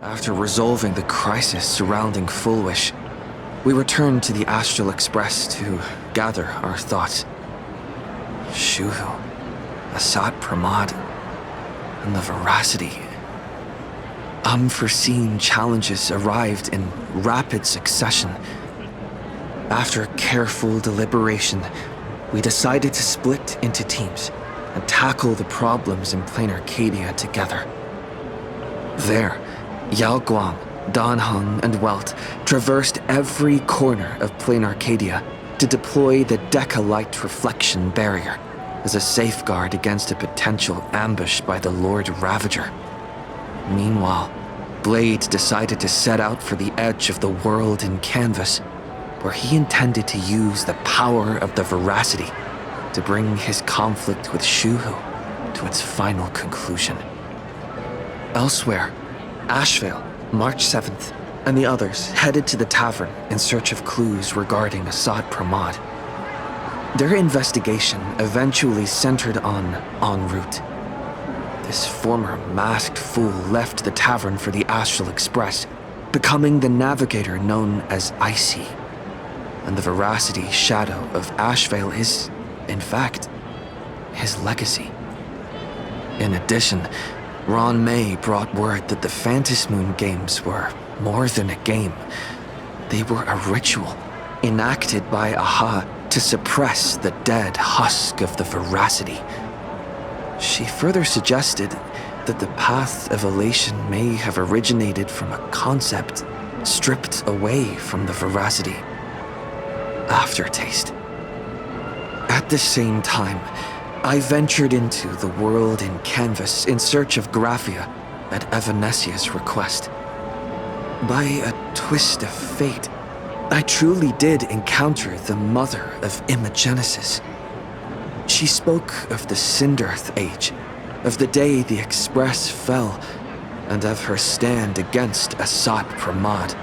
After resolving the crisis surrounding Fullwish, we returned to the Astral Express to gather our thoughts. Shuhu, Asat Pramad, and the Veracity. Unforeseen challenges arrived in rapid succession. After careful deliberation, we decided to split into teams and tackle the problems in Plain Arcadia together. There, Yao Guang, Dan Heng, and Welt traversed every corner of Plain Arcadia to deploy the Decalite Reflection Barrier as a safeguard against a potential ambush by the Lord Ravager. Meanwhile, Blade decided to set out for the edge of the world in Canvas, where he intended to use the power of the Veracity to bring his conflict with Shuhu to its final conclusion. Elsewhere, Ashvale, March 7th, and the others headed to the tavern in search of clues regarding Asad Pramad. Their investigation eventually centered on En route. This former masked fool left the tavern for the Astral Express, becoming the navigator known as Icy. And the Veracity shadow of Ashvale is, in fact, his legacy. In addition, Ron May brought word that the Phantasmoon games were more than a game. They were a ritual enacted by Aha to suppress the dead husk of the Veracity. She further suggested that the path of elation may have originated from a concept stripped away from the Veracity. Aftertaste. At the same time, I ventured into the world in Canvas in search of Graphia at Evanesia's request. By a twist of fate, I truly did encounter the mother of Imogenesis. She spoke of the Cinderth Age, of the day the Express fell, and of her stand against Asat Pramad,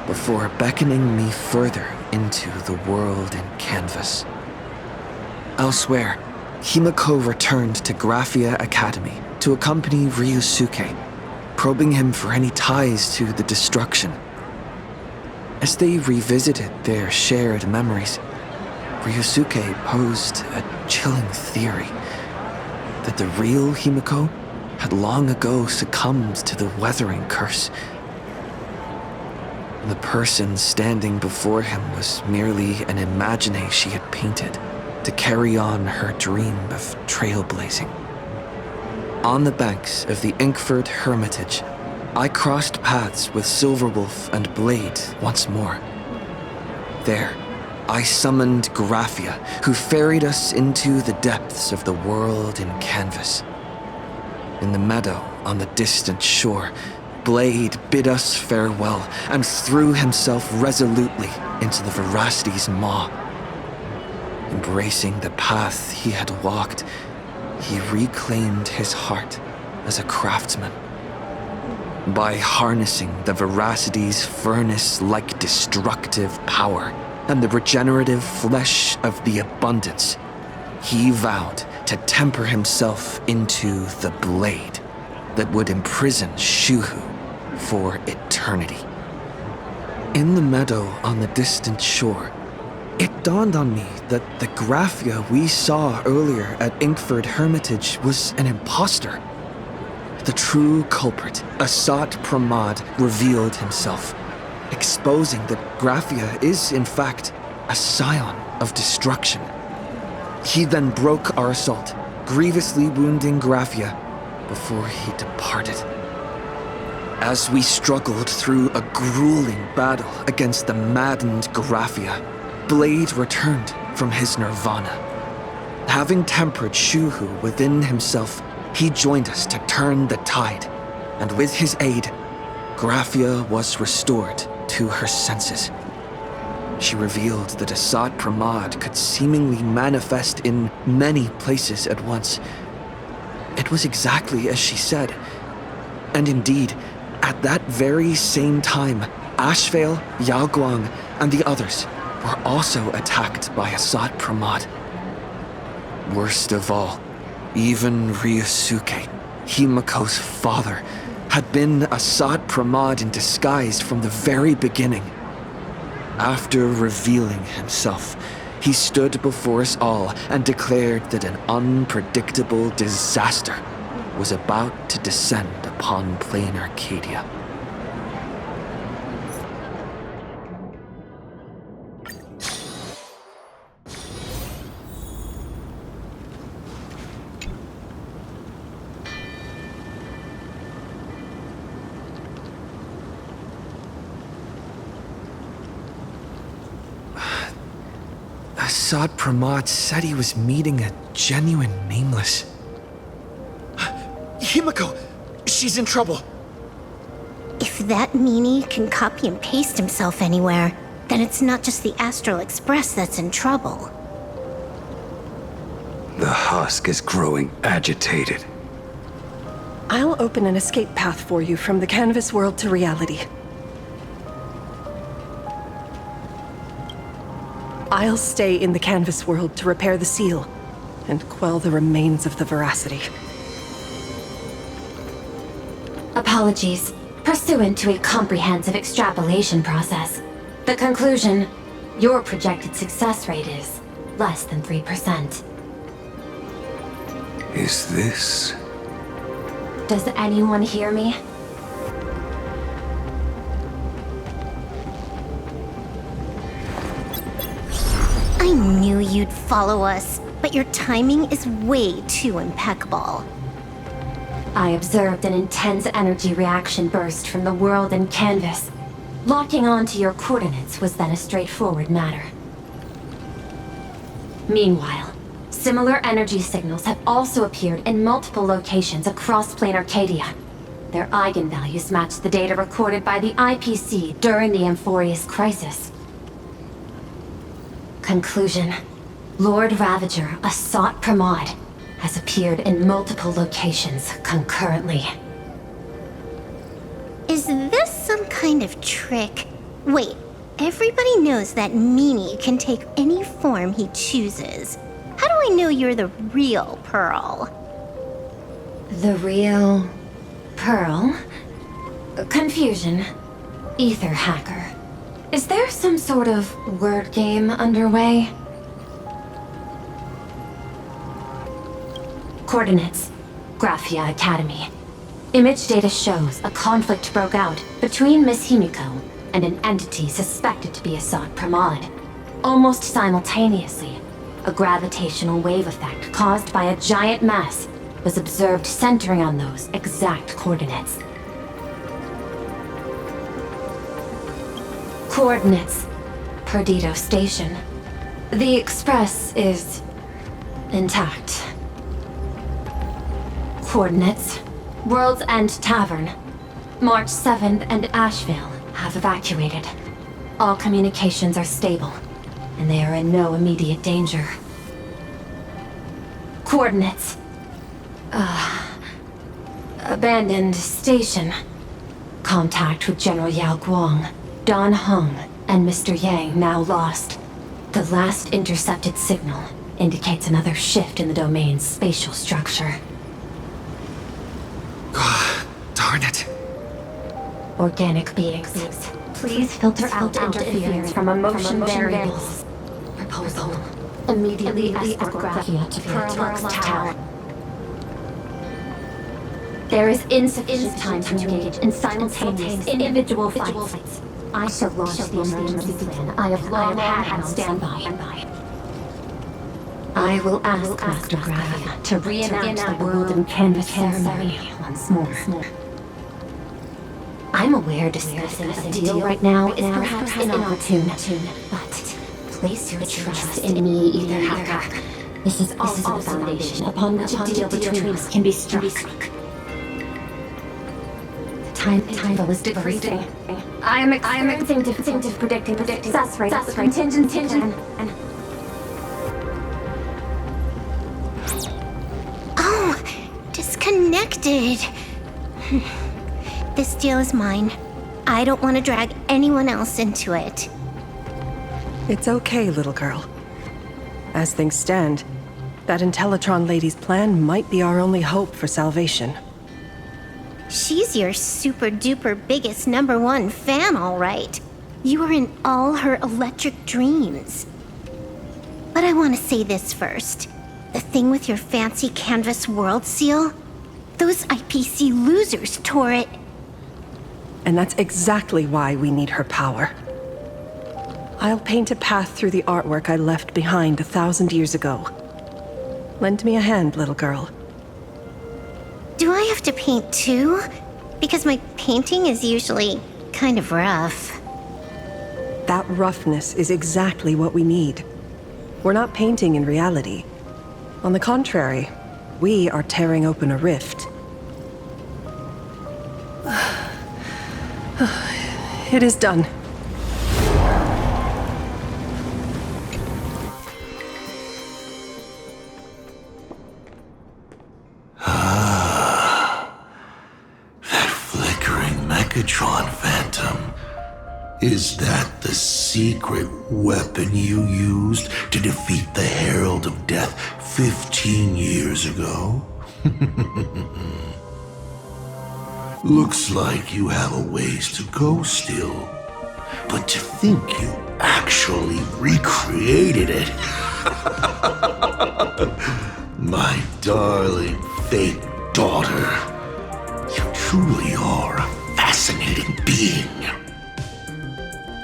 before beckoning me further into the world in Canvas. Elsewhere, Himiko returned to Graphia Academy to accompany Ryusuke, probing him for any ties to the destruction. As they revisited their shared memories, Ryusuke posed a chilling theory that the real Himiko had long ago succumbed to the weathering curse. The person standing before him was merely an imagination she had painted to carry on her dream of trailblazing. On the banks of the Inkford Hermitage, I crossed paths with Silverwolf and Blade once more. There, I summoned Graphia, who ferried us into the depths of the world in Canvas. In the meadow on the distant shore, Blade bid us farewell and threw himself resolutely into the Veracity's maw. Embracing the path he had walked, he reclaimed his heart as a craftsman. By harnessing the Veracity's furnace-like destructive power and the regenerative flesh of the abundance, he vowed to temper himself into the blade that would imprison Shuhu for eternity. In the meadow on the distant shore, it dawned on me that the Graphia we saw earlier at Inkford Hermitage was an imposter. The true culprit, Asat Pramad, revealed himself, exposing that Graphia is, in fact, a scion of destruction. He then broke our assault, grievously wounding Graphia before he departed. As we struggled through a grueling battle against the maddened Graphia, Blade returned from his nirvana. Having tempered Shuhu within himself, he joined us to turn the tide, and with his aid, Graphia was restored to her senses. She revealed that Asat Pramad could seemingly manifest in many places at once. It was exactly as she said. And indeed, at that very same time, Ashvale, Yao Guang, and the others were also attacked by Asat Pramad. Worst of all, even Ryusuke, Himiko's father, had been Assad Pramod in disguise from the very beginning. After revealing himself, he stood before us all and declared that an unpredictable disaster was about to descend upon plain Arcadia. Assad Pramod said he was meeting a genuine nameless. Himiko! She's in trouble! If that meanie can copy and paste himself anywhere, then it's not just the Astral Express that's in trouble. The husk is growing agitated. I'll open an escape path for you from the canvas world to reality. I'll stay in the canvas world to repair the seal and quell the remains of the veracity. Apologies. Pursuant to a comprehensive extrapolation process, the conclusion, your projected success rate is less than 3%. Is this... Does anyone hear me? I knew you'd follow us, but your timing is way too impeccable. I observed an intense energy reaction burst from the world in canvas. Locking onto your coordinates was then a straightforward matter. Meanwhile, similar energy signals have also appeared in multiple locations across plain Arcadia. Their eigenvalues match the data recorded by the IPC during the Amphorius crisis. Conclusion. Lord Ravager, Assad Pramod, has appeared in multiple locations concurrently. Is this some kind of trick? Wait, everybody knows that meanie can take any form he chooses. How do I know you're the real Pearl? The real... Pearl? Confusion. Ether hacker. Is there some sort of word game underway? Coordinates. Graphia Academy. Image data shows a conflict broke out between Miss Himiko and an entity suspected to be Assad Pramod. Almost simultaneously, a gravitational wave effect caused by a giant mass was observed centering on those exact coordinates. Coordinates. Perdido Station. The Express is... intact. Coordinates. World's End Tavern. March 7th and Asheville have evacuated. All communications are stable, and they are in no immediate danger. Coordinates. Abandoned station. Contact with General Yao Guang, Don Hung, and Mr. Yang now lost. The last intercepted signal indicates another shift in the domain's spatial structure. Darn it. Organic beings, please filter out interference from emotion variables. Proposal. Immediately escort Graphia to Pearl's Tower. There is insufficient time to engage in simultaneous individual fights. I shall launch the emergency plan I have long had on standby. I will ask Master Graphia to reenact the world in canvas ceremony once more. I'm aware discussing a deal right now is perhaps inopportune, but place your trust in me, Ether Hacker. This is also the foundation upon which a deal between us can be struck. Time interval is decreasing. I am experiencing difficulty predicting success rate of the contingency plan. Oh, disconnected. This deal is mine. I don't want to drag anyone else into it. It's okay, little girl. As things stand, that Intellitron lady's plan might be our only hope for salvation. She's your super duper biggest #1 fan, all right. You are in all her electric dreams. But I want to say this first. The thing with your fancy canvas world seal? Those IPC losers tore it. And that's exactly why we need her power. I'll paint a path through the artwork I left behind 1,000 years ago. Lend me a hand, little girl. Do I have to paint too? Because my painting is usually kind of rough. That roughness is exactly what we need. We're not painting in reality. On the contrary, we are tearing open a rift. It is done. That flickering Megatron phantom. Is that the secret weapon you used to defeat the Herald of Death 15 years ago? Looks like you have a ways to go still. But to think you actually recreated it. My darling fake daughter. You truly are a fascinating being.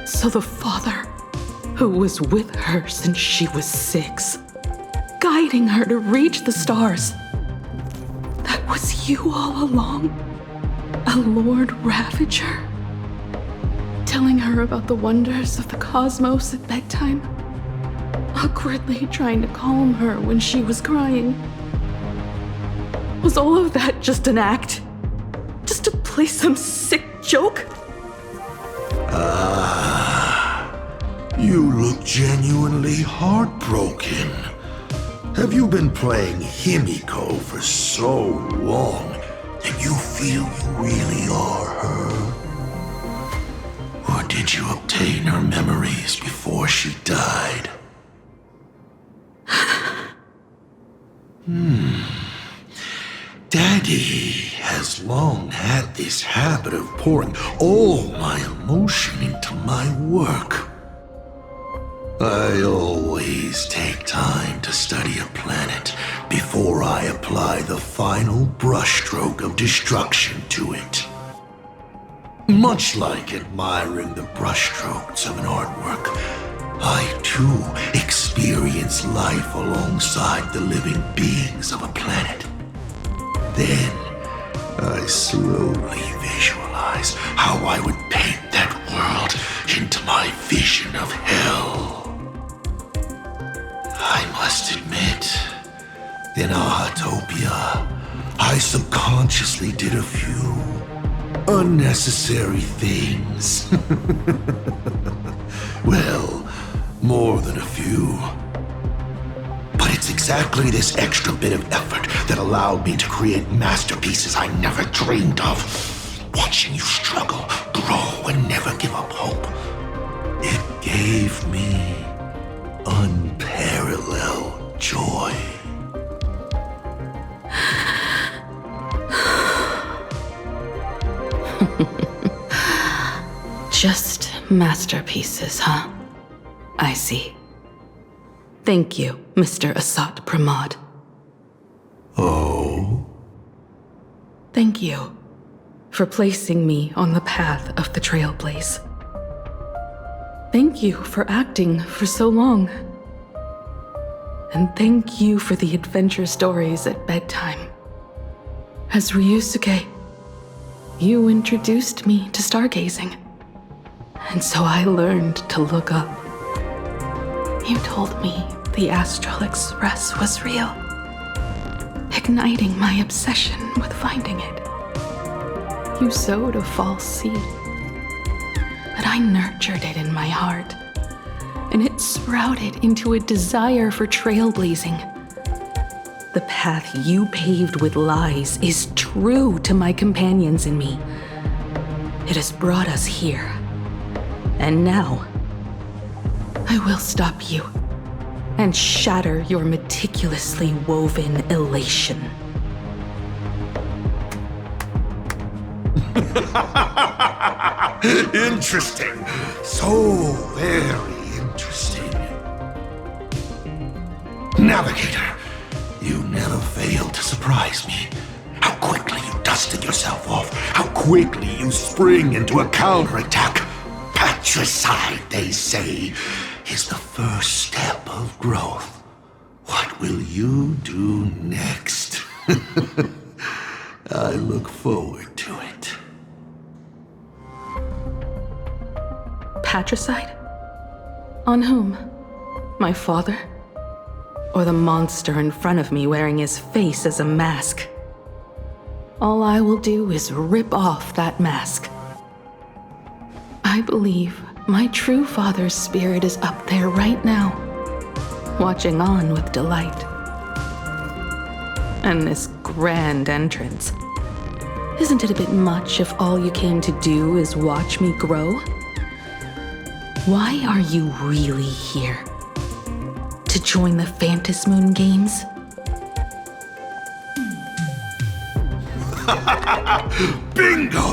So the father, who was with her since she was 6, guiding her to reach the stars, that was you all along? A Lord Ravager? Telling her about the wonders of the cosmos at bedtime? Awkwardly trying to calm her when she was crying? Was all of that just an act? Just to play some sick joke? You look genuinely heartbroken. Have you been playing Himiko for so long that you feel you really are her? Or did you obtain her memories before she died? Daddy has long had this habit of pouring all my emotion into my work. I always take time to study a planet before I apply the final brushstroke of destruction to it. Much like admiring the brushstrokes of an artwork, I too experience life alongside the living beings of a planet. Then, I slowly visualize how I would paint that world into my vision of hell. I must admit, in Ahatopia, I subconsciously did a few unnecessary things. Well, more than a few. But it's exactly this extra bit of effort that allowed me to create masterpieces I never dreamed of. Watching you struggle, grow, and never give up hope. It gave me unparalleled joy. Just masterpieces, huh? I see. Thank you, Mr. Asat Pramod. Oh? Thank you for placing me on the path of the Trailblaze. Thank you for acting for so long. And thank you for the adventure stories at bedtime. As Ryusuke, you introduced me to stargazing. And so I learned to look up. You told me the Astral Express was real, igniting my obsession with finding it. You sowed a false seed, but I nurtured it in my heart, and it sprouted into a desire for trailblazing. The path you paved with lies is true to my companions and me. It has brought us here. And now, I will stop you and shatter your meticulously woven elation. Interesting. So very interesting. Navigator, you never fail to surprise me. How quickly you dusted yourself off. How quickly you spring into a counterattack. Patricide, they say, is the first step of growth. What will you do next? I look forward to it. Patricide? On whom? My father? Or the monster in front of me wearing his face as a mask? All I will do is rip off that mask. I believe my true father's spirit is up there right now, watching on with delight. And this grand entrance. Isn't it a bit much if all you came to do is watch me grow? Why are you really here? To join the Phantasmoon Games? Bingo!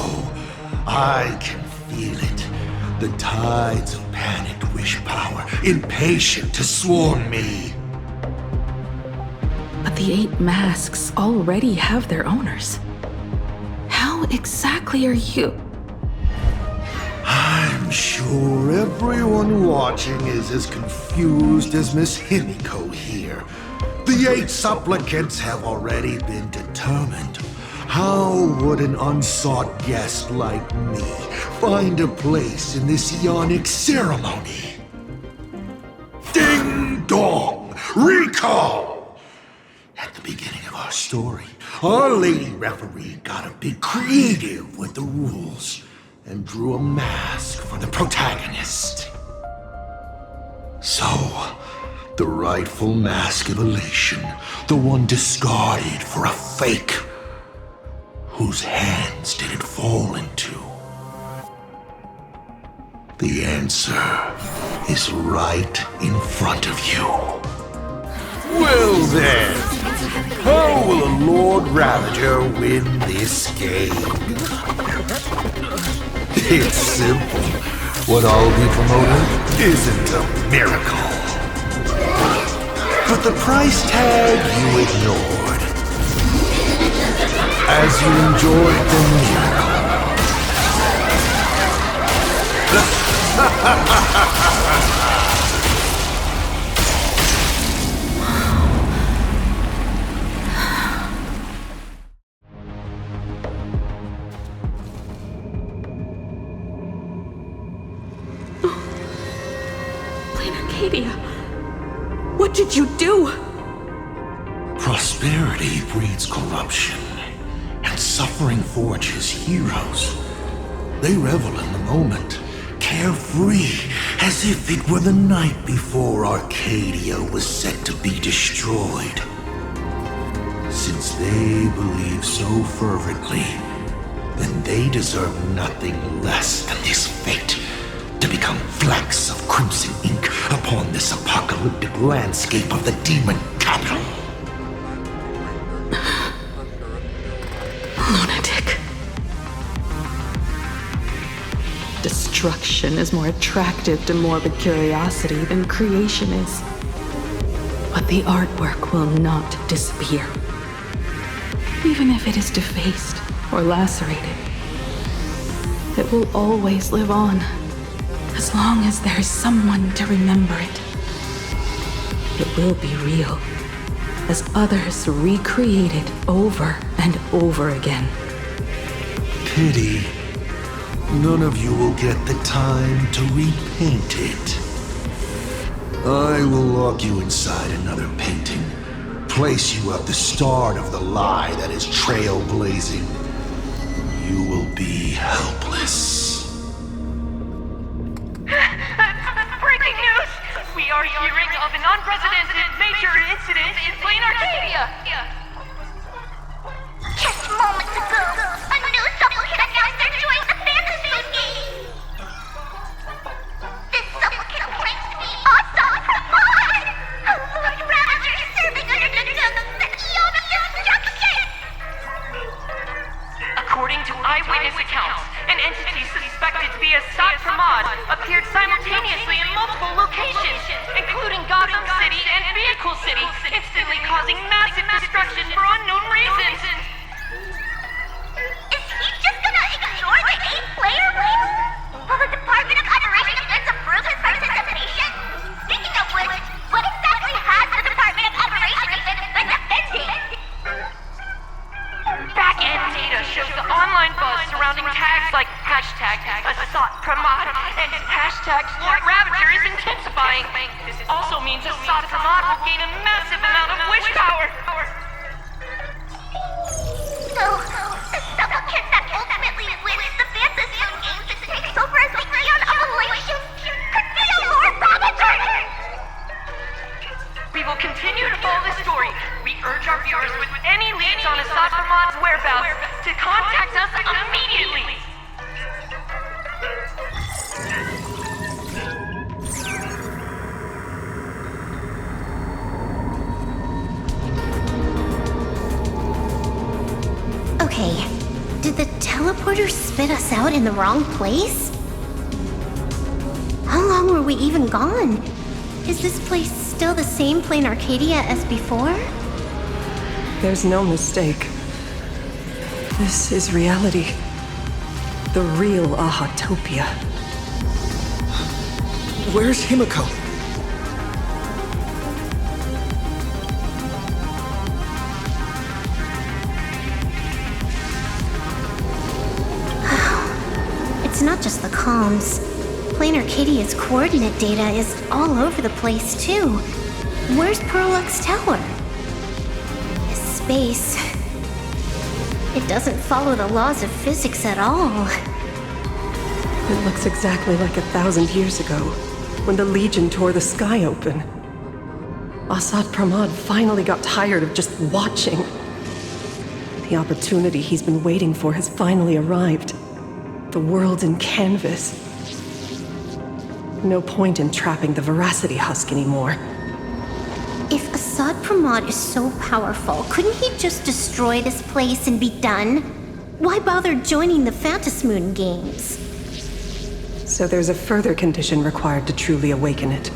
I can feel it. The tides of panicked wish power, impatient to swarm me. But the 8 masks already have their owners. How exactly are you? I'm sure everyone watching is as confused as Miss Himiko here. The 8 supplicants have already been determined. How would an unsought guest like me find a place in this ionic ceremony? Ding dong! Recall! At the beginning of our story, our lady referee got a bit creative with the rules and drew a mask for the protagonist. So, the rightful mask of elation, the one discarded for a fake. Whose hands did it fall into? The answer is right in front of you. Well then, how will a Lord Ravager win this game? It's simple. What I'll be promoting isn't a miracle. But the price tag you ignored. As you enjoyed the miracle. Arcadia, what did you do? Prosperity breeds corruption, and suffering forges heroes. They revel in the moment, carefree, as if it were the night before Arcadia was set to be destroyed. Since they believe so fervently, then they deserve nothing less than this fate, to become flecks of crimson ink upon this apocalyptic landscape of the demon capital. Lunatic. Destruction is more attractive to morbid curiosity than creation is. But the artwork will not disappear. Even if it is defaced or lacerated, it will always live on, as long as there is someone to remember it. It will be real, as others recreate it over and over again. Pity. None of you will get the time to repaint it. I will lock you inside another painting, place you at the start of the lie that is trailblazing. You will be helpless. Breaking news! We are hearing of an unprecedented major incident in Plain Arcadia! Just moments ago, a new supplicant announced they're joining the Phantasmoon Games! This supplicant claims to be awesome Pramod! A Lord Ravager serving under the nose of the Eon of Destruction! According to eyewitness accounts, Assad Pramod appeared simultaneously in multiple locations, including Gotham City and Vehicle City, instantly causing massive destruction for unknown reasons. Is he just gonna ignore the 8-player rule? Will the Department of Operations disapprove his participation? Speaking of which, what exactly has the Department of Operations been defending? Back-end data shows the online buzz surrounding tags like hashtag Assad Pramod and hashtag Lord Ravager is intensifying. This also means Assad Pramod will gain a massive amount of wish power. So, the supplicant that ultimately wins the Fantasy Games and takes over as the Leon Appellation could be a Lord Ravager! We will continue to follow this story. We urge our viewers with any leads on Assad Pramod's whereabouts to contact us immediately. Okay, did the teleporter spit us out in the wrong place? How long were we even gone? Is this place still the same plain Arcadia as before? There's no mistake. This is reality. The real Ahatopia. Where's Himiko? It's not just the comms. Plain Arcadia's coordinate data is all over the place, too. Where's Perlux Tower? This space... it doesn't follow the laws of physics at all. It looks exactly like 1,000 years ago, when the Legion tore the sky open. Assad Pramod finally got tired of just watching. The opportunity he's been waiting for has finally arrived. The world in canvas. No point in trapping the Veracity Husk anymore. If Assad Pramod is so powerful, couldn't he just destroy this place and be done? Why bother joining the Phantasmoon Games? So there's a further condition required to truly awaken it.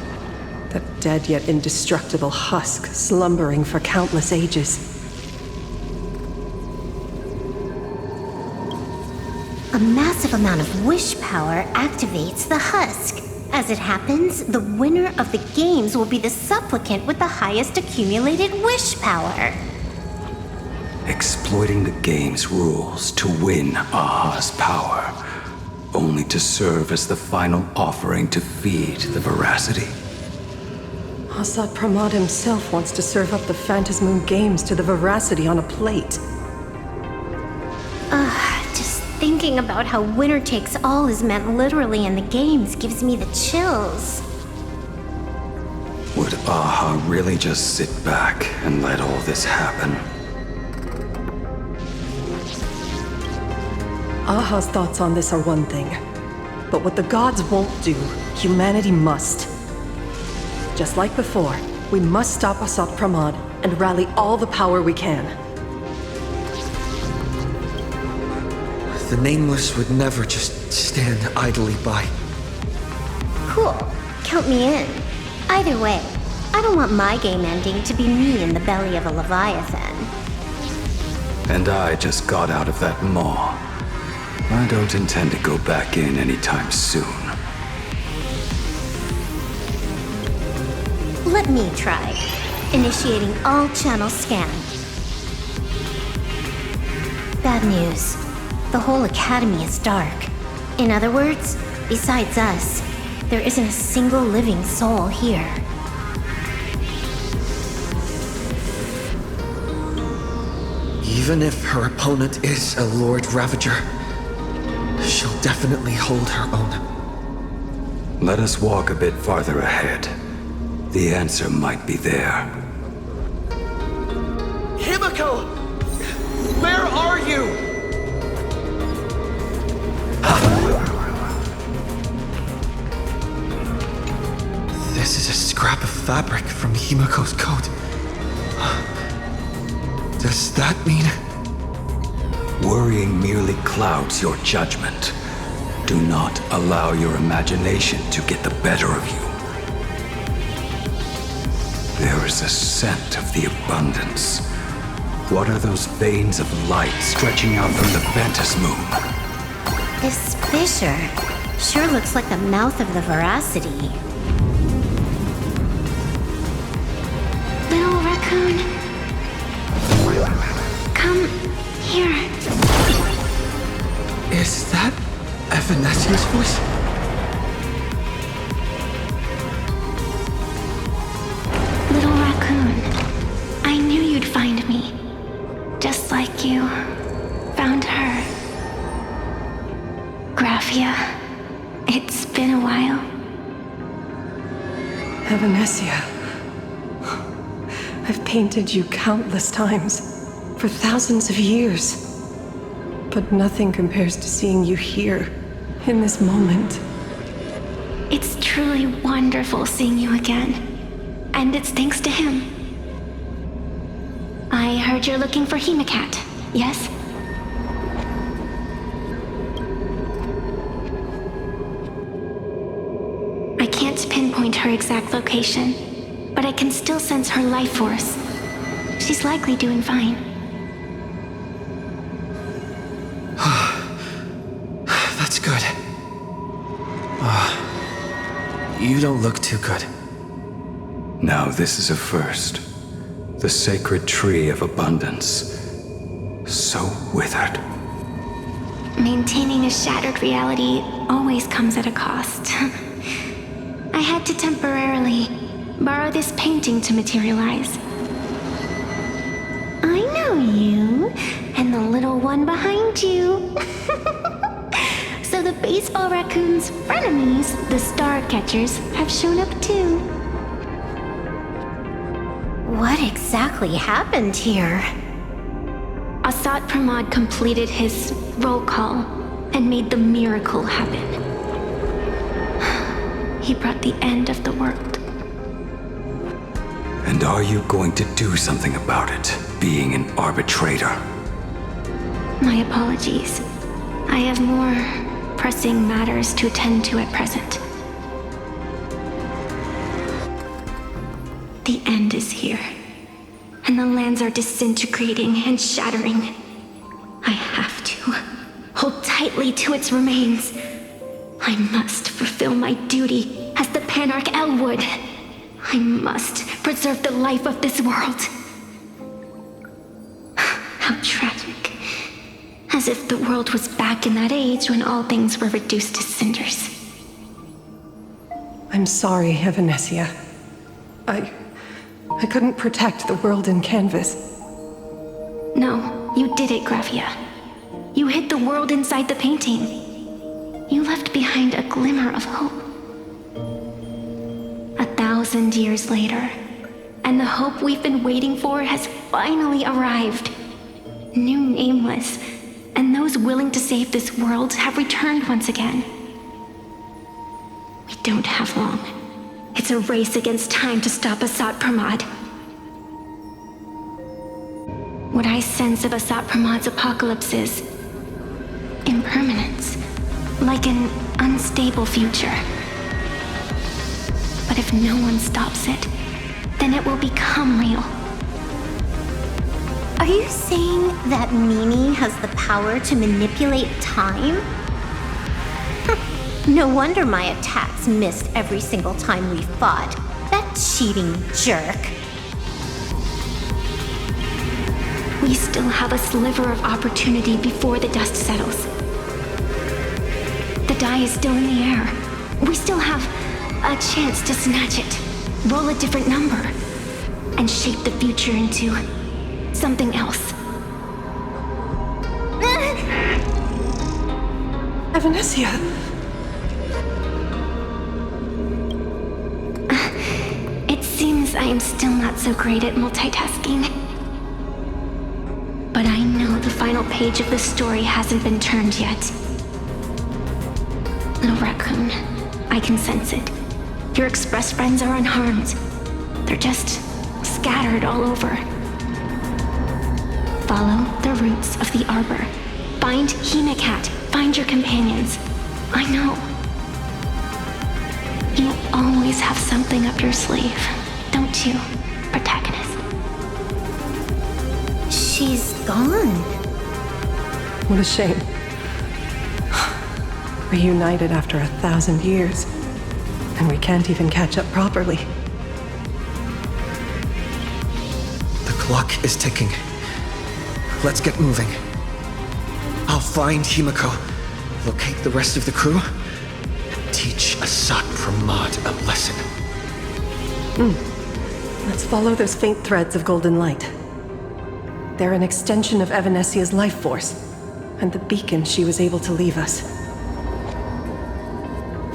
That dead yet indestructible husk slumbering for countless ages. A massive amount of wish power activates the husk. As it happens, the winner of the games will be the supplicant with the highest accumulated wish power. Exploiting the game's rules to win Aha's power, only to serve as the final offering to feed the Veracity. Assad Pramod himself wants to serve up the Phantasmoon Games to the Veracity on a plate. Just thinking about how winner takes all is meant literally in the games gives me the chills. Would Aha really just sit back and let all this happen? Aha's thoughts on this are one thing. But what the gods won't do, humanity must. Just like before, we must stop Assad Pramod and rally all the power we can. The Nameless would never just stand idly by. Cool. Count me in. Either way, I don't want my game ending to be me in the belly of a Leviathan. And I just got out of that maw. I don't intend to go back in anytime soon. Let me try. Initiating all channel scan. Bad news. The whole academy is dark. In other words, besides us, there isn't a single living soul here. Even if her opponent is a Lord Ravager, she'll definitely hold her own. Let us walk a bit farther ahead. The answer might be there. Himiko! Where are you? This is a scrap of fabric from Himiko's coat. Does that mean... Worrying merely clouds your judgment. Do not allow your imagination to get the better of you. There is a scent of the abundance. What are those veins of light stretching out from the Ventus moon? This fissure sure looks like the mouth of the Veracity. Little raccoon, come here. Is that Evanesia's voice? Little raccoon, I knew you'd find me. Just like you found her. Graphia, it's been a while. Evanesia. I've painted you countless times, for thousands of years. But nothing compares to seeing you here, in this moment. It's truly wonderful seeing you again. And it's thanks to him. I heard you're looking for Hemacat, yes? I can't pinpoint her exact location, but I can still sense her life force. She's likely doing fine. That's good. You don't look too good. Now this is a first. The sacred tree of abundance. So withered. Maintaining a shattered reality always comes at a cost. I had to temporarily borrow this painting to materialize. I know you, and the little one behind you. So the baseball raccoon's frenemies, the star catchers, have shown up too. What exactly happened here? Assad Pramod completed his roll call and made the miracle happen. He brought the end of the world. And are you going to do something about it, being an arbitrator? My apologies. I have more pressing matters to attend to at present. The end is here, and the lands are disintegrating and shattering. I have to hold tightly to its remains. I must fulfill my duty as the Panarch Elwood. I must preserve the life of this world. How tragic. As if the world was back in that age when all things were reduced to cinders. I'm sorry, Evanesia. I couldn't protect the world in canvas. No, you did it, Graphia. You hid the world inside the painting. You left behind a glimmer of hope. 1,000 years later, and the hope we've been waiting for has finally arrived. New Nameless, and those willing to save this world have returned once again. We don't have long. It's a race against time to stop Assad Pramod. What I sense of Assad Pramod's apocalypse is impermanence, like an unstable future. But if no one stops it, then it will become real. Are you saying that Mimi has the power to manipulate time? No wonder my attacks missed every single time we fought. That cheating jerk. We still have a sliver of opportunity before the dust settles. The die is still in the air. We still have a chance to snatch it, roll a different number, and shape the future into something else. Evanesia! It seems I am still not so great at multitasking. But I know the final page of the story hasn't been turned yet. Little raccoon, I can sense it. Your express friends are unharmed. They're just scattered all over. Follow the roots of the arbor. Find Hemacat. Find your companions. I know. You always have something up your sleeve, don't you, protagonist? She's gone. What a shame. Reunited after 1,000 years, and we can't even catch up properly. The clock is ticking. Let's get moving. I'll find Himiko, locate the rest of the crew, and teach Asat Pramod a lesson. Let's follow those faint threads of golden light. They're an extension of Evanesia's life force, and the beacon she was able to leave us.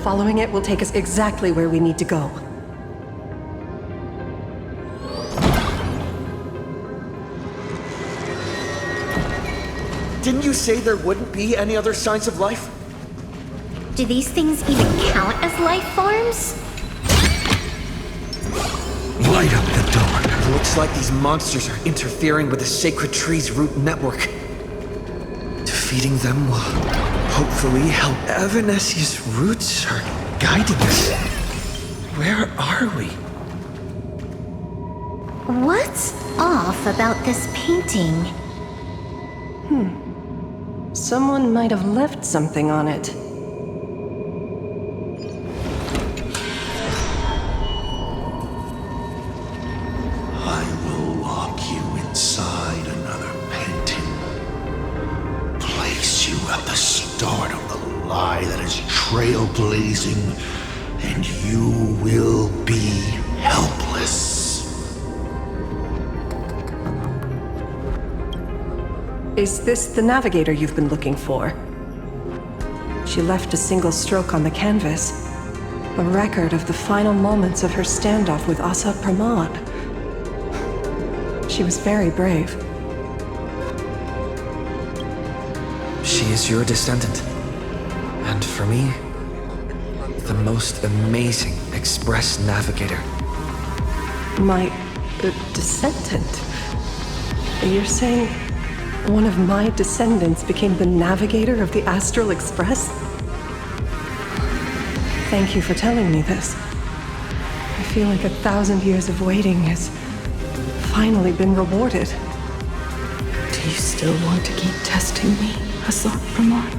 Following it will take us exactly where we need to go. Didn't you say there wouldn't be any other signs of life? Do these things even count as life forms? Light up the door. Looks like these monsters are interfering with the sacred tree's root network. Defeating them will hopefully help. Evanesia's roots are guiding us. Where are we? What's off about this painting? Someone might have left something on it. I will lock you inside another painting. Place you at the start of the lie that is trailblazing, and you will be helpless. Is this the navigator you've been looking for? She left a single stroke on the canvas. A record of the final moments of her standoff with Asat Pramod. She was very brave. She is your descendant. And for me, the most amazing express navigator. My descendant? You're saying one of my descendants became the navigator of the Astral Express? Thank you for telling me this. I feel like 1,000 years of waiting has finally been rewarded. Do you still want to keep testing me, Asat Pramod?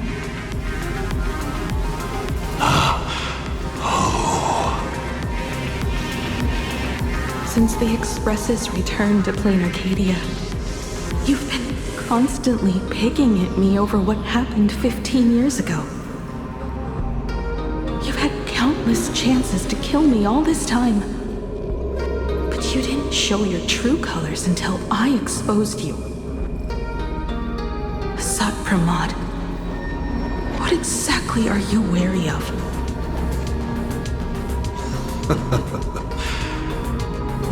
Since the Expresses returned to Plain Arcadia, you've been constantly picking at me over what happened 15 years ago. You've had countless chances to kill me all this time. But you didn't show your true colors until I exposed you. Asat Pramod, what exactly are you wary of?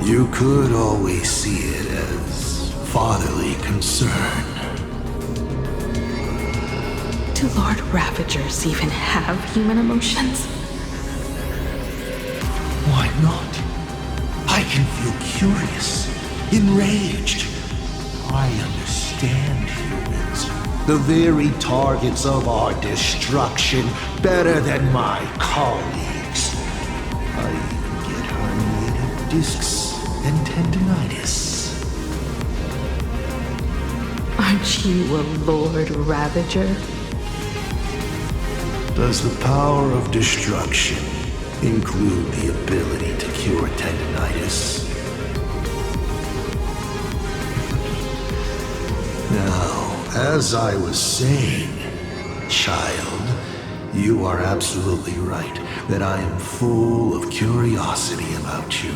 You could always see it as fatherly concern. Do Lord Ravagers even have human emotions? Why not? I can feel curious, enraged. I understand humans, the very targets of our destruction, better than my colleagues. I even get herniated discs and tendinitis. Aren't you a Lord Ravager? Does the power of destruction include the ability to cure tendinitis? Now, as I was saying, child, you are absolutely right that I am full of curiosity about you.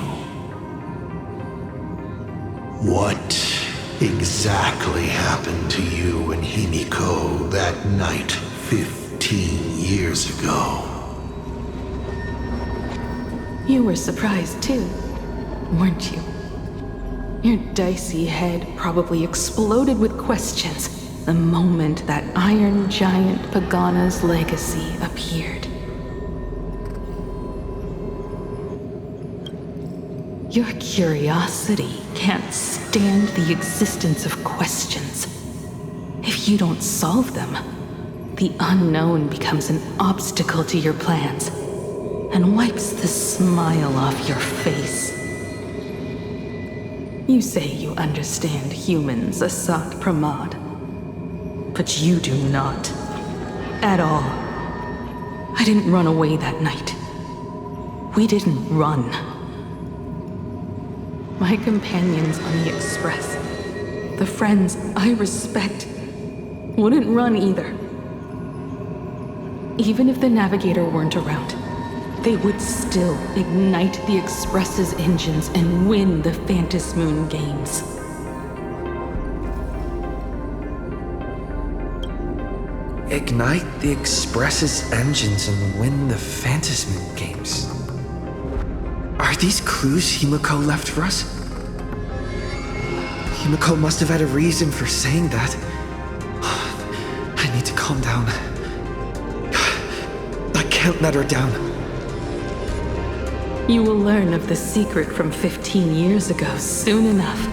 What exactly happened to you and Himiko that night 15 years ago? You were surprised too, weren't you? Your dicey head probably exploded with questions the moment that Iron Giant Pagana's legacy appeared. Your curiosity can't stand the existence of questions. If you don't solve them, the unknown becomes an obstacle to your plans and wipes the smile off your face. You say you understand humans, Assad Pramod, but you do not. At all. I didn't run away that night. We didn't run. My companions on the Express, the friends I respect, wouldn't run either. Even if the Navigator weren't around, they would still ignite the Express's engines and win the Phantasmoon games. Ignite the Express's engines and win the Phantasmoon games. Are these clues Himiko left for us? Himiko must have had a reason for saying that. I need to calm down. I can't let her down. You will learn of the secret from 15 years ago soon enough.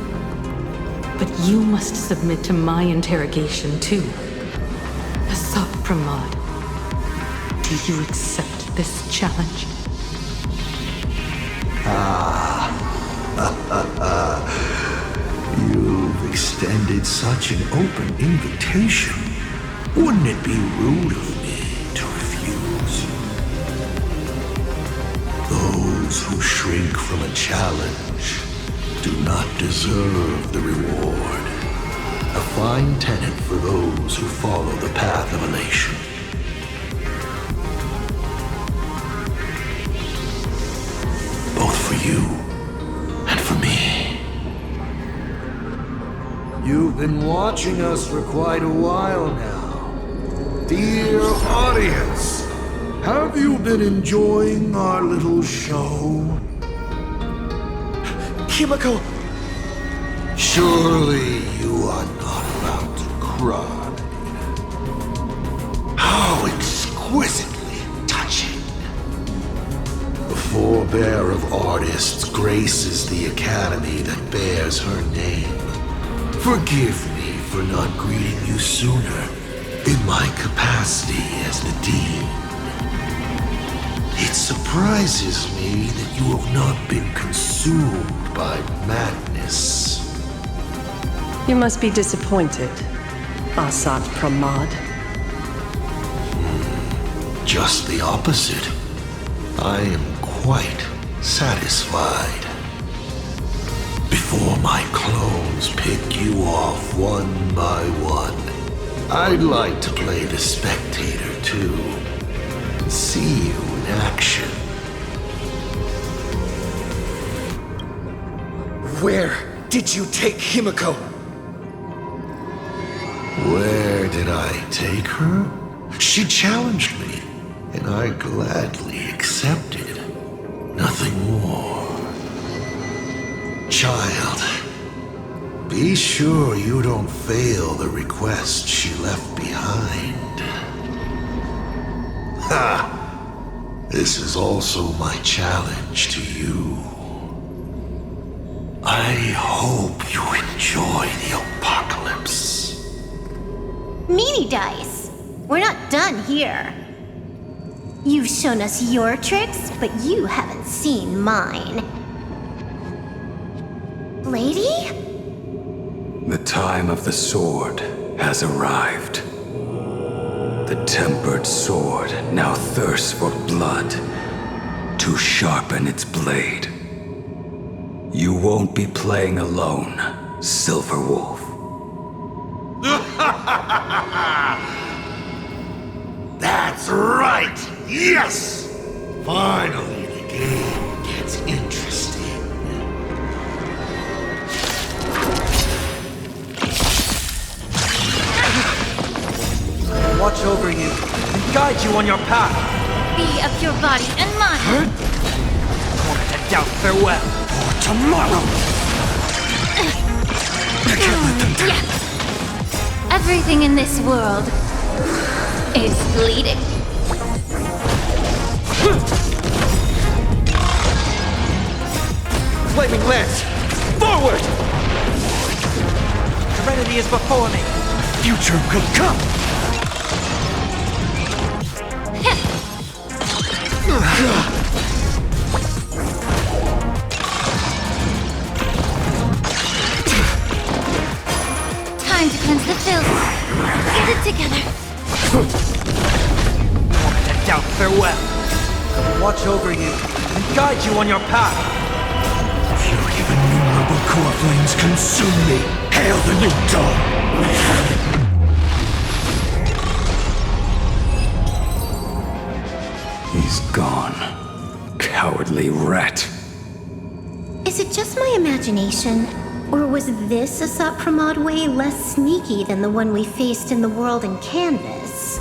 But you must submit to my interrogation too. Assad Pramod, do you accept this challenge? You've extended such an open invitation. Wouldn't it be rude of me to refuse? Those who shrink from a challenge do not deserve the reward. A fine tenet for those who follow the path of elation. Both for you and for me. You've been watching us for quite a while now. Dear audience, have you been enjoying our little show? Himiko! Surely you are not about to cry. How exquisitely touching. The forebear of artists graces the academy that bears her name. Forgive me for not greeting you sooner in my capacity as the Dean. It surprises me that you have not been consumed by madness. You must be disappointed, Assad Pramod. Just the opposite. I am quite satisfied. Before my clones pick you off one by one, I'd like to play the spectator too, and see you in action. Where did you take Himiko? Where did I take her? She challenged me, and I gladly accepted. Nothing more. Child, be sure you don't fail the request she left behind. Ha! This is also my challenge to you. I hope you enjoy the apocalypse. Meanie Dice! We're not done here. You've shown us your tricks, but you haven't seen mine. Lady? The time of the sword has arrived. The tempered sword now thirsts for blood to sharpen its blade. You won't be playing alone, Silver Wolf. That's right! Yes! Finally, the game gets interesting. Watch over you and guide you on your path. Be of your body and mind. Won't head down farewell for tomorrow. Everything in this world is bleeding. Flaming lance, forward! Serenity is before me. Future could come. Time to cleanse the filth. Get it together. To doubt farewell. Watch over you and guide you on your path. Fury of innumerable core flames consume me. Hail the new dawn! He's gone. Cowardly rat. Is it just my imagination? Or was this Asat Pramod way less sneaky than the one we faced in the world in Canvas?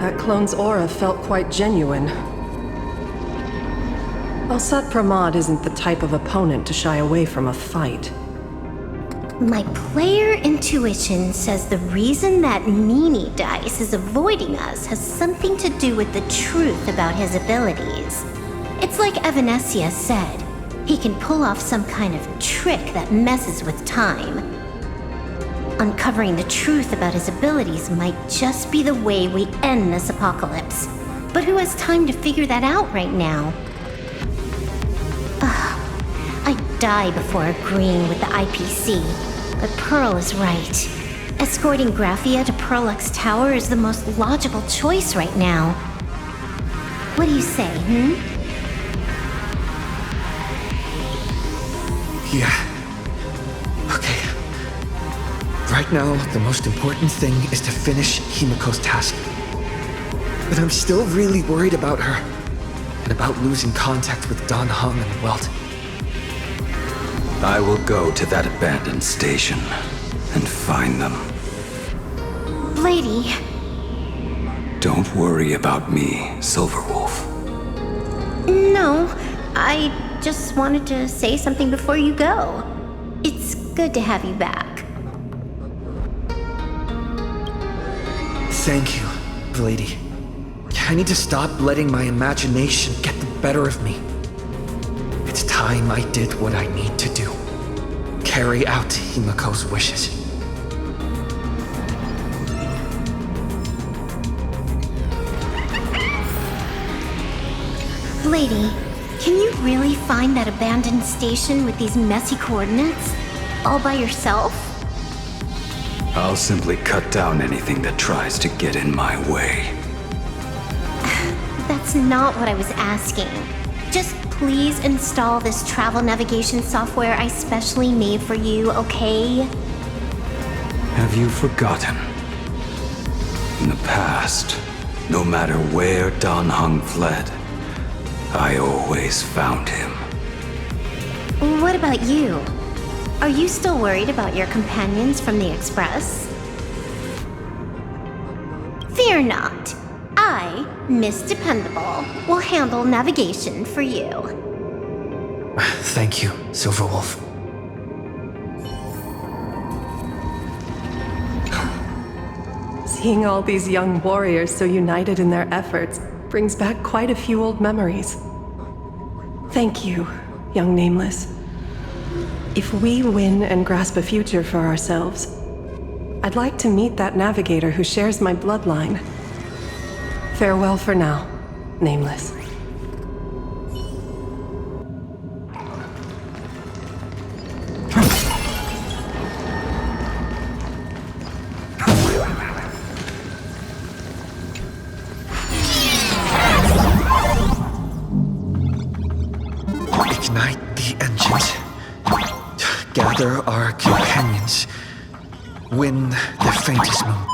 That clone's aura felt quite genuine. Asat Pramod isn't the type of opponent to shy away from a fight. My player intuition says the reason that Meanie Dice is avoiding us has something to do with the truth about his abilities. It's like Evanescia said, he can pull off some kind of trick that messes with time. Uncovering the truth about his abilities might just be the way we end this apocalypse. But who has time to figure that out right now? I'd die before agreeing with the IPC, but Pearl is right. Escorting Graphia to Pearlux Tower is the most logical choice right now. What do you say, Yeah. Okay. Right now, the most important thing is to finish Himiko's task. But I'm still really worried about her. And about losing contact with Dan Heng and Welt. I will go to that abandoned station and find them. Lady. Don't worry about me, Silverwolf. No, I just wanted to say something before you go. It's good to have you back. Thank you, lady. I need to stop letting my imagination get the better of me. It's time I did what I need to do. Carry out Himiko's wishes. Lady, can you really find that abandoned station with these messy coordinates? All by yourself? I'll simply cut down anything that tries to get in my way. That's not what I was asking. Just please install this travel navigation software I specially made for you, okay? Have you forgotten? In the past, no matter where Dan Heng fled, I always found him. What about you? Are you still worried about your companions from the Express? Fear not. I, Miss Dependable, will handle navigation for you. Thank you, Silverwolf. Seeing all these young warriors so united in their efforts brings back quite a few old memories. Thank you, young Nameless. If we win and grasp a future for ourselves, I'd like to meet that navigator who shares my bloodline. Farewell for now, Nameless. Ignite the engines. Gather our companions. Win the faintest moon.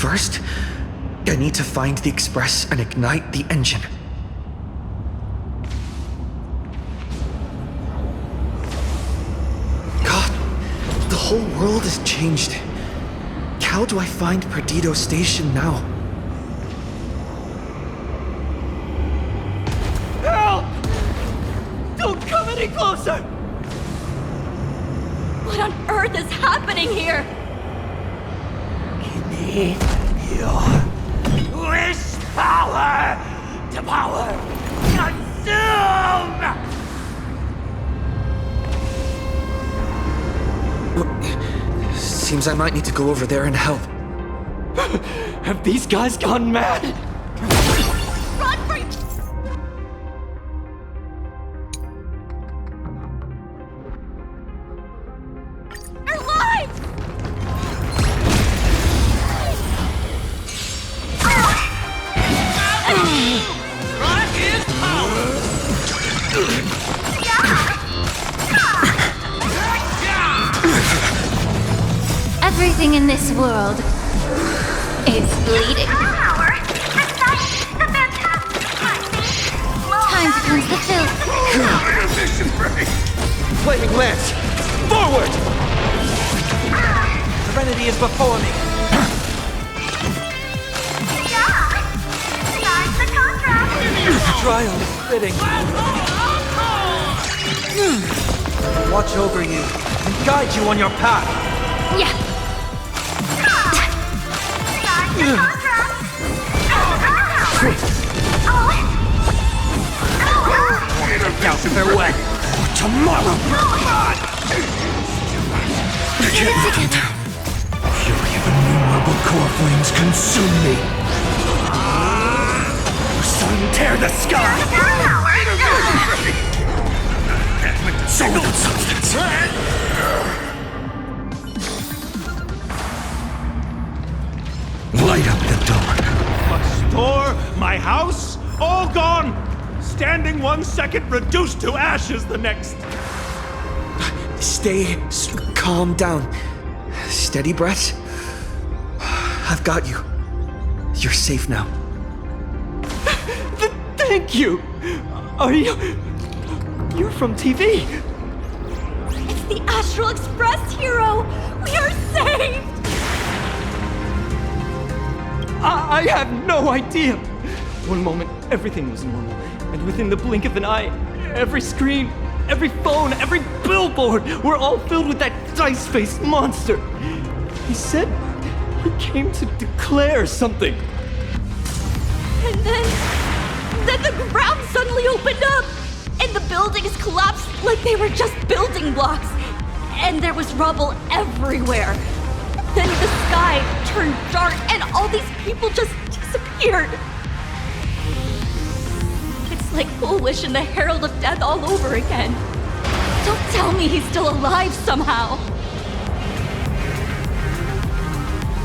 First, I need to find the Express and ignite the engine. God, the whole world has changed. How do I find Perdido Station now? Help! Don't come any closer! What on earth is happening here? Give me your wish power to power consume! Seems I might need to go over there and help. Have these guys gone mad? Run for your... They're alive! What is power? Everything in this world is bleeding. Time to cleanse the filth. Flaming lance! Forward! Serenity is before me. Trial is fitting. Watch over you and guide you on your path. Yeah. Now farewell. Tomorrow. Together. Fury of innumerable core flames consume me. Sun tear the sky. Soul substance. Light up the dawn. My store, my house, all gone! Standing 1 second, reduced to ashes the next. Stay calm down. Steady breaths. I've got you. You're safe now. Thank you. Are you... You're from TV. It's the Astral Express, hero! We are saved! I had no idea. One moment, everything was normal. And within the blink of an eye, every screen, every phone, every billboard were all filled with that dice-faced monster. He said he came to declare something. And then the ground suddenly opened up! And the buildings collapsed like they were just building blocks! And there was rubble everywhere! Then the sky turned dark and all these people just disappeared! It's like Foolish and the Herald of Death all over again. Don't tell me he's still alive somehow!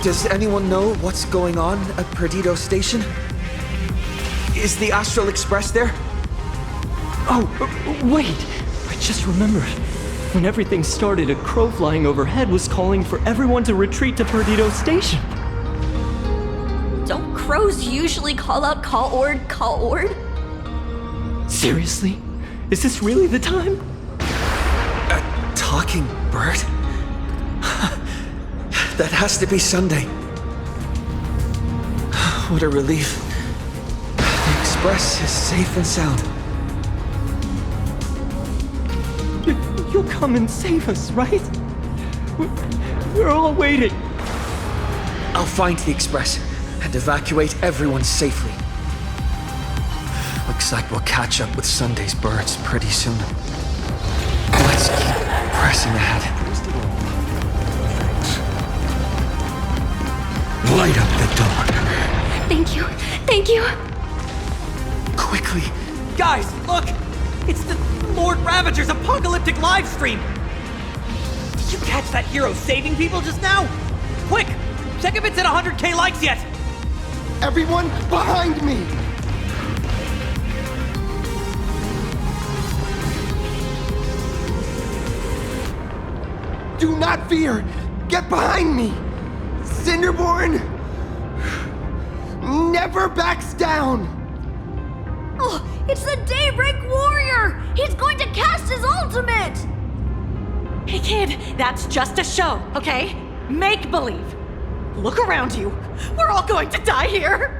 Does anyone know what's going on at Perdido Station? Is the Astral Express there? Oh, wait! I just remembered. When everything started, a crow flying overhead was calling for everyone to retreat to Perdido Station. Don't crows usually call out call-ord, call-ord? Seriously? Is this really the time? A talking bird? That has to be Sunday. What a relief. The Express is safe and sound. You'll come and save us, right? We're all waiting. I'll find the Express and evacuate everyone safely. Looks like we'll catch up with Sunday's birds pretty soon. Let's keep pressing ahead. Light up the dawn. Thank you, thank you! Quickly! Guys, look! It's the Lord Ravages apocalyptic livestream! Did you catch that hero saving people just now? Quick! Check if it's at 100K likes yet! Everyone behind me! Do not fear! Get behind me! Cinderborn! never backs down! Oh, it's the Daybreak Warrior! He's going to cast his ultimate! Hey kid, that's just a show, okay? Make believe. Look around you. We're all going to die here.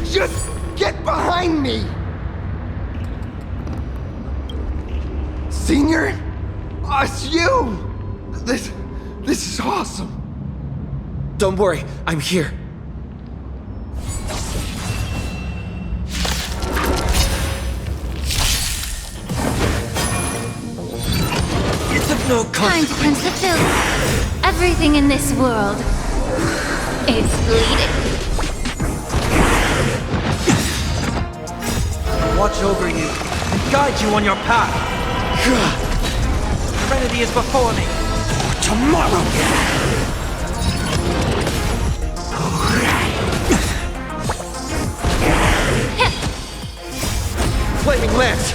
Just get behind me! Senior? It's you! This is awesome. Don't worry, I'm here. It's of no Time to cleanse the filth. Everything in this world is bleeding. Watch over you and guide you on your path. Serenity is before me. Tomorrow! Flaming lance!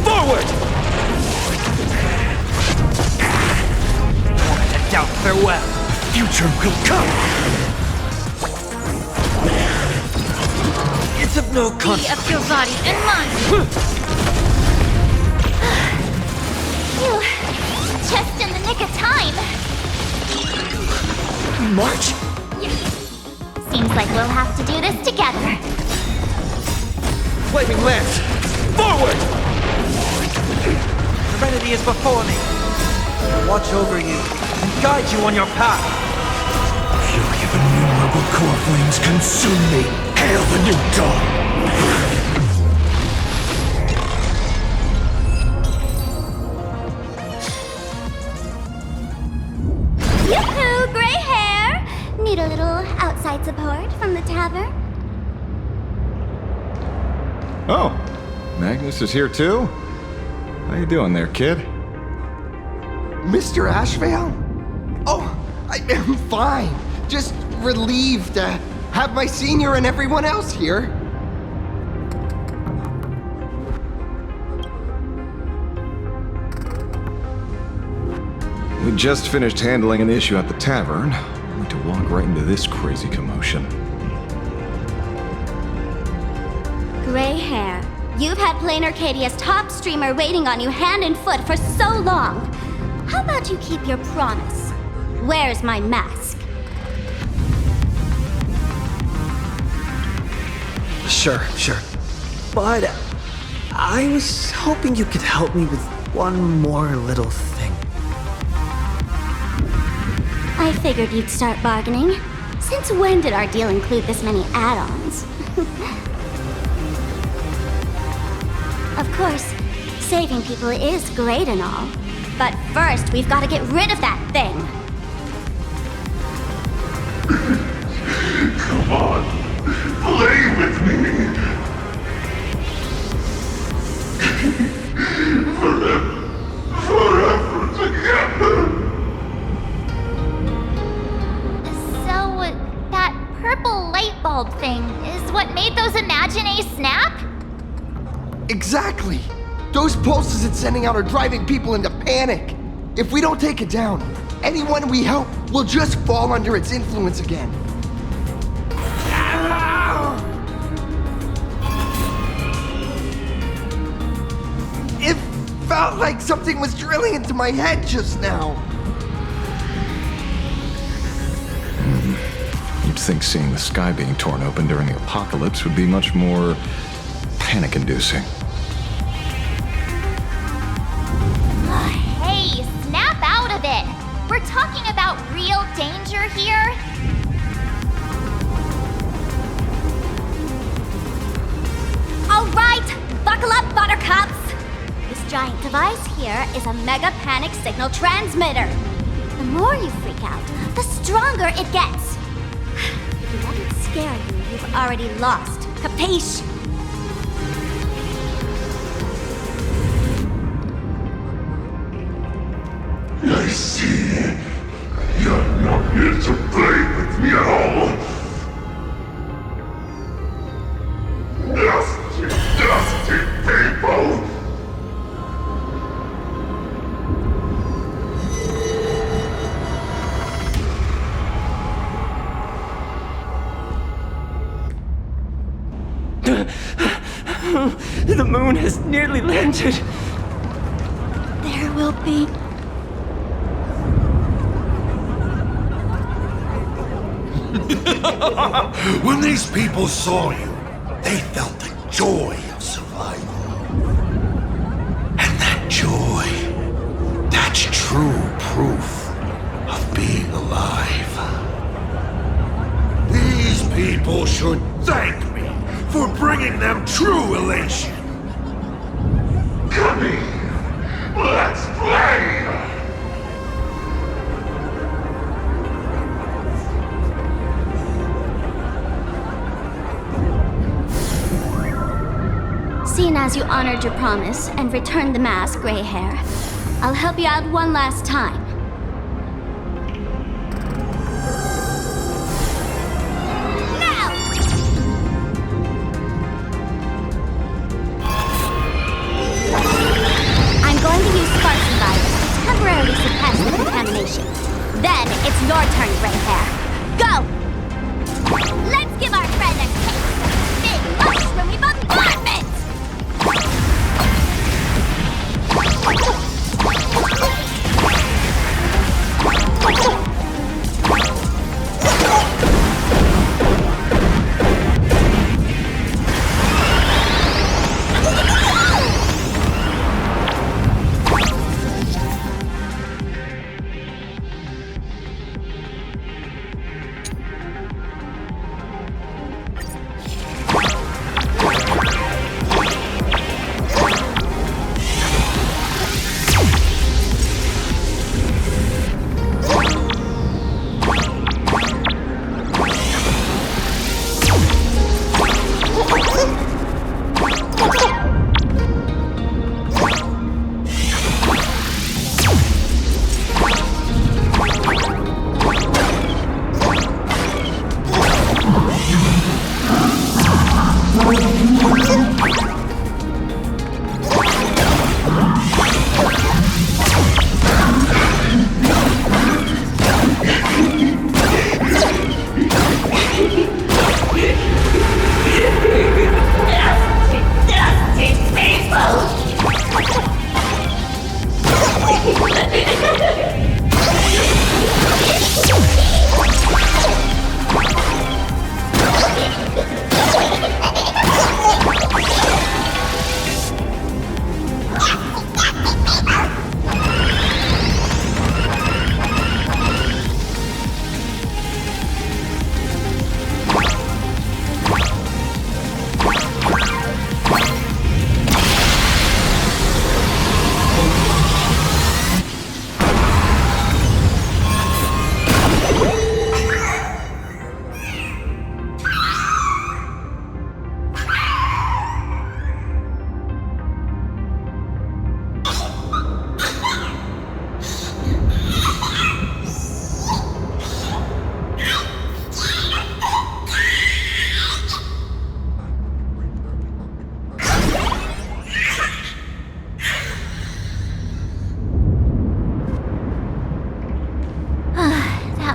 Forward! To doubt farewell. Future will come! It's of no Be consequence. of your body and mind. Phew. Just in the nick of time. March! Seems like we'll have to do this together. Flaming lance! Forward! Serenity is before me. Watch over you and guide you on your path. Fury of innumerable core flames consume me. Hail the new dawn! Yoo-hoo, gray hair! Need a little outside support from the tavern? Oh, Magnus is here too? How you doing there, kid? Mr. Ashvale? Oh, I'm fine. Just relieved to have my senior and everyone else here. We just finished handling an issue at the tavern, only to walk right into this crazy commotion. Gray hair. You've had Plain Arcadia's top streamer waiting on you hand and foot for so long. How about you keep your promise? Where's my mask? Sure. But I was hoping you could help me with one more little thing. I figured you'd start bargaining. Since when did our deal include this many add-ons? Of course, saving people is great and all. But first, we've got to get rid of that thing. Come on, play with me. Forever together. So, that purple light bulb thing is what made those Imaginae snap? Exactly. Those pulses it's sending out are driving people into panic. If we don't take it down, anyone we help will just fall under its influence again. It felt like something was drilling into my head just now. You'd think seeing the sky being torn open during the apocalypse would be much more panic-inducing. Hey, snap out of it! We're talking about real danger here. All right, buckle up, buttercups! This giant device here is a mega panic signal transmitter. The more you freak out, the stronger it gets. If you let it scare you, you've already lost. Capiche? I see. You're not here to play with me at all. Dusty people! moon has nearly landed. There will be... When these people saw you, they felt the joy of survival. And that joy, that's true proof of being alive. These people should thank me for bringing them true elation. Come in, let's play! Seeing as you honored your promise and returned the mask, Gray Hair, I'll help you out one last time. Now! I'm going to use Sparks virus to temporarily suppress the contamination. Then it's your turn, Gray Hair. Go! Let's give our friend a taste of big mushroomy bombardment!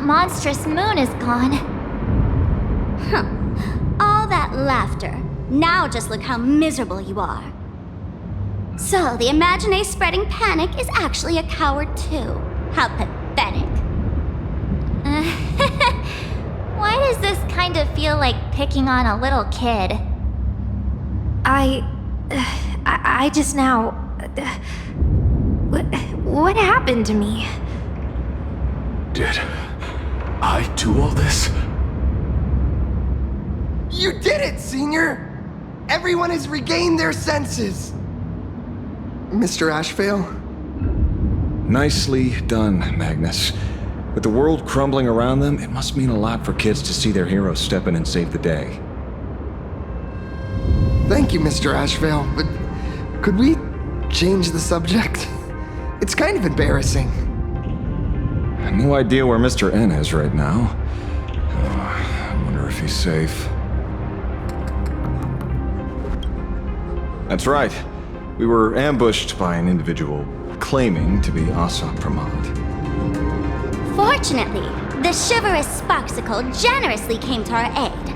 Monstrous moon is gone. Huh. All that laughter. Now just look how miserable you are. So, the Imagine spreading panic is actually a coward too. How pathetic. Why does this kind of feel like picking on a little kid? I just now... What happened to me? Did I do all this? You did it, Senior! Everyone has regained their senses! Mr. Ashvale? Nicely done, Magnus. With the world crumbling around them, it must mean a lot for kids to see their heroes step in and save the day. Thank you, Mr. Ashvale, but could we change the subject? It's kind of embarrassing. No idea where Mr. N is right now. I wonder if he's safe. That's right. We were ambushed by an individual claiming to be Asa Pramod. Fortunately, the chivalrous Sparksicle generously came to our aid.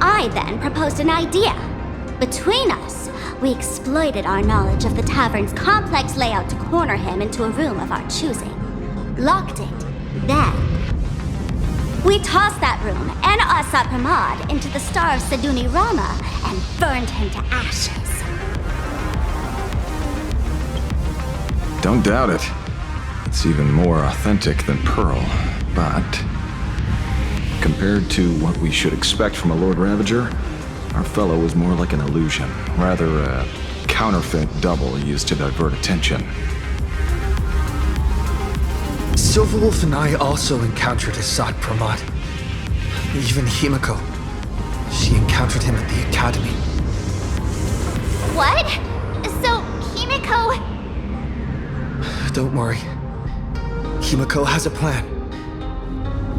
I then proposed an idea. Between us, We exploited our knowledge of the tavern's complex layout to corner him into a room of our choosing. Locked it. Then, we tossed that room and Asat Pramod into the star of Seduni Rama and burned him to ashes. Don't doubt it. It's even more authentic than Pearl, but compared to what we should expect from a Lord Ravager, our fellow was more like an illusion, rather a counterfeit double used to divert attention. Silverwolf and I also encountered Asat Pramod. Even Himiko. She encountered him at the academy. What? So, Himiko... Don't worry. Himiko has a plan.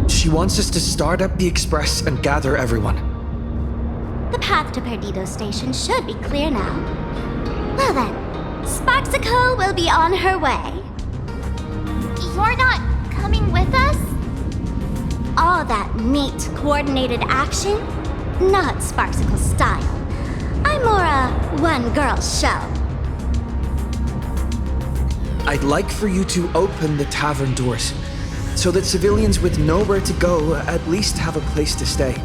She wants us to start up the Express and gather everyone. The path to Perdido Station should be clear now. Well then, Sparksicle will be on her way. You're not coming with us? All that neat, coordinated action? Not Sparksicle style. I'm more a one-girl show. I'd like for you to open the tavern doors, so that civilians with nowhere to go at least have a place to stay.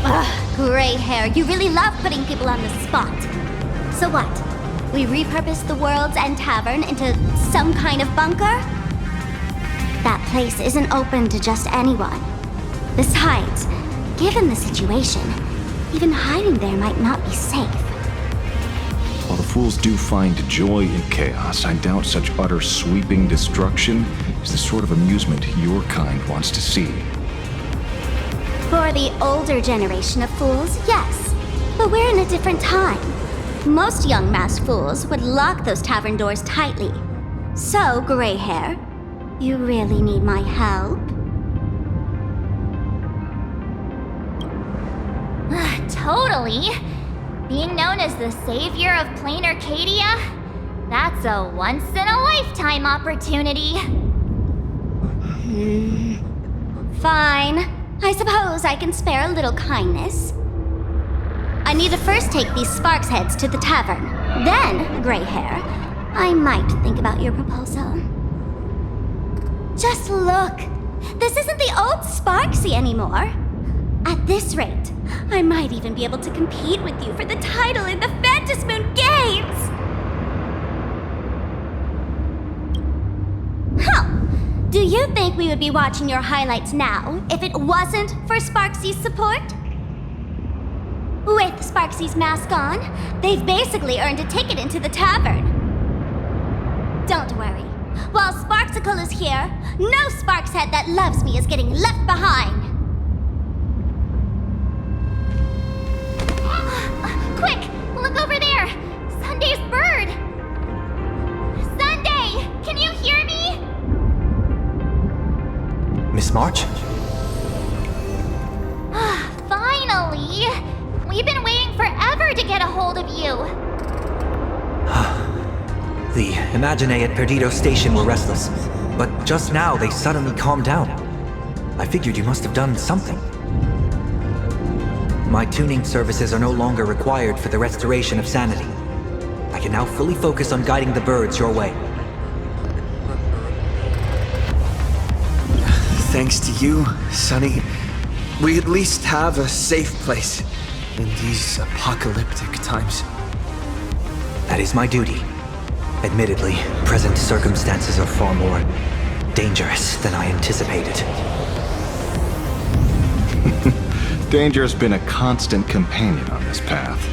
Ugh, gray hair, you really love putting people on the spot. So what? We repurpose the World's End Tavern into some kind of bunker? That place isn't open to just anyone. Besides, given the situation, even hiding there might not be safe. While the fools do find joy in chaos, I doubt such utter sweeping destruction is the sort of amusement your kind wants to see. For the older generation of fools, yes. But we're in a different time. Most young masked fools would lock those tavern doors tightly. So, gray hair, you really need my help? Totally. Being known as the savior of plain Arcadia? That's a once-in-a-lifetime opportunity. Fine. I suppose I can spare a little kindness. I need to first take these Sparks heads to the tavern. Then, gray hair, I might think about your proposal. Just look. This isn't the old Sparksy anymore. At this rate, I might even be able to compete with you for the title in the Phantasmoon Games! Huh. Do you think we would be watching your highlights now if it wasn't for Sparksy's support? With Sparksy's mask on, they've basically earned a ticket into the tavern. Don't worry. While Sparksicle is here, no Sparkshead that loves me is getting left behind. Quick! Look over there! Sunday's bird! Sunday! Can you hear me? Miss March? Finally! We've been waiting forever to get a hold of you! The Imaginae at Perdido Station were restless, but just now they suddenly calmed down. I figured you must have done something. My tuning services are no longer required for the restoration of sanity. I can now fully focus on guiding the birds your way. Thanks to you, Sonny, we at least have a safe place in these apocalyptic times. That is my duty. Admittedly, present circumstances are far more dangerous than I anticipated. Danger has been a constant companion on this path.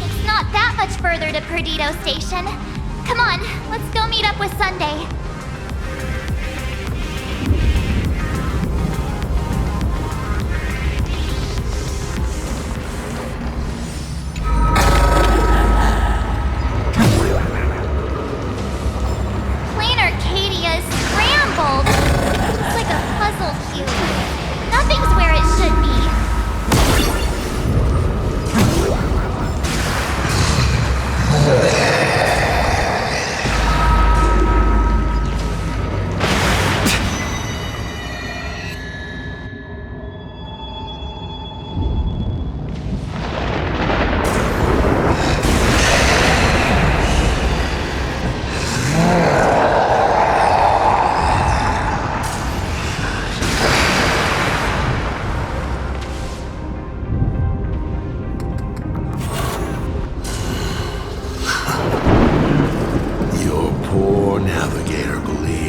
It's not that much further to Perdido Station. Come on, let's go meet up with Sunday. Plain Arcadia is scrambled. It's like a puzzle cube. Nothing's where it should be.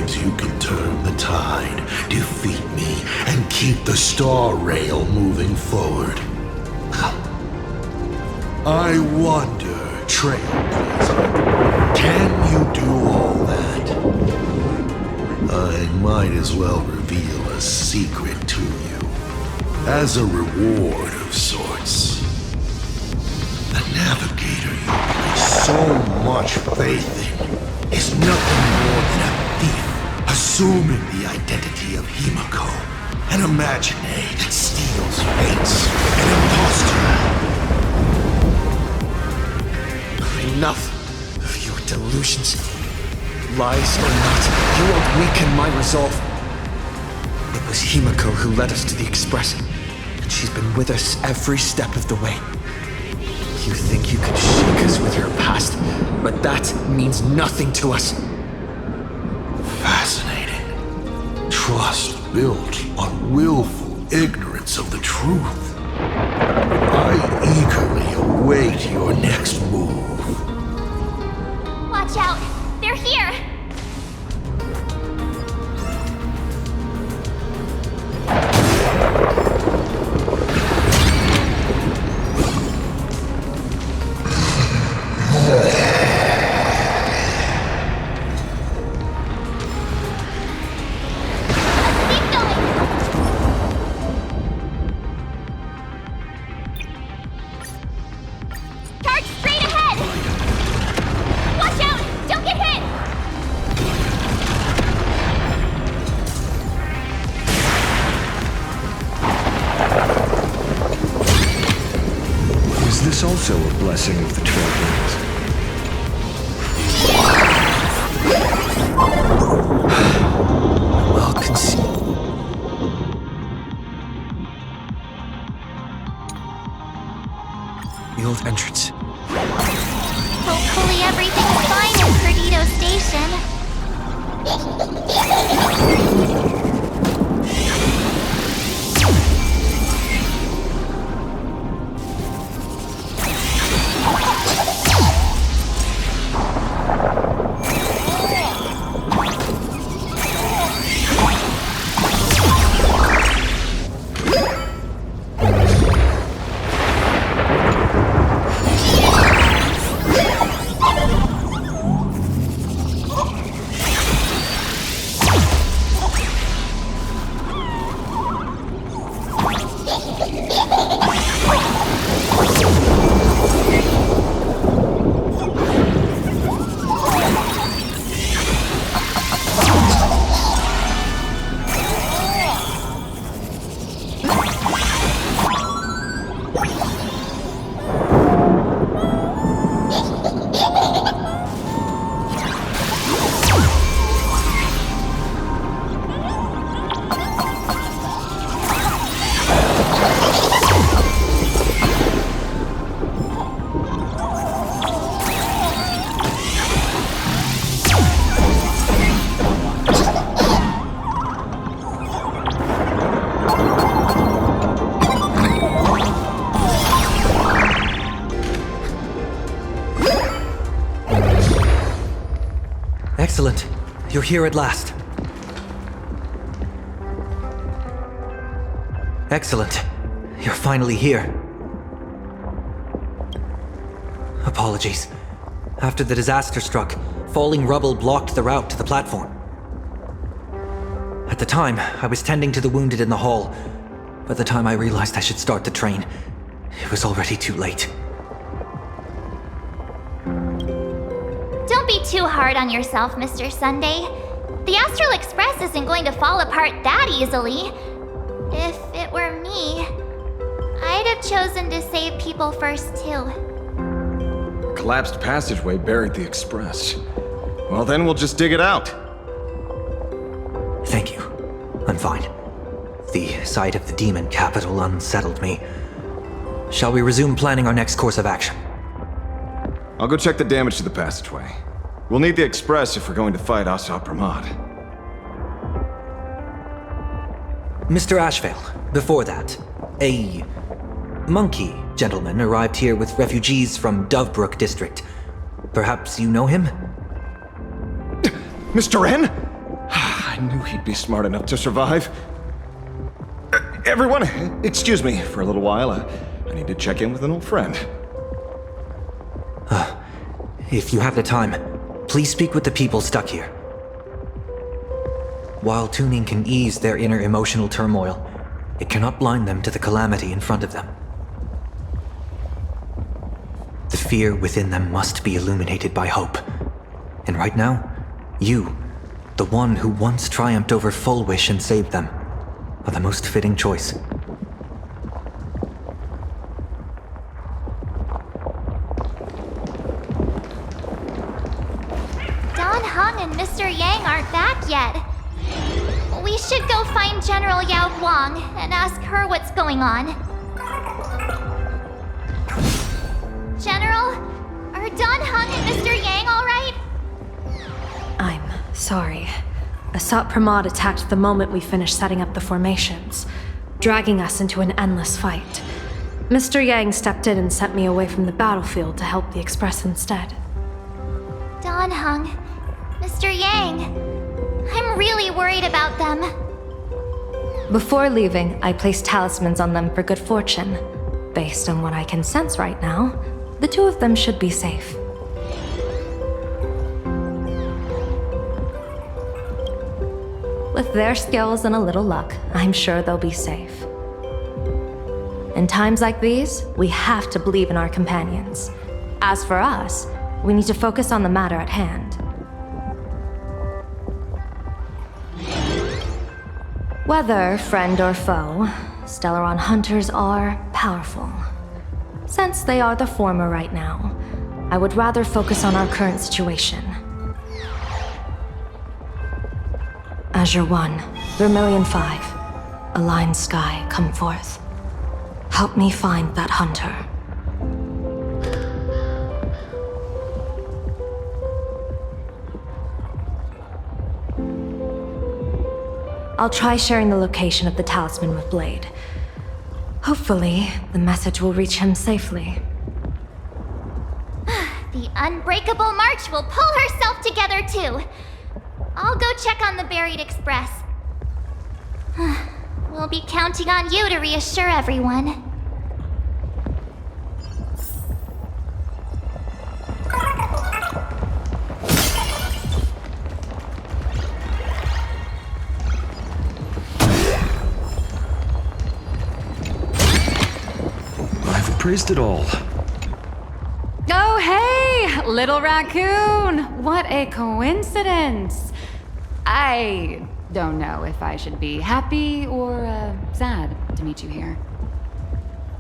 believes you can turn the tide, defeat me, and keep the Star Rail moving forward. I wonder, Trailblazer, can you do all that? I might as well reveal a secret to you, as a reward of sorts. The navigator you place so much faith in is nothing more than a thief assuming the identity of Himiko, an imaginary that steals fates, an imposter. Enough of your delusions. Lies or not, you won't weaken my resolve. It was Himiko who led us to the Express, and she's been with us every step of the way. You think you can shake us with your past, but that means nothing to us. Fascinating. Trust built on willful ignorance of the truth. I eagerly await your next move. Watch out! They're here! Also a blessing of the Trailblaze. Well conceived. The old entrance. Hopefully everything's fine at Perdido Station. Excellent. You're here at last. Excellent. You're finally here. Apologies. After the disaster struck, falling rubble blocked the route to the platform. At the time, I was tending to the wounded in the hall. By the time I realized I should start the train, it was already too late. Don't be too hard on yourself, Mr. Sunday. The Astral Express isn't going to fall apart that easily. If it were me, I'd have chosen to save people first, too. Collapsed passageway buried the Express. Well, then we'll just dig it out. Thank you. I'm fine. The sight of the demon capital unsettled me. Shall we resume planning our next course of action? I'll go check the damage to the passageway. We'll need the Express if we're going to fight Asa Pramad. Mr. Ashvale, before that, a monkey gentleman arrived here with refugees from Dovebrook District. Perhaps you know him? Mr. N? knew he'd be smart enough to survive. Everyone, excuse me for a little while. I need to check in with an old friend. If you have the time, please speak with the people stuck here. While tuning can ease their inner emotional turmoil, it cannot blind them to the calamity in front of them. The fear within them must be illuminated by hope. And right now, you, the one who once triumphed over Full Wish and saved them, are the most fitting choice. Don Hung and Mr. Yang aren't back yet. We should go find General Yao Guang and ask her what's going on. General, are Don Hung and Mr. Yang all right? I'm sorry. Asat Pramod attacked the moment we finished setting up the formations, dragging us into an endless fight. Mr. Yang stepped in and sent me away from the battlefield to help the Express instead. Don Hung, Mr. Yang, I'm really worried about them. Before leaving, I placed talismans on them for good fortune. Based on what I can sense right now, the two of them should be safe. With their skills and a little luck, I'm sure they'll be safe. In times like these, we have to believe in our companions. As for us, we need to focus on the matter at hand. Whether friend or foe, Stellaron hunters are powerful. Since they are the former right now, I would rather focus on our current situation. Azure 1, Vermilion 5, Aligned Sky, come forth. Help me find that hunter. I'll try sharing the location of the talisman with Blade. Hopefully, the message will reach him safely. The Unbreakable March will pull herself together too. I'll go check on the buried Express. We'll be counting on you to reassure everyone. I've appraised it all. Oh, hey! Little raccoon! What a coincidence! I don't know if I should be happy or sad to meet you here.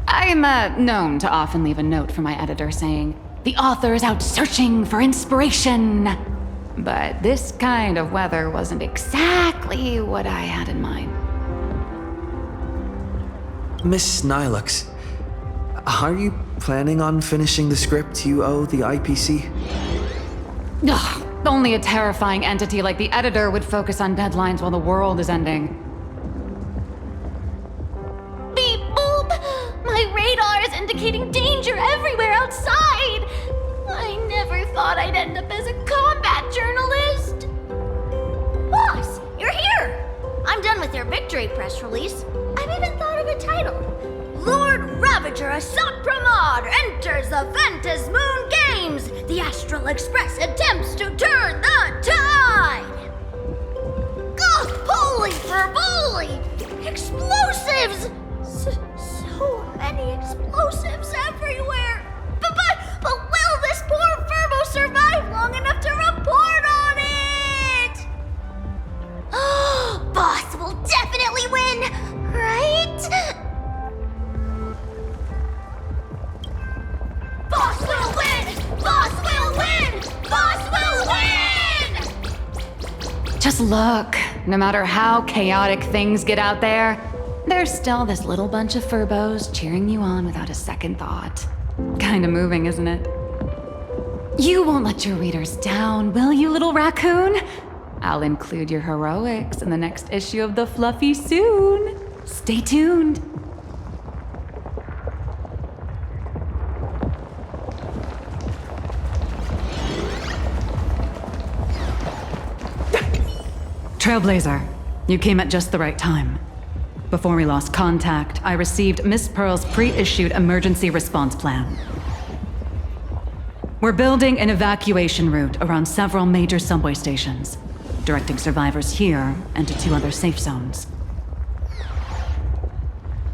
I'm known to often leave a note for my editor saying, "The author is out searching for inspiration." But this kind of weather wasn't exactly what I had in mind. Miss Nilux, are you planning on finishing the script you owe the IPC? Ugh, only a terrifying entity like the editor would focus on deadlines while the world is ending. Beep boop! My radar is indicating danger everywhere outside! I never thought I'd end up as a combat journalist! Boss, you're here! I'm done with your victory press release. I've even thought of a title. Lord Ravager Asat Pramod enters the Ventus Moon Games! The Astral Express attempts to turn the tide! Ugh, holy fervoli! Explosives! So many explosives everywhere! But will this poor Furbo survive long enough to report on it? Boss will definitely win, right? Boss will win! Boss will win! Boss will win! Just look, no matter how chaotic things get out there, there's still this little bunch of Furbos cheering you on without a second thought. Kinda moving, isn't it? You won't let your readers down, will you, little raccoon? I'll include your heroics in the next issue of The Fluffy soon. Stay tuned. Trailblazer, you came at just the right time. Before we lost contact, I received Miss Pearl's pre-issued emergency response plan. We're building an evacuation route around several major subway stations, directing survivors here and to 2 other safe zones.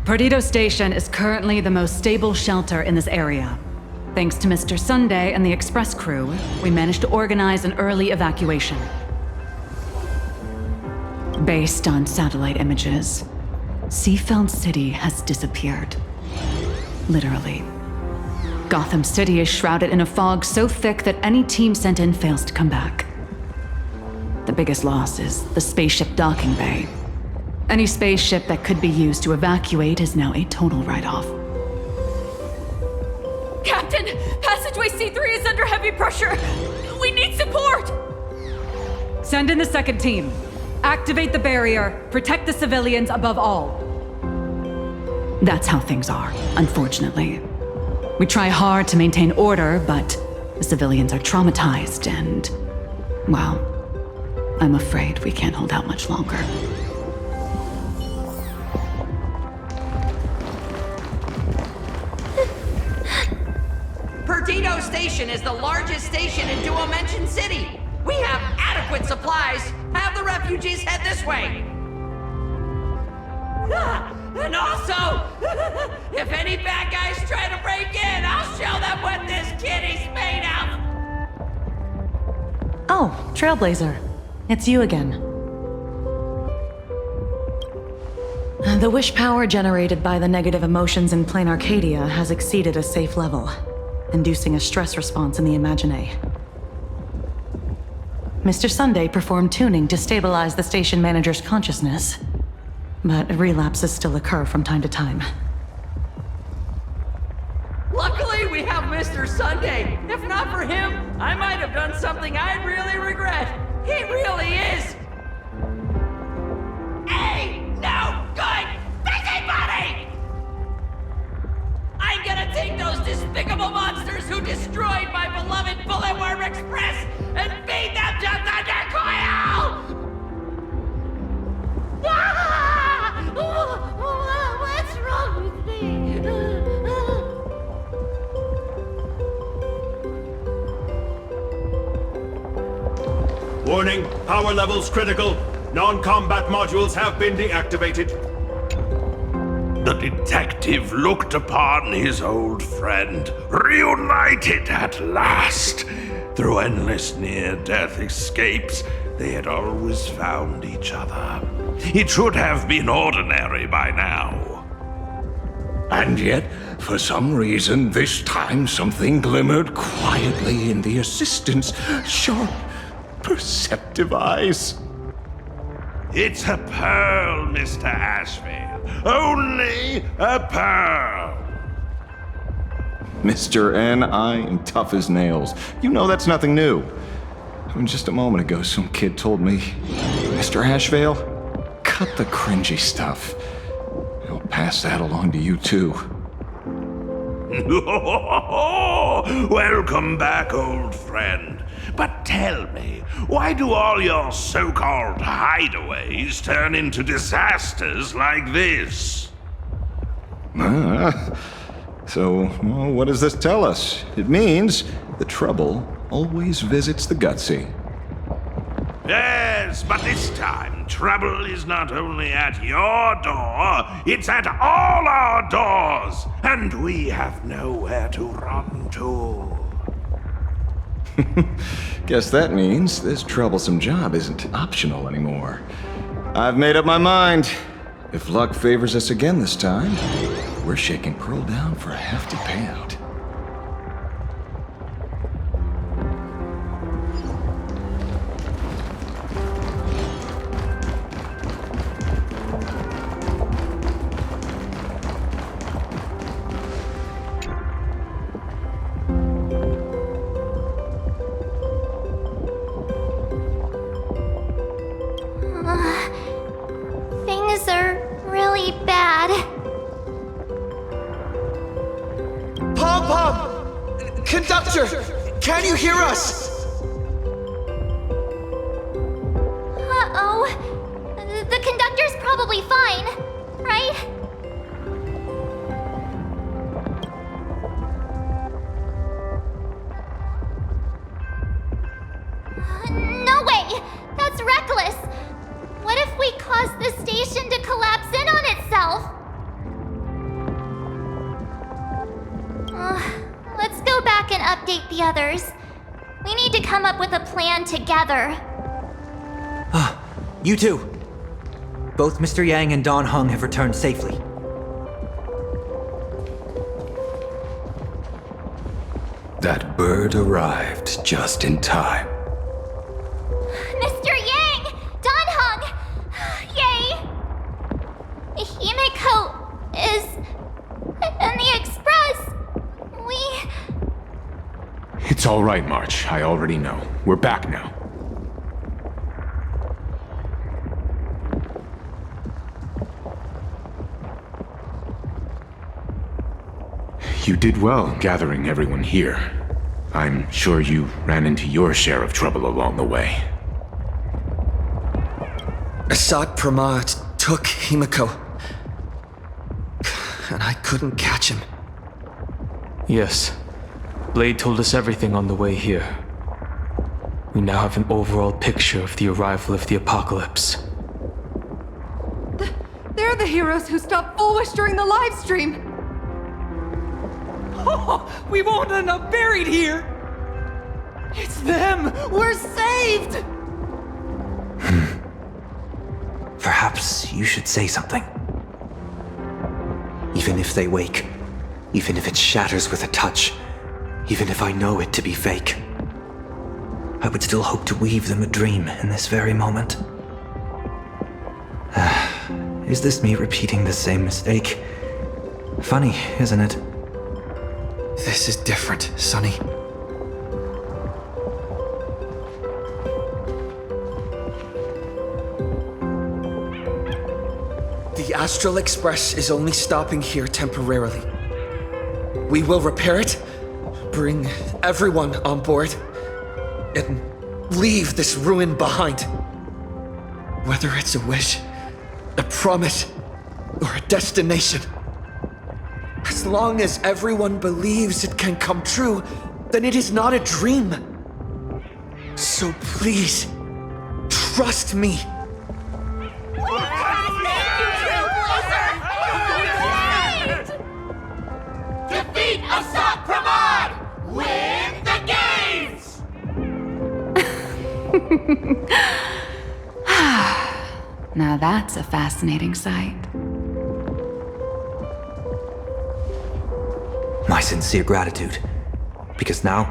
Perdido Station is currently the most stable shelter in this area. Thanks to Mr. Sunday and the express crew, we managed to organize an early evacuation. Based on satellite images, Seafeld City has disappeared. Literally. Gotham City is shrouded in a fog so thick that any team sent in fails to come back. The biggest loss is the spaceship docking bay. Any spaceship that could be used to evacuate is now a total write-off. Captain, passageway C3 is under heavy pressure. We need support. Send in the second team. Activate the barrier. Protect the civilians above all. That's how things are, unfortunately. We try hard to maintain order, but the civilians are traumatized and, well, I'm afraid we can't hold out much longer. Perdido Station is the largest station in Dual-Mention City. We have adequate supplies. Have the refugees head this way. And also, if any bad guys try to break in, I'll show them what this kitty's made of. Oh, Trailblazer. It's you again. The wish power generated by the negative emotions in Plane Arcadia has exceeded a safe level, inducing a stress response in the Imagine. Mr. Sunday performed tuning to stabilize the station manager's consciousness, but relapses still occur from time to time. Luckily, we have Mr. Sunday. If not for him, I might have done something I'd really regret. He really is. Hey, no good busybody! I'm gonna take those despicable monsters who destroyed my beloved Bulletworm Express and feed them to Thunder Coil! What's wrong with me? Warning, power levels critical. Non-combat modules have been deactivated. The detective looked upon his old friend, reunited at last. Through endless near-death escapes, they had always found each other. It should have been ordinary by now. And yet, for some reason, this time something glimmered quietly in the assistant's sharp, perceptive eyes. It's a pearl, Mr. Ashvale. Only a pearl. Mr. N, I am tough as nails. You know that's nothing new. Just a moment ago, some kid told me, Mr. Ashvale, cut the cringy stuff. I'll pass that along to you, too. Welcome back, old friend. But tell me, why do all your so-called hideaways turn into disasters like this? So, well, what does this tell us? It means the trouble always visits the gutsy. Yes, but this time, trouble is not only at your door, it's at all our doors, and we have nowhere to run to. Guess that means this troublesome job isn't optional anymore. I've made up my mind. If luck favors us again this time, we're shaking Pearl down for a hefty payout. Things are really bad. Pom-Pom! Conductor! Can you hear us? Uh-oh. know. The conductor's probably fine, right? No way! That's reckless! What if we cause the station to collapse in on itself? Let's go back and update the others. We need to come up with a plan together. You two! Both Mr. Yang and Don Hung have returned safely. That bird arrived just in time. Mr. Yang! Don Hung! Yay! Himiko is in the express. It's all right, March. I already know. We're back now. You did well gathering everyone here. I'm sure you ran into your share of trouble along the way. Assad Pramad took Himiko, and I couldn't catch him. Yes. Blade told us everything on the way here. We now have an overall picture of the arrival of the apocalypse. They're the heroes who stopped Foolish during the live stream! Oh, we won't end up buried here! It's them! We're saved! Perhaps you should say something. Even if they wake, even if it shatters with a touch, even if I know it to be fake, I would still hope to weave them a dream in this very moment. Is this me repeating the same mistake? Funny, isn't it? This is different, Sonny. The Astral Express is only stopping here temporarily. We will repair it, bring everyone on board, and leave this ruin behind. Whether it's a wish, a promise, or a destination. As long as everyone believes it can come true, then it is not a dream. So please, trust me. Defeat Assad Pramad! Win the games! Now that's a fascinating sight. My sincere gratitude. Because now,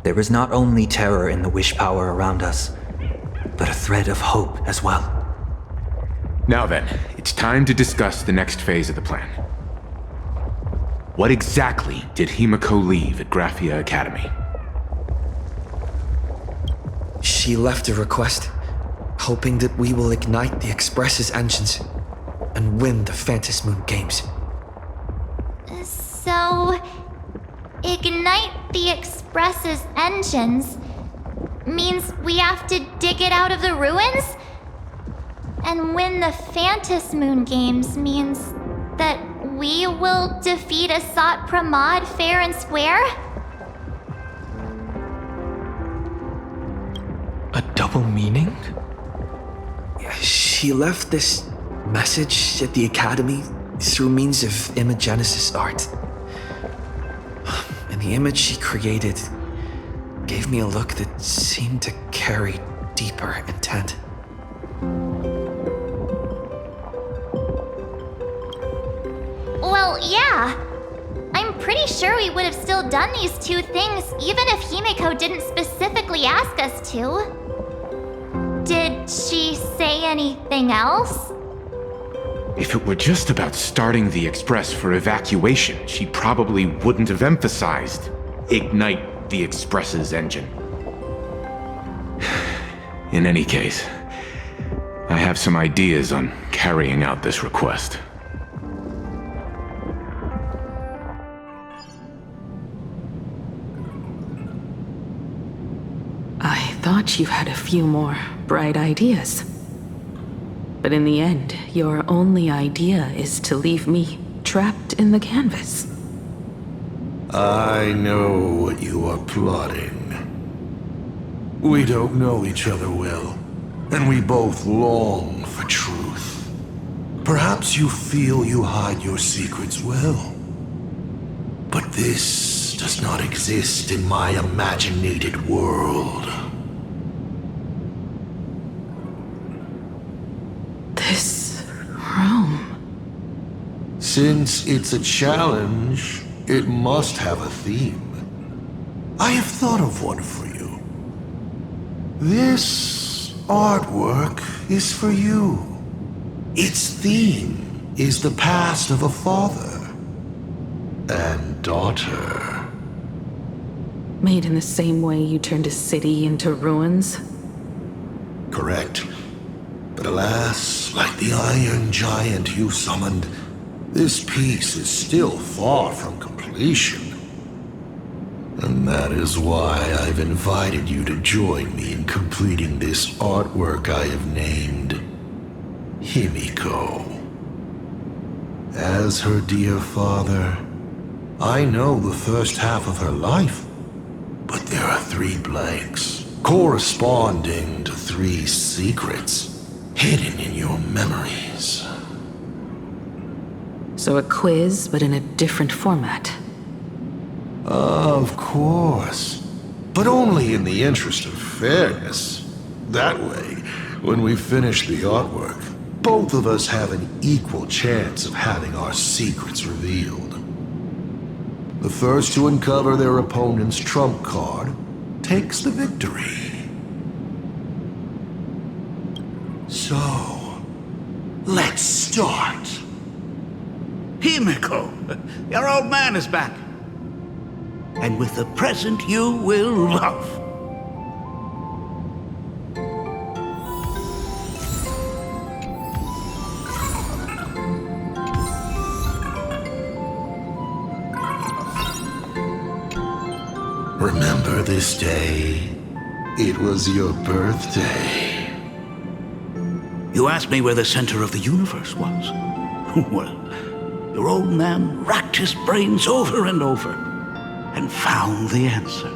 there is not only terror in the wish power around us, but a thread of hope as well. Now then, it's time to discuss the next phase of the plan. What exactly did Himiko leave at Graphia Academy? She left a request, hoping that we will ignite the Express's engines and win the Phantasmoon Games. So, ignite the Express's engines means we have to dig it out of the ruins? And win the Phantasmoon Games means that we will defeat Assad Pramad fair and square? A double meaning? She left this message at the Academy through means of imagenesis art. And the image she created gave me a look that seemed to carry deeper intent. Well, yeah. I'm pretty sure we would have still done these two things even if Himiko didn't specifically ask us to. Did she say anything else? If it were just about starting the Express for evacuation, she probably wouldn't have emphasized ignite the Express's engine. In any case, I have some ideas on carrying out this request. I thought you had a few more bright ideas. But in the end, your only idea is to leave me trapped in the canvas. I know what you are plotting. We don't know each other well, and we both long for truth. Perhaps you feel you hide your secrets well. But this does not exist in my imaginated world. This room. Since it's a challenge, it must have a theme. I have thought of one for you. This artwork is for you. Its theme is the past of a father and daughter. Made in the same way you turned a city into ruins? Correct. But alas, like the iron giant you summoned, this piece is still far from completion. And that is why I've invited you to join me in completing this artwork I have named Himiko. As her dear father, I know the first half of her life, but there are 3 blanks, corresponding to 3 secrets hidden in your memories. So a quiz, but in a different format. Of course. But only in the interest of fairness. That way, when we finish the artwork, both of us have an equal chance of having our secrets revealed. The first to uncover their opponent's trump card takes the victory. So, let's start. Himiko, your old man is back. And with a present you will love. Remember this day? It was your birthday. You asked me where the center of the universe was. Well, your old man racked his brains over and over and found the answer.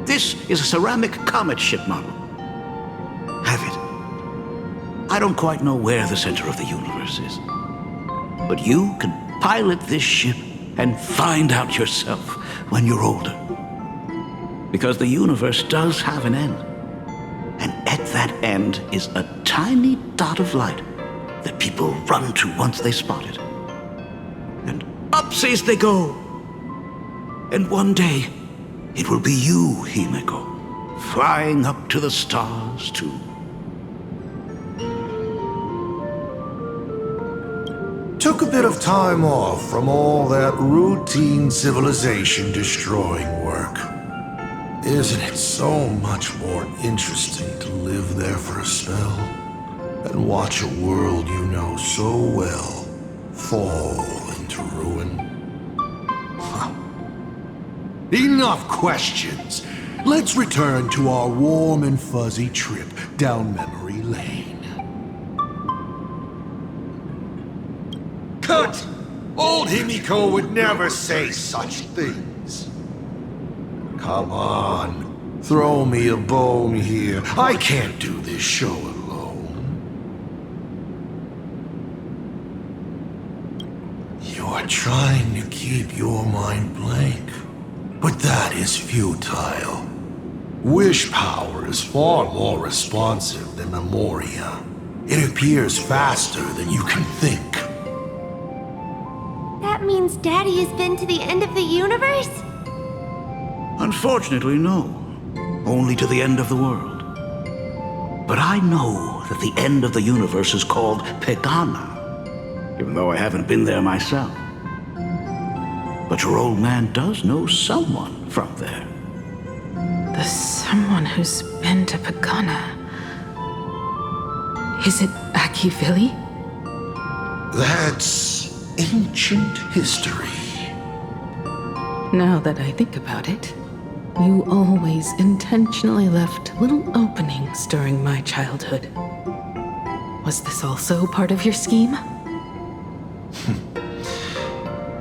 This is a ceramic comet ship model. Have it. I don't quite know where the center of the universe is, but you can pilot this ship and find out yourself when you're older. Because the universe does have an end. And at that end is a tiny dot of light that people run to once they spot it. And upsies they go. And one day, it will be you, Himiko, flying up to the stars too. Took a bit of time off from all that routine civilization-destroying work. Isn't it so much more interesting to live there for a spell and watch a world you know so well fall into ruin? Huh. Enough questions. Let's return to our warm and fuzzy trip down memory lane. Cut! Old Himiko would never say such things. Come on, throw me a bone here. I can't do this show alone. You are trying to keep your mind blank, but that is futile. Wish power is far more responsive than memoria. It appears faster than you can think. That means Daddy has been to the end of the universe? Unfortunately, no. Only to the end of the world. But I know that the end of the universe is called Pegana, even though I haven't been there myself. But your old man does know someone from there. The someone who's been to Pegana. Is it Akivili? That's ancient history. Now that I think about it, you always intentionally left little openings during my childhood. Was this also part of your scheme?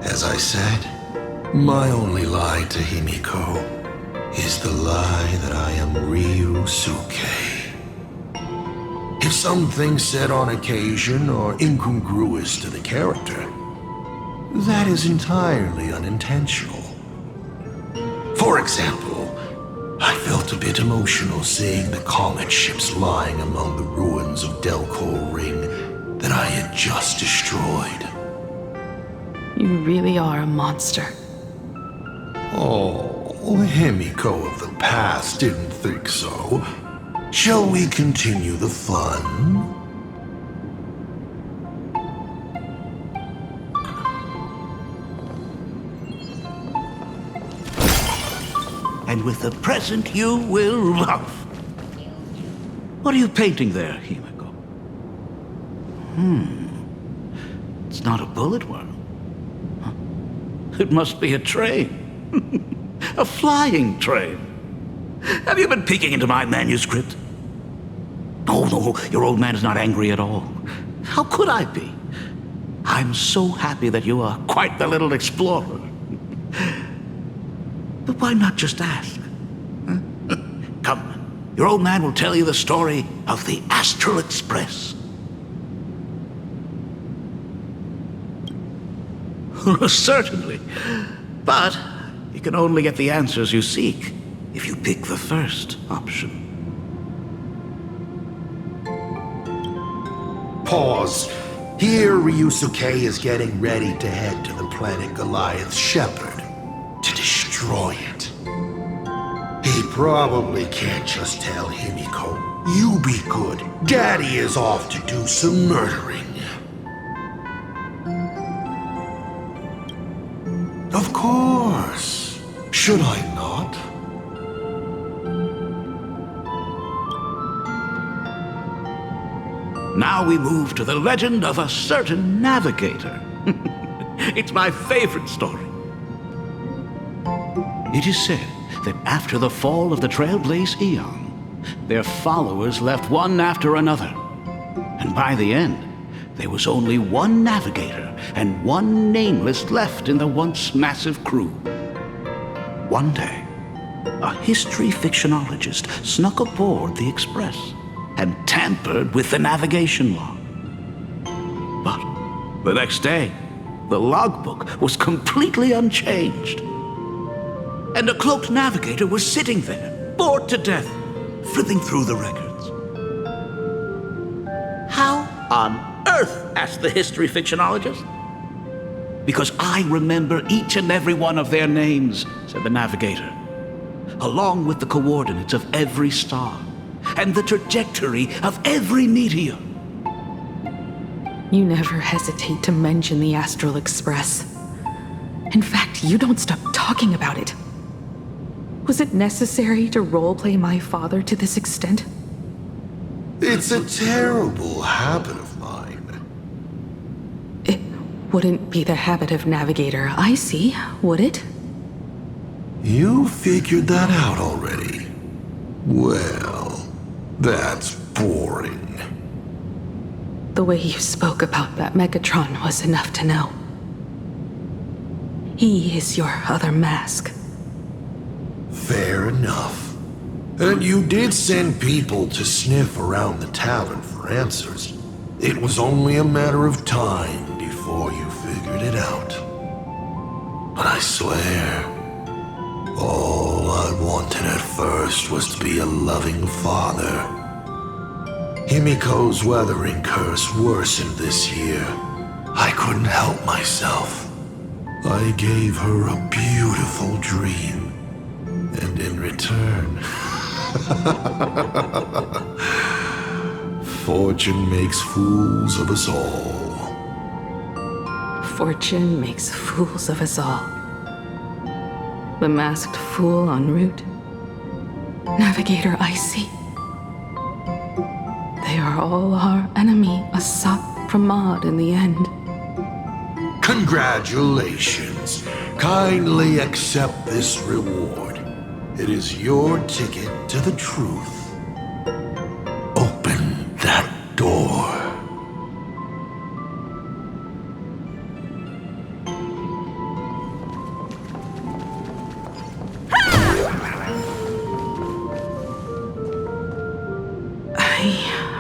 As I said, my only lie to Himiko is the lie that I am Ryusuke. If something said on occasion are incongruous to the character, that is entirely unintentional. For example, I felt a bit emotional seeing the comet ships lying among the ruins of Delcor Ring that I had just destroyed. You really are a monster. Oh, Himiko of the past didn't think so. Shall we continue the fun? And with the present you will love. What are you painting there, Himiko? It's not a bullet worm. Huh? It must be a train. A flying train. Have you been peeking into my manuscript? No, your old man is not angry at all. How could I be? I'm so happy that you are quite the little explorer. But why not just ask? Huh? Come, your old man will tell you the story of the Astral Express. Certainly. But you can only get the answers you seek if you pick the first option. Pause. Here Ryusuke is getting ready to head to the planet Goliath's Shepherd to destroy it. He probably can't just tell Himiko, "You be good, Daddy is off to do some murdering." Of course. Should I not? Now we move to the legend of a certain navigator. It's my favorite story. It is said that after the fall of the Trailblaze Eon, their followers left one after another. And by the end, there was only one navigator and one nameless left in the once massive crew. One day, a history fictionologist snuck aboard the Express and tampered with the navigation log. But the next day, the logbook was completely unchanged. And a cloaked navigator was sitting there, bored to death, flipping through the records. How on earth? Asked the history fictionologist. Because I remember each and every one of their names, said the navigator, along with the coordinates of every star and the trajectory of every meteor. You never hesitate to mention the Astral Express. In fact, you don't stop talking about it. Was it necessary to roleplay my father to this extent? It's a terrible habit of mine. It wouldn't be the habit of Navigator I see, would it? You figured that out already? Well, that's boring. The way you spoke about that Megatron was enough to know. He is your other mask. Fair enough. And you did send people to sniff around the tavern for answers. It was only a matter of time before you figured it out. But I swear, all I wanted at first was to be a loving father. Himiko's weathering curse worsened this year. I couldn't help myself. I gave her a beautiful dream. And in return, fortune makes fools of us all. Fortune makes fools of us all. The masked fool en route. Navigator Icy. They are all our enemy, Asat Pramod in the end. Congratulations. Kindly accept this reward. It is your ticket to the truth. Open that door.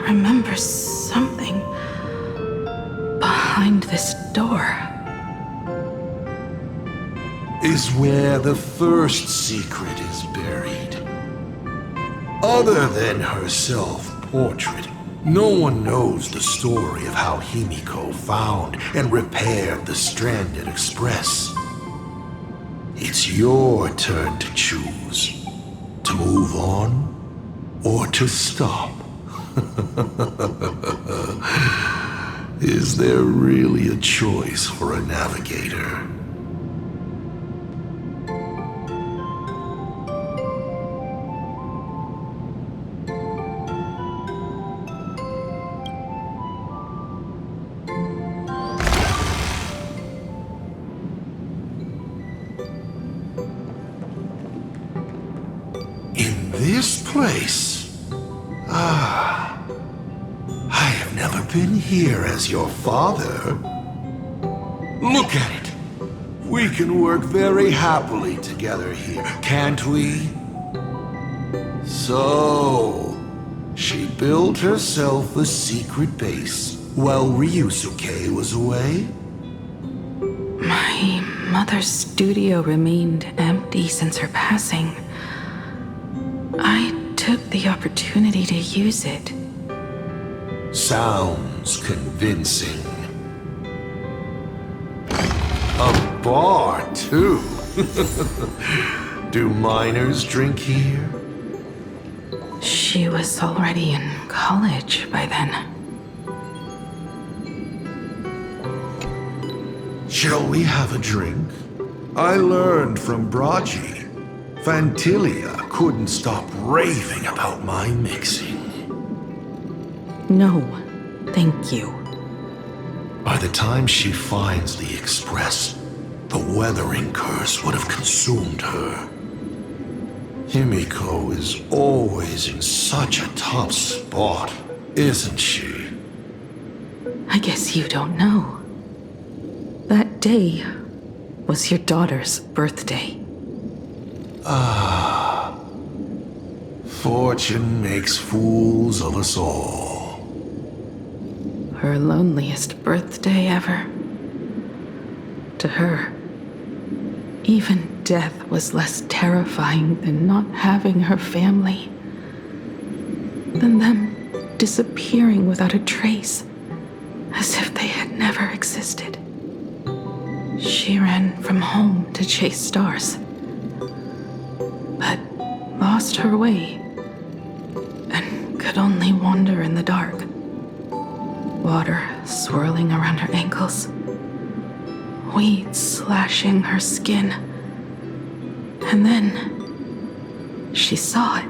remember something behind this door. Is where the first secret is buried. Other than her self-portrait, no one knows the story of how Himiko found and repaired the stranded express. It's your turn to choose. To move on, or to stop. Is there really a choice for a navigator? This place? I have never been here as your father. Look at it. We can work very happily together here, can't we? So, she built herself a secret base while Ryusuke was away? My mother's studio remained empty since her passing. I took the opportunity to use it. Sounds convincing. A bar, too. Do minors drink here? She was already in college by then. Shall we have a drink? I learned from Braji. Fantilia couldn't stop raving about my mixing. No, thank you. By the time she finds the express, the weathering curse would have consumed her. Himiko is always in such a tough spot, isn't she? I guess you don't know. That day was your daughter's birthday. Fortune makes fools of us all. Her loneliest birthday ever. To her, even death was less terrifying than not having her family. Than them disappearing without a trace, as if they had never existed. She ran from home to chase stars, but lost her way and could only wander in the dark. Water swirling around her ankles, weeds slashing her skin. And then she saw it,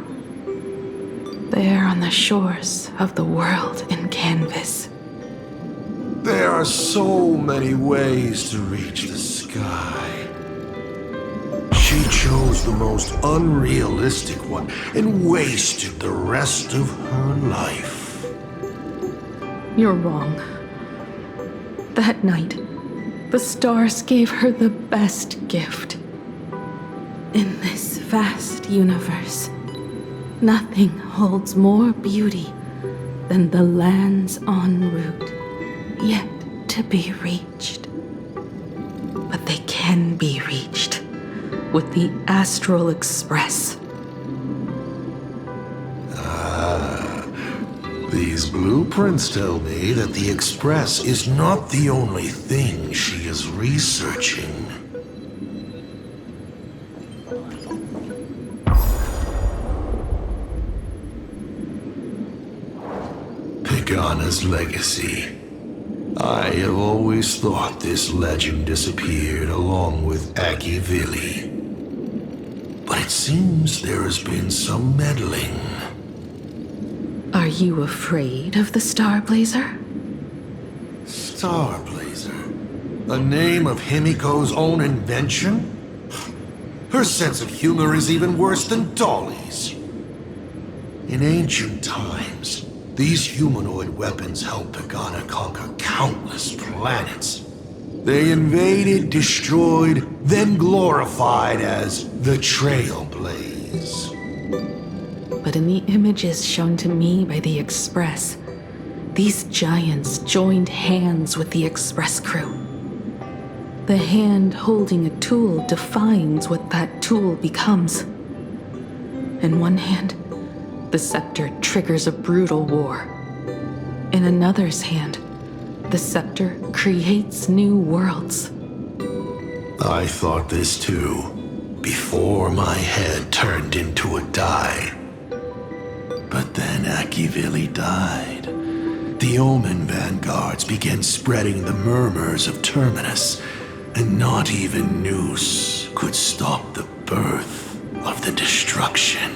there on the shores of the world in canvas. There are so many ways to reach the sky. She chose the most unrealistic one and wasted the rest of her life. You're wrong. That night, the stars gave her the best gift. In this vast universe, nothing holds more beauty than the lands en route, yet to be reached. But they can be reached with the Astral Express. These blueprints tell me that the Express is not the only thing she is researching. Pagana's legacy. I have always thought this legend disappeared along with Akivili. But it seems there has been some meddling. Are you afraid of the Starblazer? Starblazer? A name of Himiko's own invention? Her sense of humor is even worse than Dolly's. In ancient times, these humanoid weapons helped Pagana conquer countless planets. They invaded, destroyed, then glorified as the Trailblaze. But in the images shown to me by the Express, These giants joined hands with the Express crew. The hand holding a tool defines what that tool becomes. In one hand, the scepter triggers a brutal war. In another's hand, the scepter creates new worlds. I thought this too, before my head turned into a die. But then Akivili died. The Omen vanguards began spreading the murmurs of Terminus, and not even Noose could stop the birth of the destruction.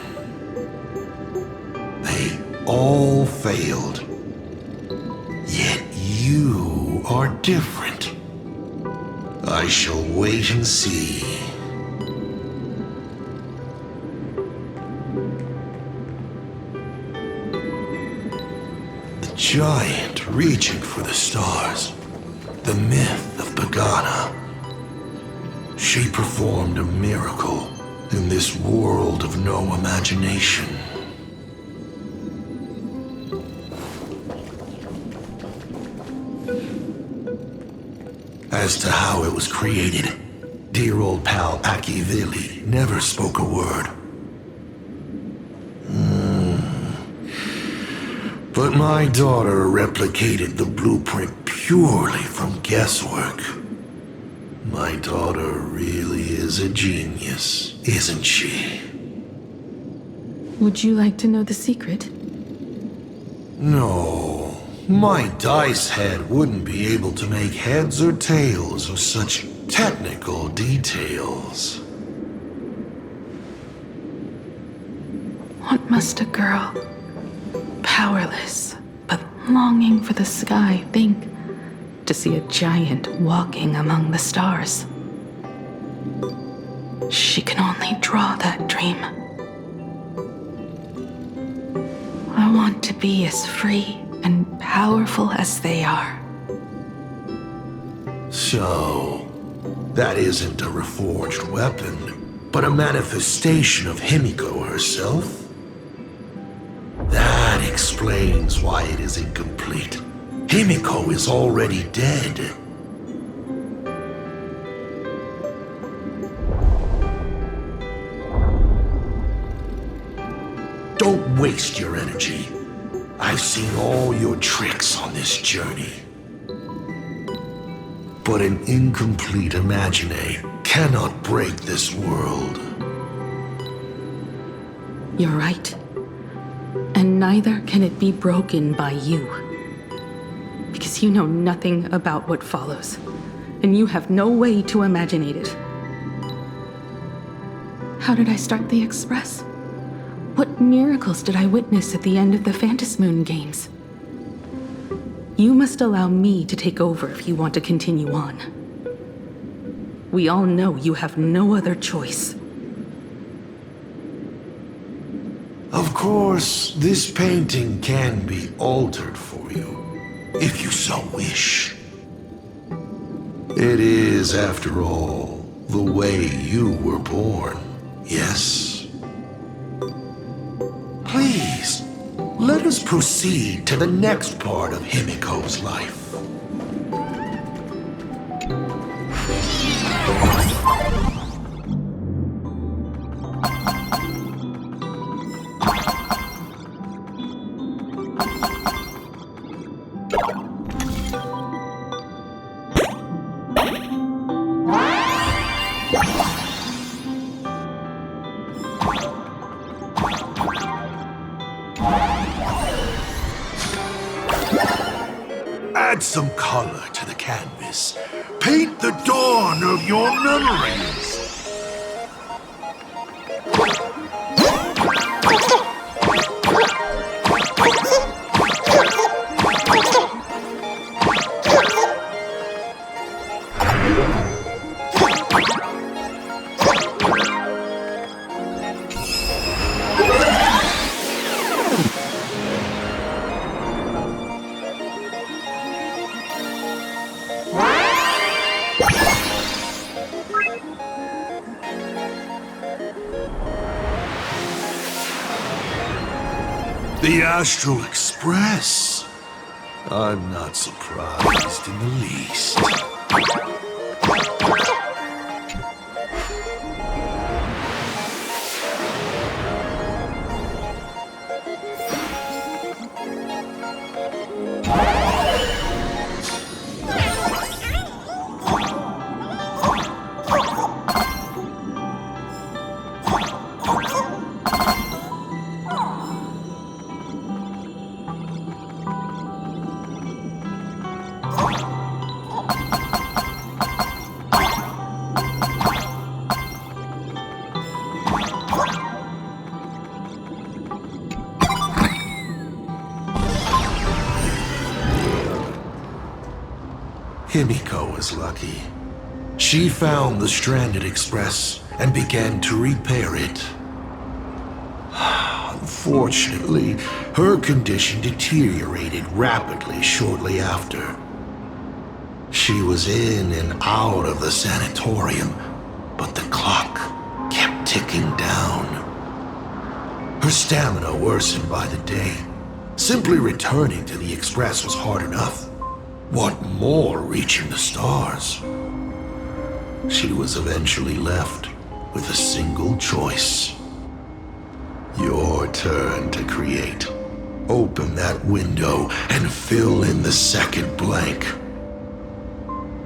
They all failed. Yet you are different. I shall wait and see. The giant reaching for the stars. The myth of Pagana. She performed a miracle in this world of no imagination. As to how it was created, dear old pal Akivili never spoke a word. But my daughter replicated the blueprint purely from guesswork. My daughter really is a genius, isn't she? Would you like to know the secret? No, my dice head wouldn't be able to make heads or tails of such technical details. What must a girl, powerless but longing for the sky, think to see a giant walking among the stars? She can only draw that dream. I want to be as free and powerful as they are. So, that isn't a reforged weapon, but a manifestation of Himiko herself? That explains why it is incomplete. Himiko is already dead. Don't waste your energy. I've seen all your tricks on this journey. But an incomplete Imagine cannot break this world. You're right. And neither can it be broken by you. Because you know nothing about what follows, and you have no way to imagine it. How did I start the Express? What miracles did I witness at the end of the Phantasmoon games? You must allow me to take over if you want to continue on. We all know you have no other choice. Of course, this painting can be altered for you, if you so wish. It is, after all, the way you were born, yes? Please, let us proceed to the next part of Himiko's life. Add some color to the canvas. Paint the dawn of your memories. The Astral Express. I'm not surprised in the least. Himiko was lucky. She found the stranded express and began to repair it. Unfortunately, her condition deteriorated rapidly shortly after. She was in and out of the sanatorium, but the clock kept ticking down. Her stamina worsened by the day. Simply returning to the express was hard enough. What more reaching the stars? She was eventually left with a single choice. Your turn to create. Open that window and fill in the second blank.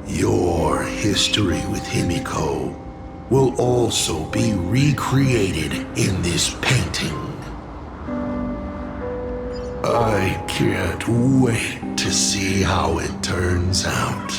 Your history with Himiko will also be recreated in this painting. I can't wait to see how it turns out.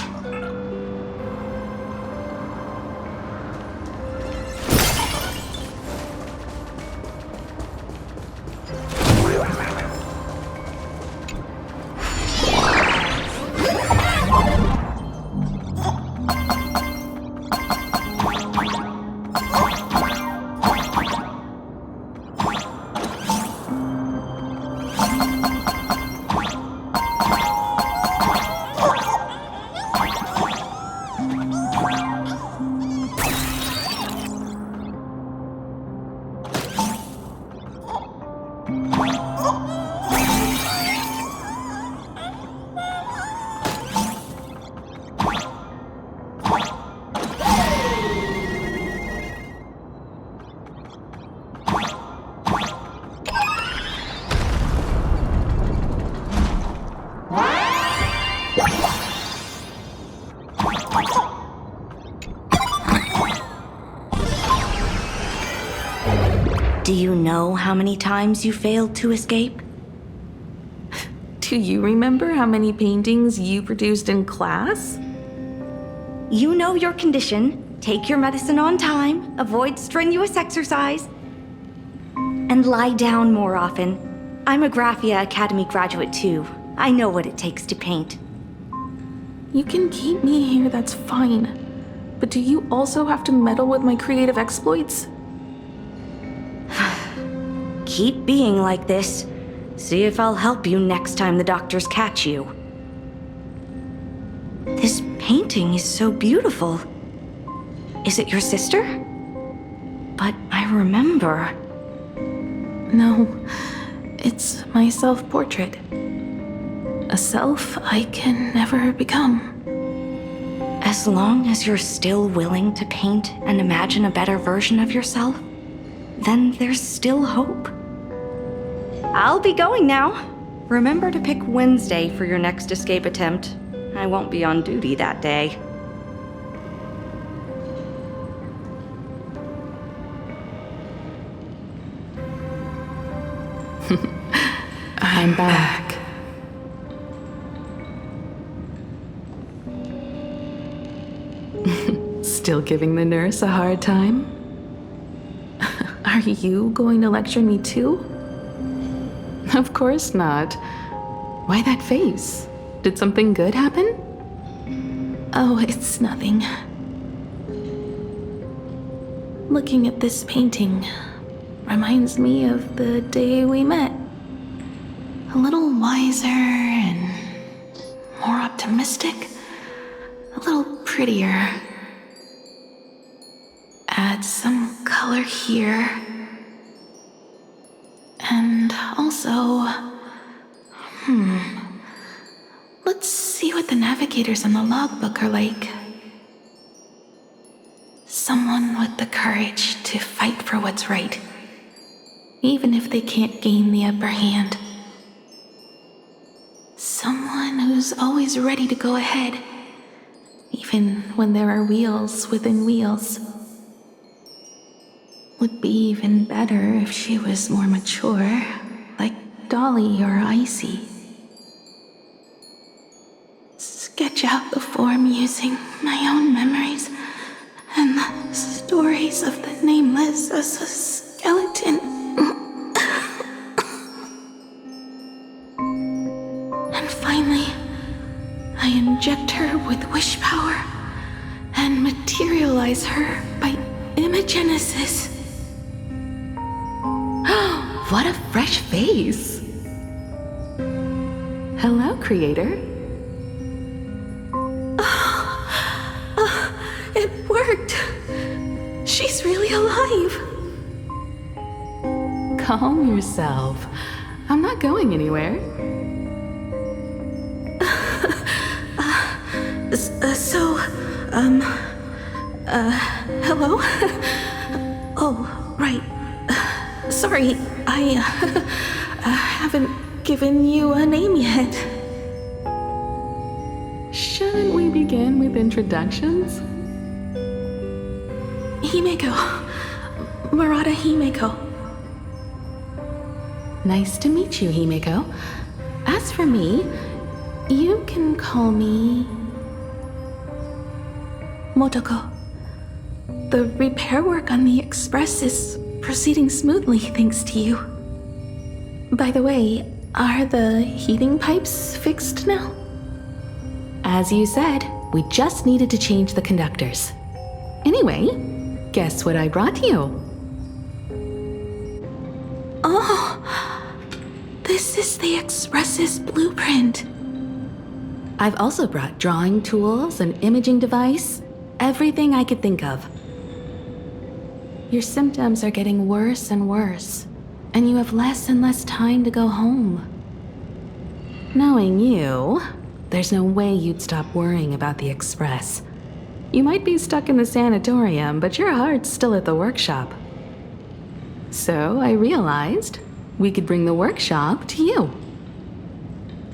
Do you know how many times you failed to escape? Do you remember how many paintings you produced in class? You know your condition. Take your medicine on time, avoid strenuous exercise, and lie down more often. I'm a Graphia Academy graduate too. I know what it takes to paint. You can keep me here, that's fine. But do you also have to meddle with my creative exploits? Keep being like this. See if I'll help you next time the doctors catch you. This painting is so beautiful. Is it your sister? But I remember. No, it's my self-portrait. A self I can never become. As long as you're still willing to paint and imagine a better version of yourself, then there's still hope. I'll be going now. Remember to pick Wednesday for your next escape attempt. I won't be on duty that day. I'm back. Still giving the nurse a hard time? Are you going to lecture me too? Of course not. Why that face? Did something good happen? Oh, it's nothing. Looking at this painting reminds me of the day we met. A little wiser and more optimistic. A little prettier. Add some color here. And also, what the navigators in the logbook are like. Someone with the courage to fight for what's right, even if they can't gain the upper hand. Someone who's always ready to go ahead, even when there are wheels within wheels. Would be even better if she was more mature, like Dolly or Icy. Sketch out the form using my own memories and the stories of the nameless as a skeleton. And finally, I inject her with wish power and materialize her by imagenesis. What a fresh face! Hello, creator. It worked! She's really alive! Calm yourself. I'm not going anywhere. Hello? Oh, right. Sorry, I haven't given you a name yet. Shouldn't we begin with introductions? Himeko. Murata Himeko. Nice to meet you, Himeko. As for me, you can call me Motoko. The repair work on the Express is proceeding smoothly thanks to you. By the way, are the heating pipes fixed now? As you said, we just needed to change the conductors. Anyway, guess what I brought you? Oh, this is the Express's blueprint. I've also brought drawing tools, an imaging device, everything I could think of. Your symptoms are getting worse and worse, and you have less and less time to go home. Knowing you, there's no way you'd stop worrying about the Express. You might be stuck in the sanatorium, but your heart's still at the workshop. So I realized we could bring the workshop to you.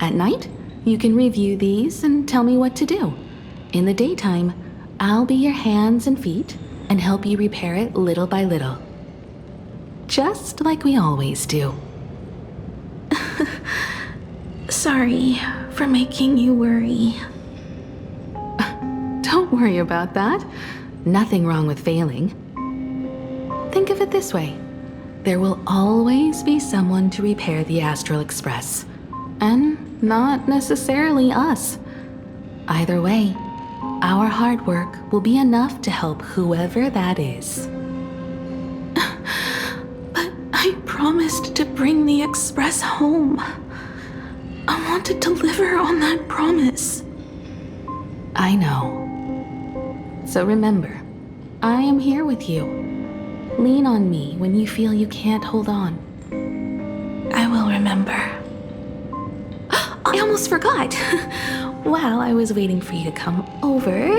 At night, you can review these and tell me what to do. In the daytime, I'll be your hands and feet and help you repair it little by little. Just like we always do. Sorry for making you worry. Don't worry about that. Nothing wrong with failing. Think of it this way. There will always be someone to repair the Astral Express. And not necessarily us. Either way, our hard work will be enough to help whoever that is. But I promised to bring the Express home. I want to deliver on that promise. I know. So remember, I am here with you. Lean on me when you feel you can't hold on. I will remember. I almost forgot. While I was waiting for you to come over,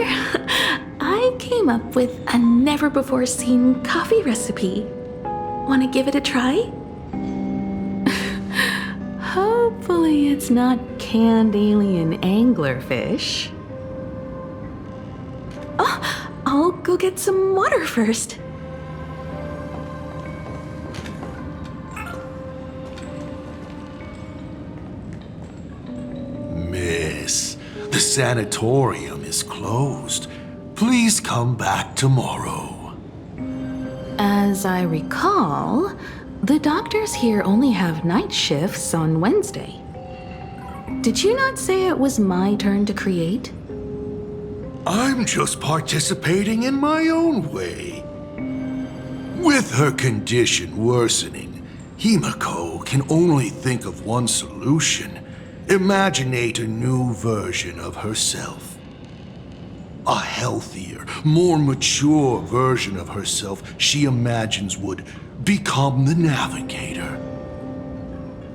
I came up with a never-before-seen coffee recipe. Want to give it a try? Hopefully it's not canned alien anglerfish. Oh, I'll go get some water first. Miss, the sanatorium is closed. Please come back tomorrow. As I recall, the doctors here only have night shifts on Wednesday. Did you not say it was my turn to create? I'm just participating in my own way. With her condition worsening, Himeko can only think of one solution. Imaginate a new version of herself. A healthier, more mature version of herself she imagines would become the Navigator.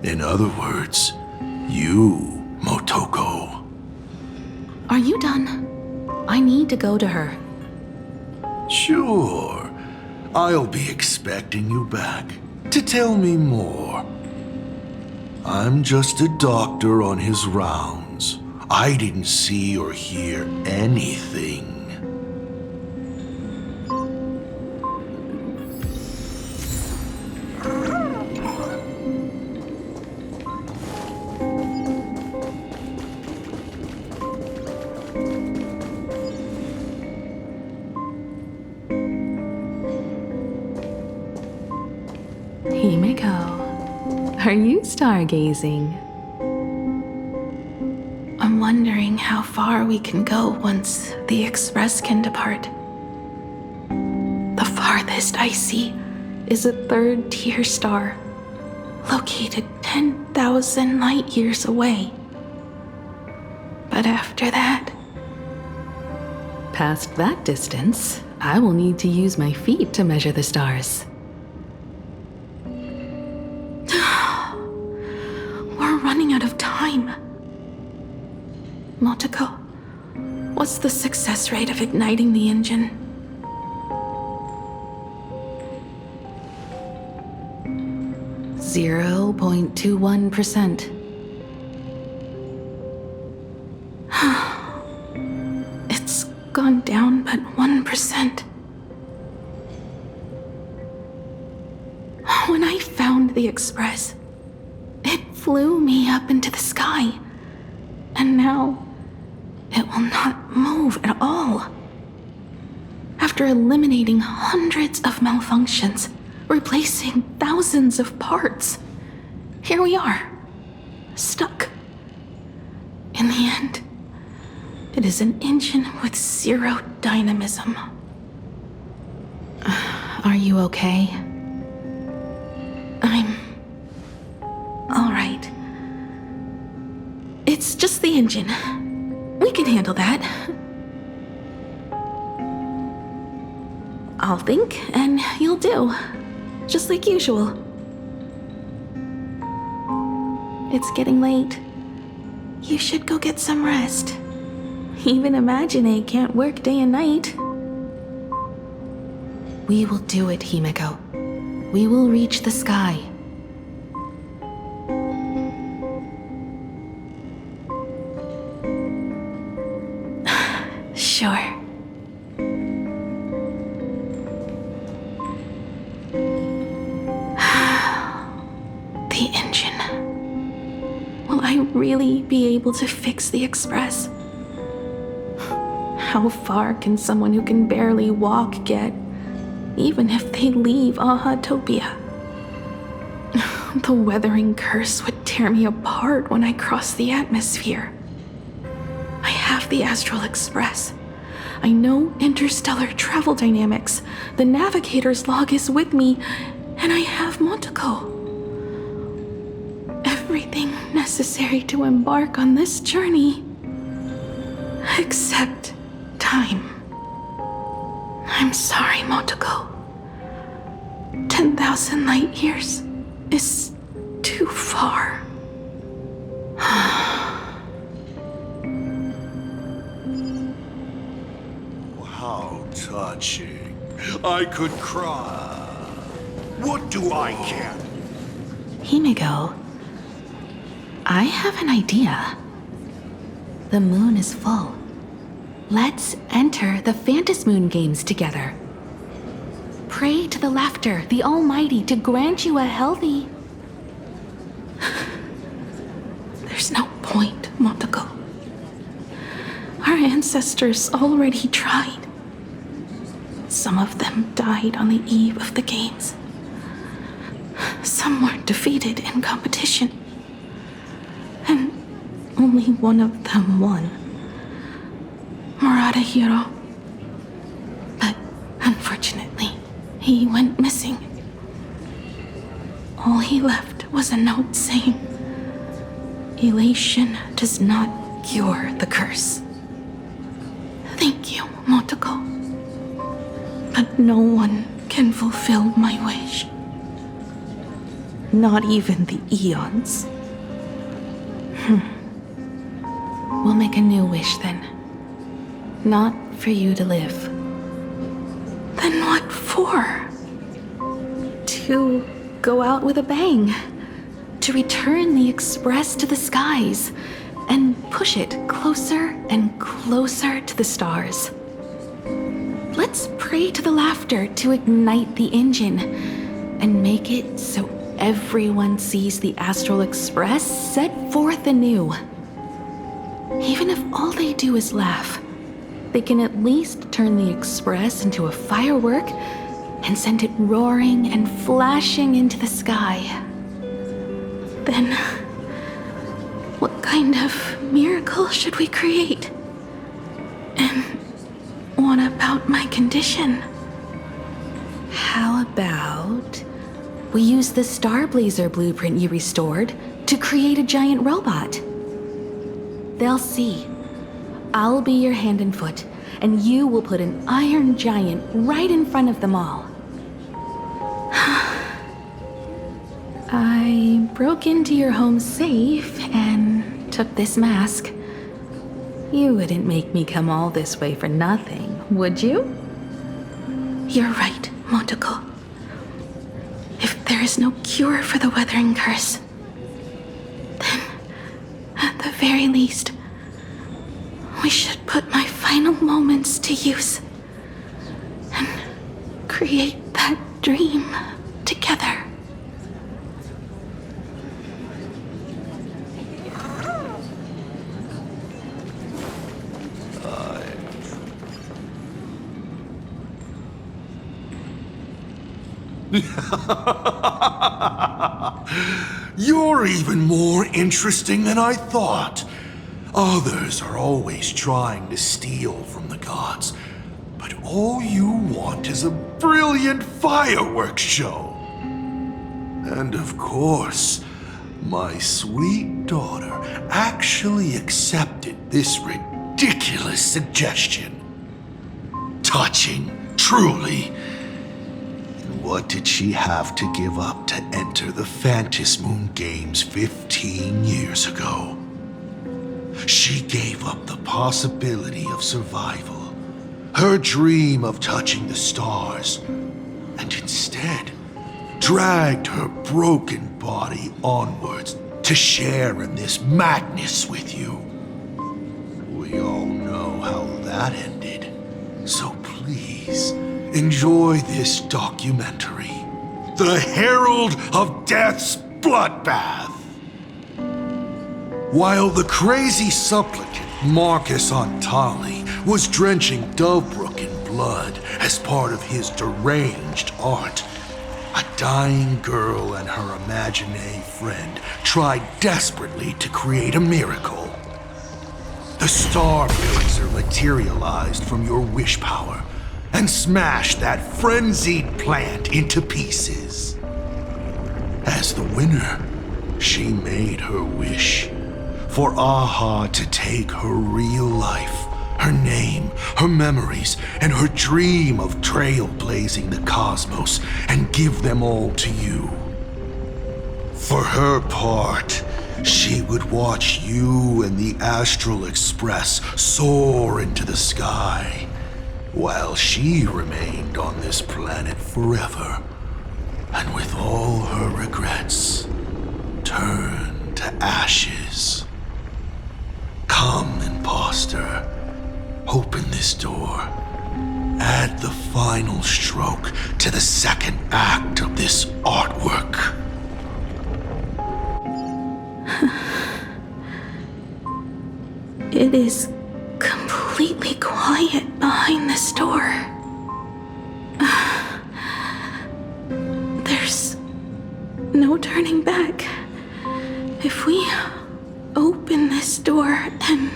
In other words, you, Motoko. you done? I need to go to her. Sure. I'll be expecting you back to tell me more. I'm just a doctor on his rounds. I didn't see or hear anything. Himeko, are you stargazing? I'm wondering how far we can go once the Express can depart. The farthest I see is a third-tier star, located 10,000 light years away. But after that... Past that distance, I will need to use my feet to measure the stars. We're running out of time. Motoko, what's the success rate of igniting the engine? 0.21%. It's gone down but 1%. When I found the Express, it flew me up into the sky. And now, it will not move at all. After eliminating hundreds of malfunctions, replacing thousands of parts, here we are, stuck. In the end, it is an engine with zero dynamism. Are you okay? I'm... all right. It's just the engine. We can handle that. I'll think, and you'll do. Just like usual. It's getting late. You should go get some rest. Even Imagine can't work day and night. We will do it, Himeko. We will reach the sky. Sure. The engine. Will I really be able to fix the Express? How far can someone who can barely walk get, even if they leave Ahatopia? The weathering curse would tear me apart when I cross the atmosphere. I have the Astral Express. I know interstellar travel dynamics. The navigator's log is with me, and I have Motoko. Everything necessary to embark on this journey. Except time. I'm sorry, Motoko. 10,000 light years is too far. How touching. I could cry. What do I care? Himeko, I have an idea. The moon is full. Let's enter the Phantasmoon games together. Pray to the laughter, the Almighty, to grant you a healthy... There's no point, Motoko. Our ancestors already tried. Some of them died on the eve of the games. Some were defeated in competition. And only one of them won. Murata-hiro. But unfortunately, he went missing. All he left was a note saying, "Elation does not cure the curse." Thank you, Motoko. But no one can fulfill my wish. Not even the eons. We'll make a new wish then. not for you to live. Then what for? To go out with a bang. To return the Express to the skies and push it closer and closer to the stars. Let's pray to the laughter to ignite the engine and make it so everyone sees the Astral Express set forth anew. Even if all they do is laugh, they can at least turn the Express into a firework and send it roaring and flashing into the sky. Then, what kind of miracle should we create? And what about my condition? How about we use the Starblazer blueprint you restored to create a giant robot? They'll see. I'll be your hand and foot, and you will put an iron giant right in front of them all. I broke into your home safe and took this mask. You wouldn't make me come all this way for nothing, would you? You're right, Motoko. If there is no cure for the Weathering Curse, then, at the very least, we should put my final moments to use and create that dream together. You're even more interesting than I thought. Others are always trying to steal from the gods, but all you want is a brilliant fireworks show. And of course, my sweet daughter actually accepted this ridiculous suggestion. Touching, truly. What did she have to give up to enter the Phantasy Moon Games 15 years ago? She gave up the possibility of survival, her dream of touching the stars, and instead dragged her broken body onwards to share in this madness with you. We all know how that ended, so please, enjoy this documentary, The Herald of Death's Bloodbath. While the crazy supplicant Marcus Antali was drenching Dovebrook in blood as part of his deranged art, a dying girl and her imaginary friend tried desperately to create a miracle. The Starblazer materialized from your wish power and smashed that frenzied plant into pieces. As the winner, she made her wish for Aha to take her real life, her name, her memories, and her dream of trailblazing the cosmos and give them all to you. For her part, she would watch you and the Astral Express soar into the sky, while she remained on this planet forever, and with all her regrets, turned to ashes. Come, imposter. Open this door. Add the final stroke to the second act of this artwork. It is completely quiet behind this door. There's no turning back. If we open this door and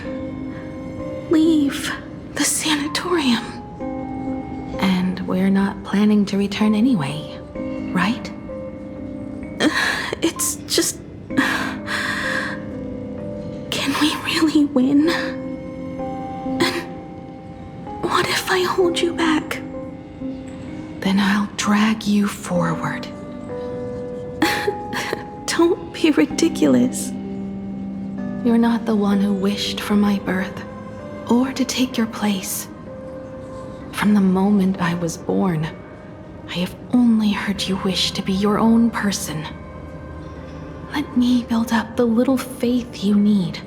leave the sanatorium. And we're not planning to return anyway, right? It's just... Can we really win? And what if I hold you back? Then I'll drag you forward. Don't be ridiculous. You're not the one who wished for my birth. or to take your place. From the moment I was born, I have only heard you wish to be your own person. Let me build up the little faith you need.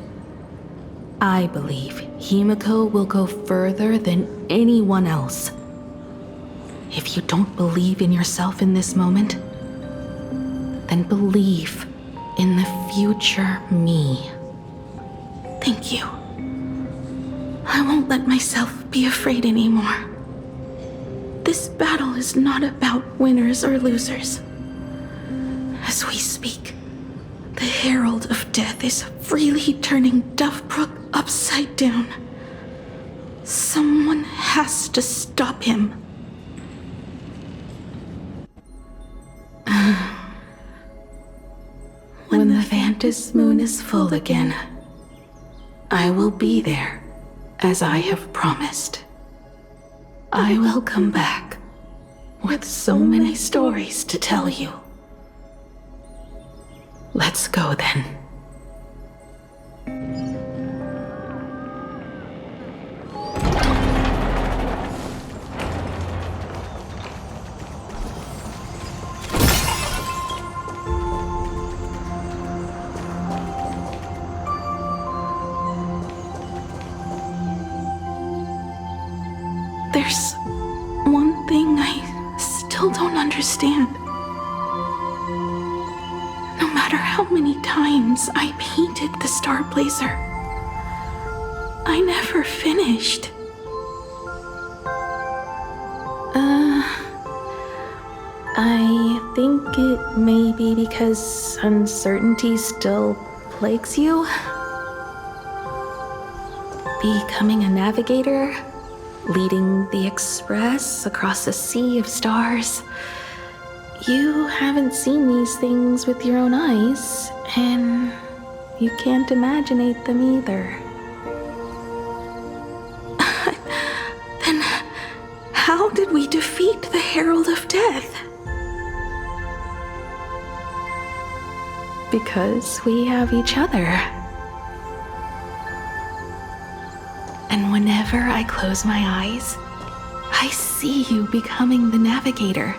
I believe Himiko will go further than anyone else. If you don't believe in yourself in this moment, then believe in the future me. Thank you. I won't let myself be afraid anymore. This battle is not about winners or losers. As we speak, the Herald of Death is freely turning Duffbrook upside down. Someone has to stop him. When the Vantis moon is full again, I will be there, as I have promised. I will come back with so many stories to tell you. Let's go then. There's one thing I still don't understand. No matter how many times I painted the Star Blazer, I never finished. I think it may be because uncertainty still plagues you. Becoming a navigator, leading the Express across a sea of stars. You haven't seen these things with your own eyes, and you can't imaginate them either. Then how did we defeat the Herald of Death? Because we have each other. And whenever I close my eyes, I see you becoming the navigator.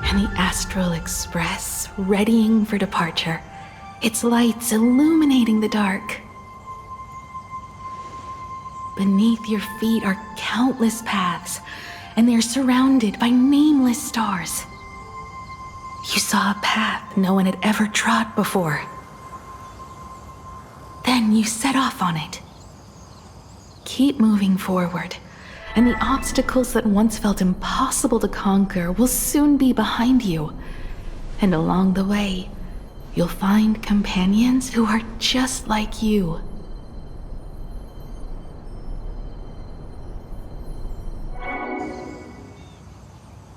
And the Astral Express readying for departure, its lights illuminating the dark. Beneath your feet are countless paths, and they're surrounded by nameless stars. You saw a path no one had ever trod before. Then you set off on it. Keep moving forward, and the obstacles that once felt impossible to conquer will soon be behind you. And along the way, you'll find companions who are just like you.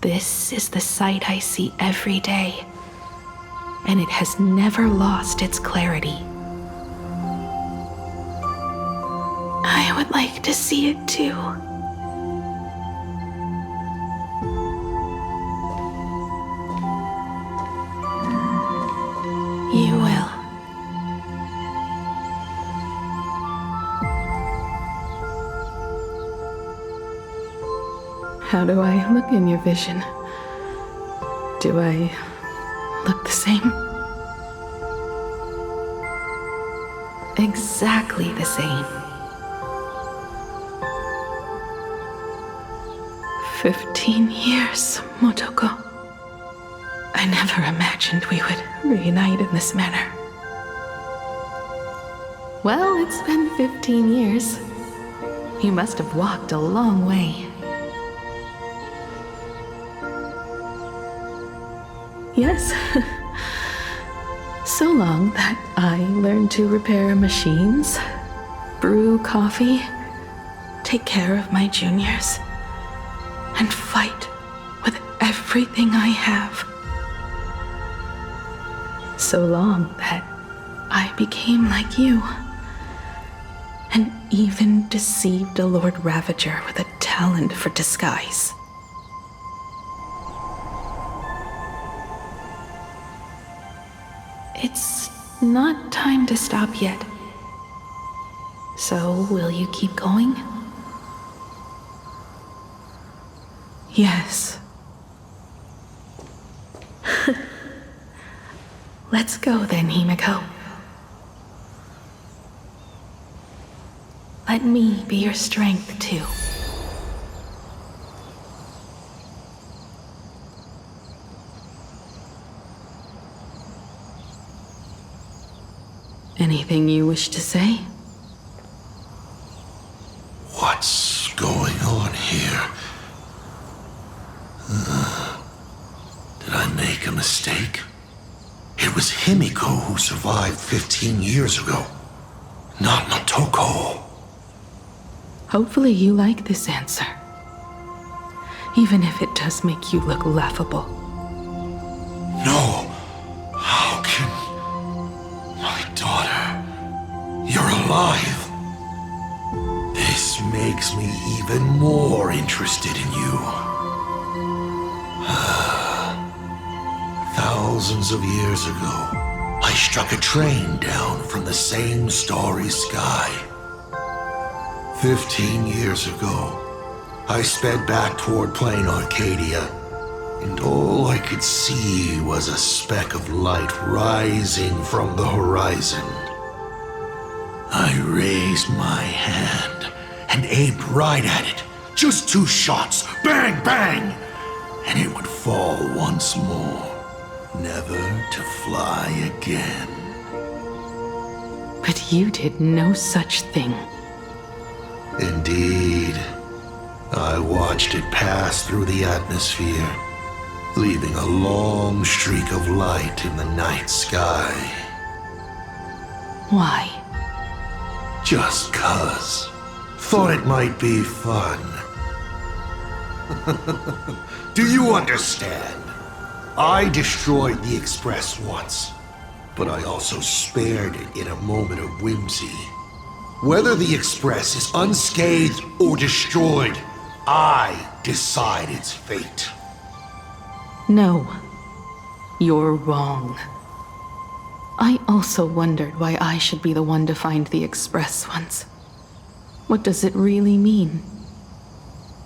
This is the sight I see every day, and it has never lost its clarity. I would like to see it too. You will. How do I look in your vision? Do I look the same? Exactly the same. 15 years, Motoko. I never imagined we would reunite in this manner. Well, it's been 15 years. You must have walked a long way. Yes. So long that I learned to repair machines, brew coffee, take care of my juniors, and fight with everything I have. So long that I became like you, and even deceived a Lord Ravager with a talent for disguise. It's not time to stop yet. So, will you keep going? Yes. Let's go then, Himiko. Let me be your strength, too. Anything you wish to say? What's going on here? Did I make a mistake? It was Himiko who survived 15 years ago, not Motoko. Hopefully you like this answer. Even if it does make you look laughable. No! How can... My daughter... You're alive! This makes me even more interested in you. Thousands of years ago, I struck a train down from the same starry sky. 15 years ago, I sped back toward Plain Arcadia, and all I could see was a speck of light rising from the horizon. I raised my hand and aimed right at it. Just 2 shots, bang, bang, and it would fall once more, never to fly again. But you did no such thing. Indeed. I watched it pass through the atmosphere, leaving a long streak of light in the night sky. Why? Just 'cause. Thought it might be fun. Do you understand? I destroyed the Express once, but I also spared it in a moment of whimsy. Whether the Express is unscathed or destroyed, I decide its fate. No. You're wrong. I also wondered why I should be the one to find the Express once. What does it really mean?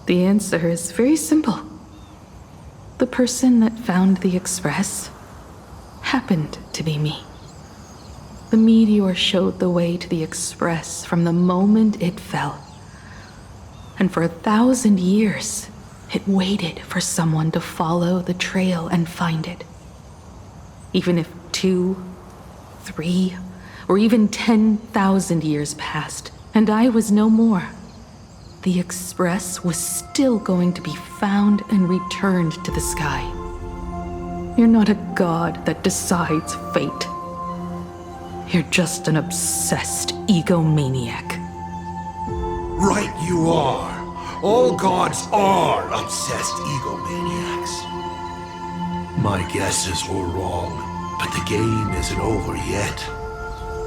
The answer is very simple. The person that found the Express happened to be me. The meteor showed the way to the Express from the moment it fell. And for 1,000 years, it waited for someone to follow the trail and find it. Even if 2, 3, or even 10,000 years passed, and I was no more, the Express was still going to be found and returned to the sky. You're not a god that decides fate. You're just an obsessed egomaniac. Right you are. All gods are obsessed egomaniacs. My guesses were wrong, but the game isn't over yet.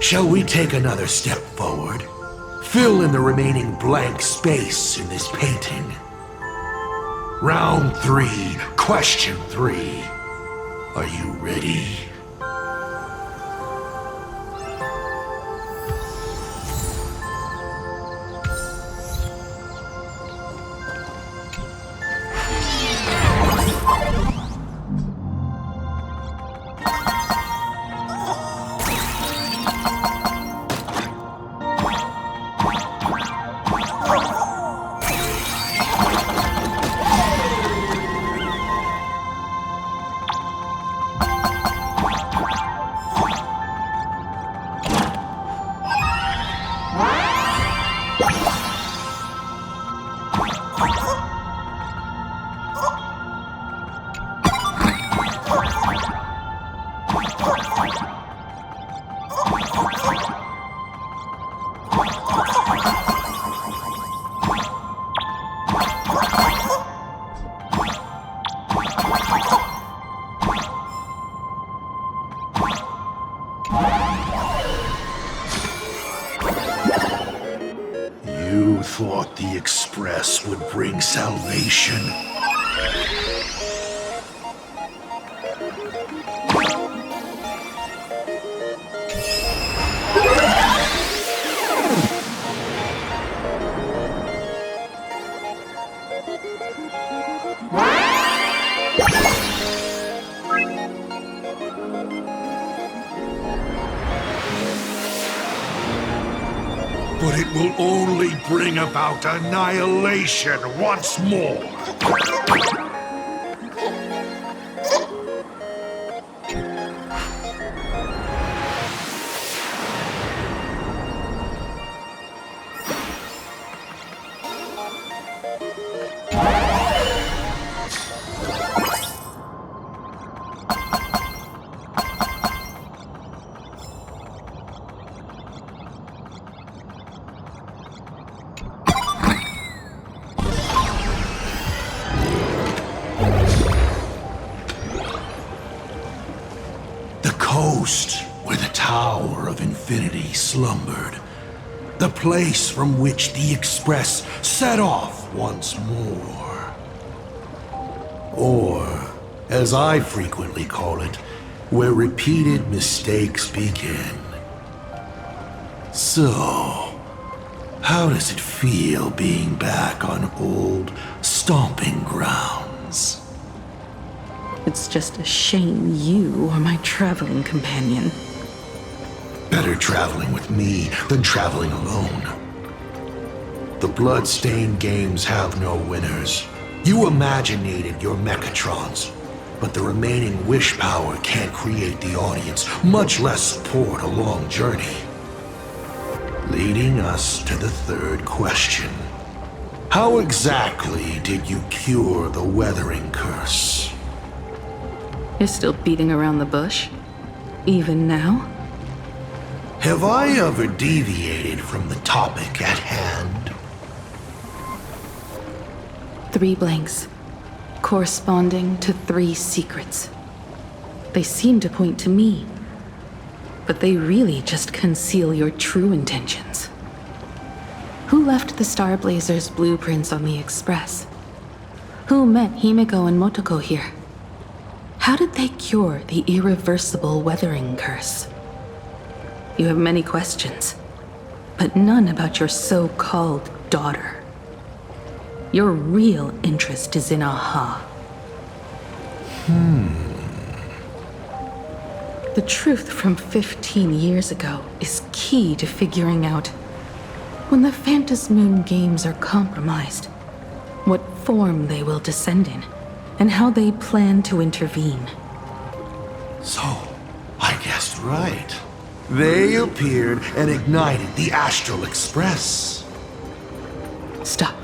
Shall we take another step forward? Fill in the remaining blank space in this painting. Round 3, question 3. Are you ready? You thought the Express would bring salvation. but it will only bring about annihilation once more. Where the Tower of Infinity slumbered. The place from which the Express set off once more. Or, as I frequently call it, where repeated mistakes begin. So, how does it feel being back on old stomping grounds? It's just a shame you are my traveling companion. Better traveling with me than traveling alone. The blood-stained games have no winners. You imaginated your Mechatrons, but the remaining wish power can't create the audience, much less support a long journey. Leading us to the third question. How exactly did you cure the weathering curse? You're still beating around the bush? Even now? Have I ever deviated from the topic at hand? 3 blanks, corresponding to 3 secrets. They seem to point to me, but they really just conceal your true intentions. Who left the Star Blazers' blueprints on the Express? Who met Himiko and Motoko here? How did they cure the irreversible weathering curse? You have many questions, but none about your so-called daughter. Your real interest is in Aha. The truth from 15 years ago is key to figuring out when the Phantasmoon games are compromised, what form they will descend in, and how they plan to intervene. So, I guessed right. They appeared and ignited the Astral Express. Stop.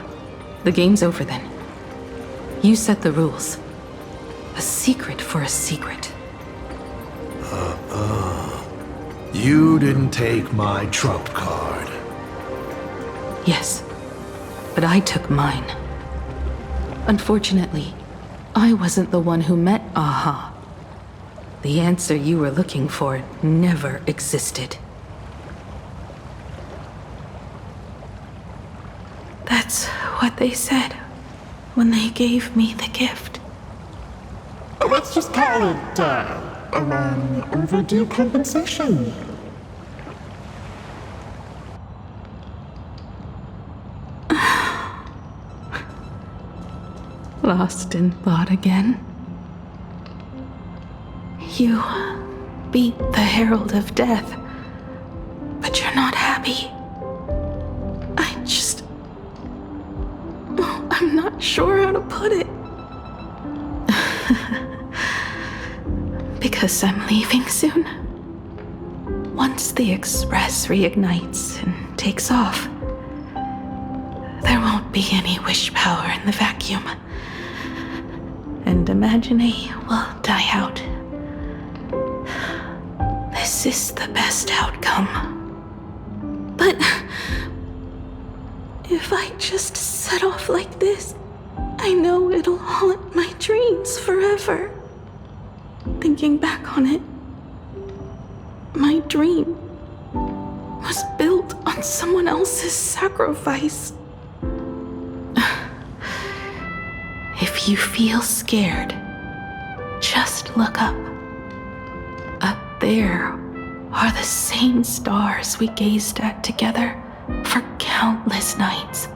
The game's over then. You set the rules. A secret for a secret. You didn't take my trump card. Yes, but I took mine. Unfortunately, I wasn't the one who met Aha. The answer you were looking for never existed. That's what they said when they gave me the gift. Let's just call it, a long overdue compensation. Lost in thought again? You beat the Herald of Death, but you're not happy. I'm not sure how to put it. Because I'm leaving soon. Once the Express reignites and takes off, there won't be any wish power in the vacuum. And Imagine will die out. This is the best outcome. But if I just set off like this, I know it'll haunt my dreams forever. Thinking back on it, my dream was built on someone else's sacrifice. If you feel scared, just look up. Up there are the same stars we gazed at together for countless nights.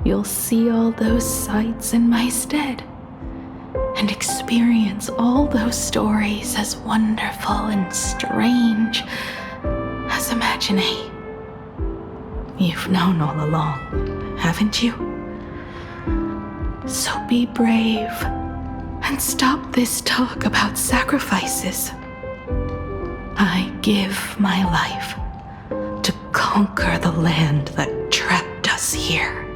You'll see all those sights in my stead, and experience all those stories as wonderful and strange as Imagine. You've known all along, haven't you? So be brave and stop this talk about sacrifices. I give my life to conquer the land that trapped us here.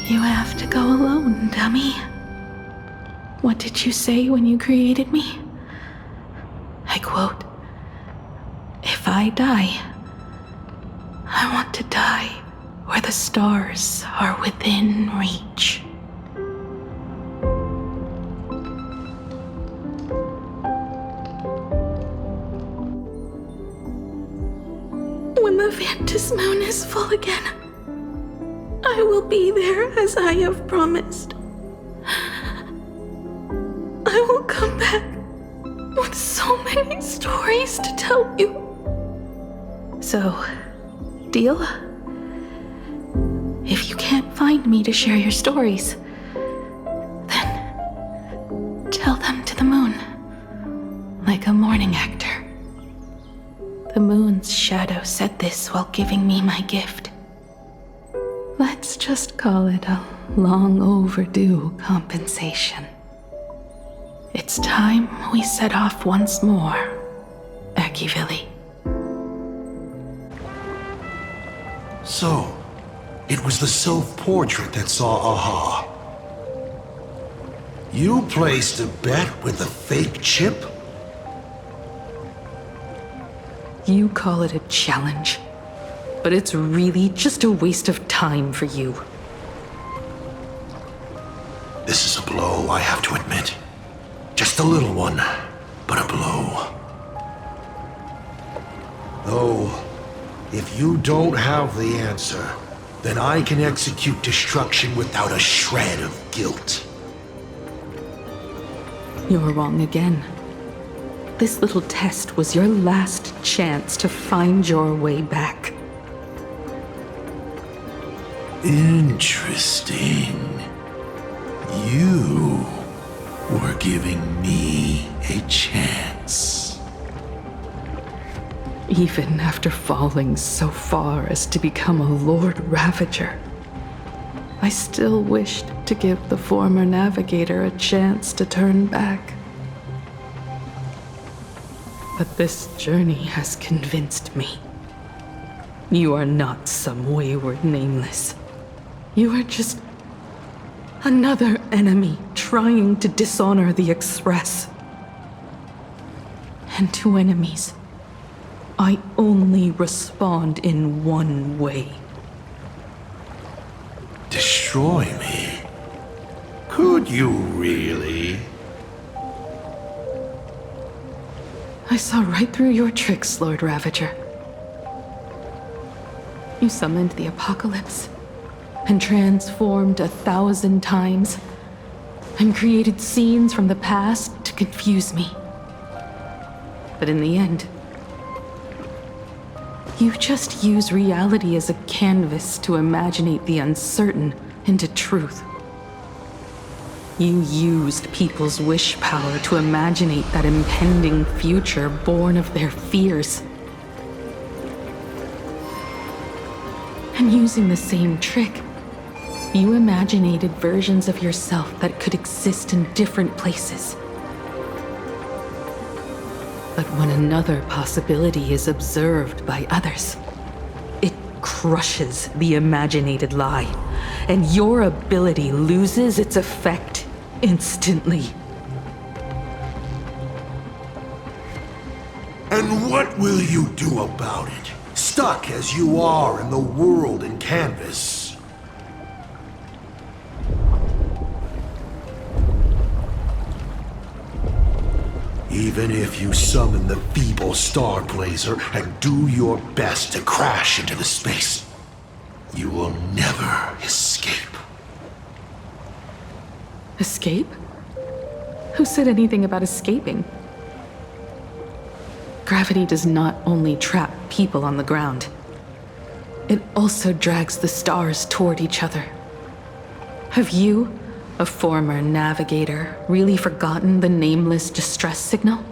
You have to go alone, dummy. What did you say when you created me? I quote, "If I die, I want to die where the stars are within reach." When the Ventus moon is full again, I will be there as I have promised. I will come back with so many stories to tell you. So, deal? If you can't find me to share your stories, then tell them to the moon, like a morning actor. The moon's shadow said this while giving me my gift. Let's just call it a long overdue compensation. It's time we set off once more, Akivili. So, it was the self-portrait that saw Aha. You placed a bet with a fake chip? You call it a challenge, but it's really just a waste of time for you. This is a blow, I have to admit. Just a little one, but a blow. Though, if you don't have the answer, then I can execute destruction without a shred of guilt. You're wrong again. This little test was your last chance to find your way back. Interesting. You were giving me a chance. Even after falling so far as to become a Lord Ravager, I still wished to give the former navigator a chance to turn back. But this journey has convinced me. You are not some wayward nameless. You are just another enemy trying to dishonor the Express. And to enemies, I only respond in one way. Destroy me? Could you really? I saw right through your tricks, Lord Ravager. You summoned the apocalypse and transformed 1,000 times and created scenes from the past to confuse me. But in the end, you just use reality as a canvas to imaginate the uncertain into truth. You used people's wish power to imaginate that impending future born of their fears. And using the same trick, you imaginated versions of yourself that could exist in different places. But when another possibility is observed by others, it crushes the imaginated lie, and your ability loses its effect instantly. And what will you do about it? Stuck as you are in the world in canvas. Even if you summon the feeble Star Blazer and do your best to crash into the space, you will never escape. Escape? Who said anything about escaping? Gravity does not only trap people on the ground, it also drags the stars toward each other. Have you, a former navigator, really forgotten the nameless distress signal?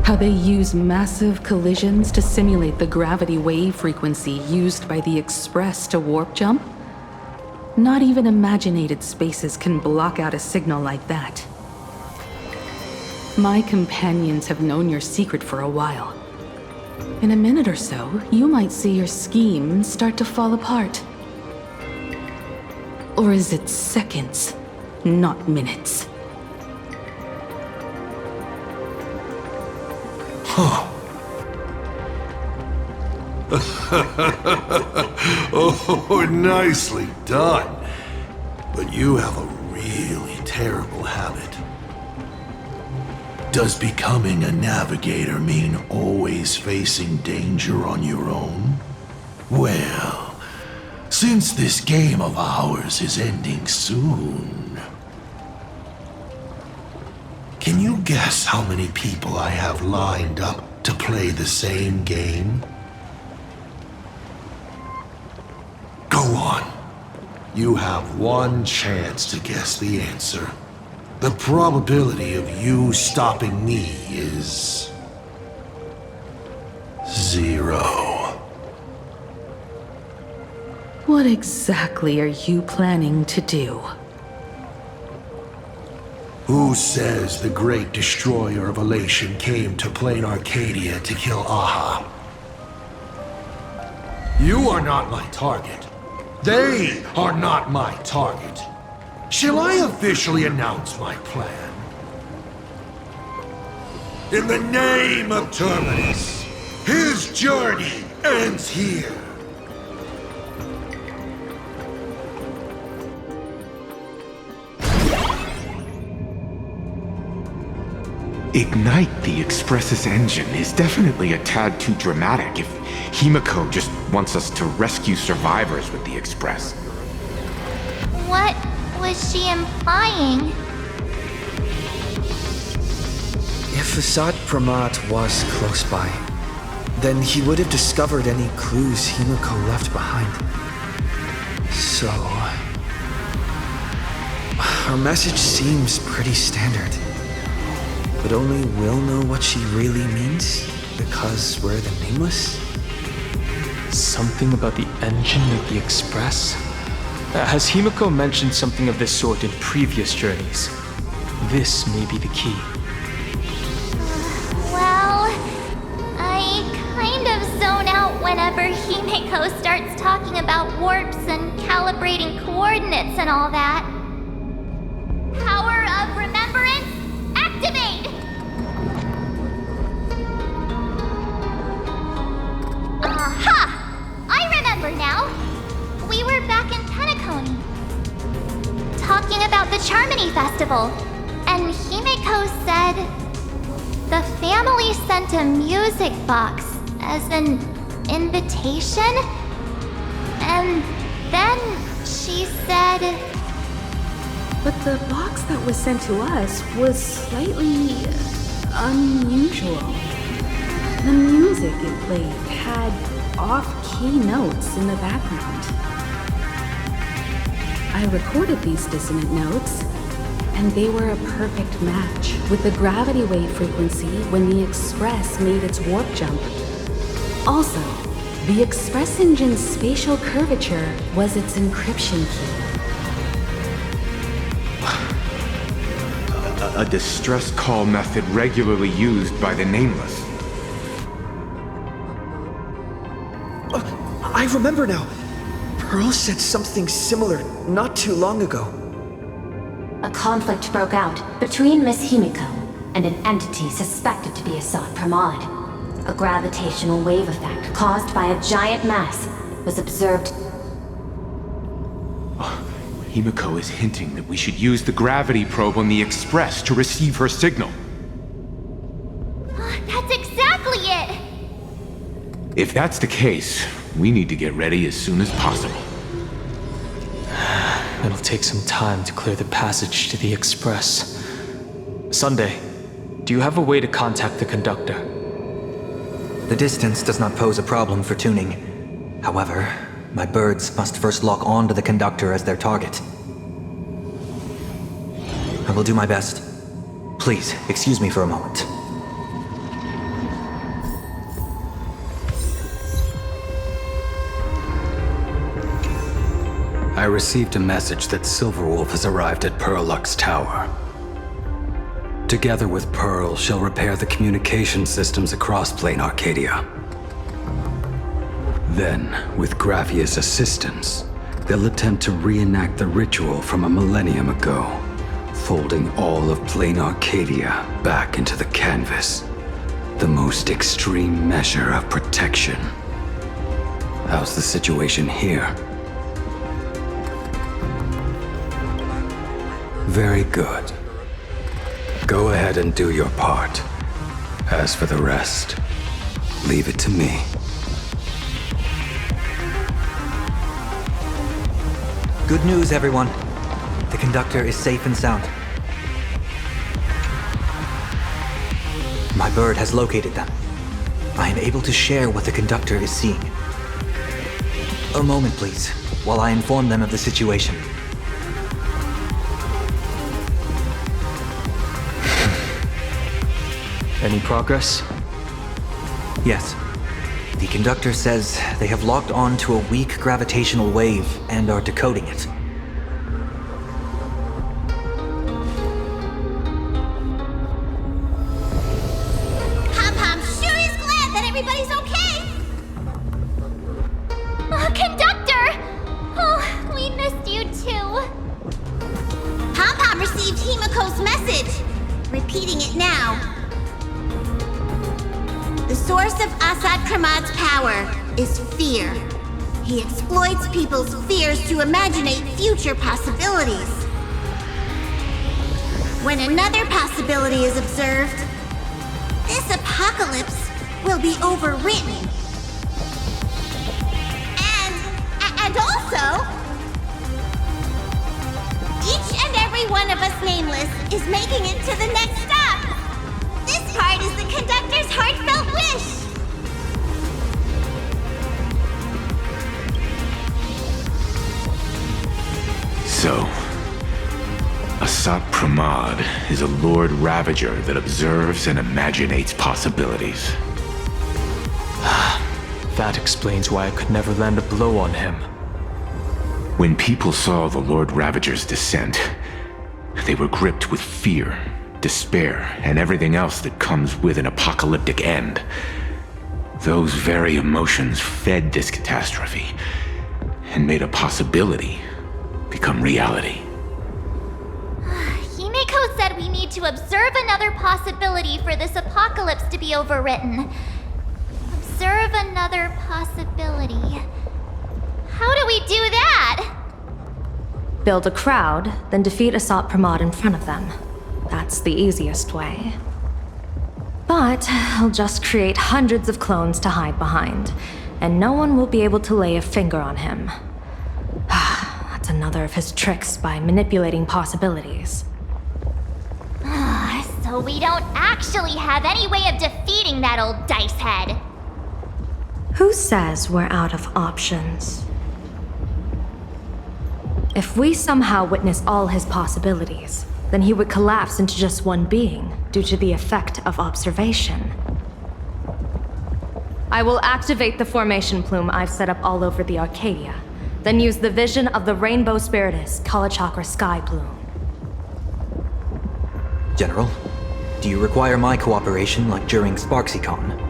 How they use massive collisions to simulate the gravity wave frequency used by the Express to warp jump? Not even imaginated spaces can block out a signal like that. My companions have known your secret for a while. In a minute or so, you might see your scheme start to fall apart. Or is it seconds, not minutes? Huh. Oh, nicely done. But you have a really terrible habit. Does becoming a navigator mean always facing danger on your own? Well, since this game of ours is ending soon, can you guess how many people I have lined up to play the same game? Go on. You have one chance to guess the answer. The probability of you stopping me is 0. What exactly are you planning to do? Who says the great destroyer of Elation came to Plain Arcadia to kill Aha? You are not my target. They are not my target. Shall I officially announce my plan? In the name of Terminus, his journey ends here. Ignite the Express's engine is definitely a tad too dramatic if Himiko just wants us to rescue survivors with the Express. What was she implying? If Asad Pramad was close by, then he would have discovered any clues Himiko left behind. So... our message seems pretty standard. But only we'll know what she really means because we're the Nameless? Something about the engine of the Express? Has Himiko mentioned something of this sort in previous journeys? This may be the key. Well, I kind of zone out whenever Himiko starts talking about warps and calibrating coordinates and all that. Power of remembrance, activate! Aha! I remember now. We were back in Penacony, talking about the Charmony Festival, and Himiko said the family sent a music box as an invitation, and then she said... But the box that was sent to us was slightly unusual. The music it played had off-key notes in the background. I recorded these dissonant notes, and they were a perfect match with the gravity wave frequency when the Express made its warp jump. Also, the Express engine's spatial curvature was its encryption key. A distress call method regularly used by the Nameless. I remember now. Pearl said something similar not too long ago. A conflict broke out between Miss Himiko and an entity suspected to be Asad Pramad. A gravitational wave effect caused by a giant mass was observed. Himiko is hinting that we should use the gravity probe on the Express to receive her signal. That's exactly it! If that's the case, we need to get ready as soon as possible. It'll take some time to clear the passage to the Express. Sunday, do you have a way to contact the conductor? The distance does not pose a problem for tuning. However, my birds must first lock on to the conductor as their target. I will do my best. Please, excuse me for a moment. I received a message that Silverwolf has arrived at Pearlux Tower. Together with Pearl, she'll repair the communication systems across Plane Arcadia. Then, with Graphia's assistance, they'll attempt to reenact the ritual from a millennium ago, folding all of Plane Arcadia back into the canvas. The most extreme measure of protection. How's the situation here? Very good. Go ahead and do your part. As for the rest, leave it to me. Good news, everyone. The conductor is safe and sound. My bird has located them. I am able to share what the conductor is seeing. A moment, please, while I inform them of the situation. Any progress? Yes. The conductor says they have locked on to a weak gravitational wave and are decoding it. Pom-Pom sure is glad that everybody's okay! Conductor! Oh, we missed you too. Pom-Pom received Himiko's message. Repeating it now. The source of Asad Kramad's power is fear. He exploits people's fears to imaginate future possibilities. When another possibility is observed, this apocalypse will be overwritten. And also, each and every one of us nameless is making it to the next stop. This part is the conductor's heartfelt wish. So, Asat Pramad is a Lord Ravager that observes and imaginates possibilities. That explains why I could never land a blow on him. When people saw the Lord Ravager's descent, they were gripped with fear, despair, and everything else that comes with an apocalyptic end. Those very emotions fed this catastrophe and made a possibility become reality. Himiko said we need to observe another possibility for this apocalypse to be overwritten. Observe another possibility. How do we do that? Build a crowd, then defeat Asat Pramad in front of them. That's the easiest way. But I'll just create hundreds of clones to hide behind, and no one will be able to lay a finger on him. That's another of his tricks by manipulating possibilities. So we don't actually have any way of defeating that old dice head. Who says we're out of options? If we somehow witness all his possibilities, then he would collapse into just one being due to the effect of observation. I will activate the formation plume I've set up all over the Arcadia, then use the vision of the Rainbow Spiritus Kalachakra Sky Plume. General, do you require my cooperation like during SparksyCon?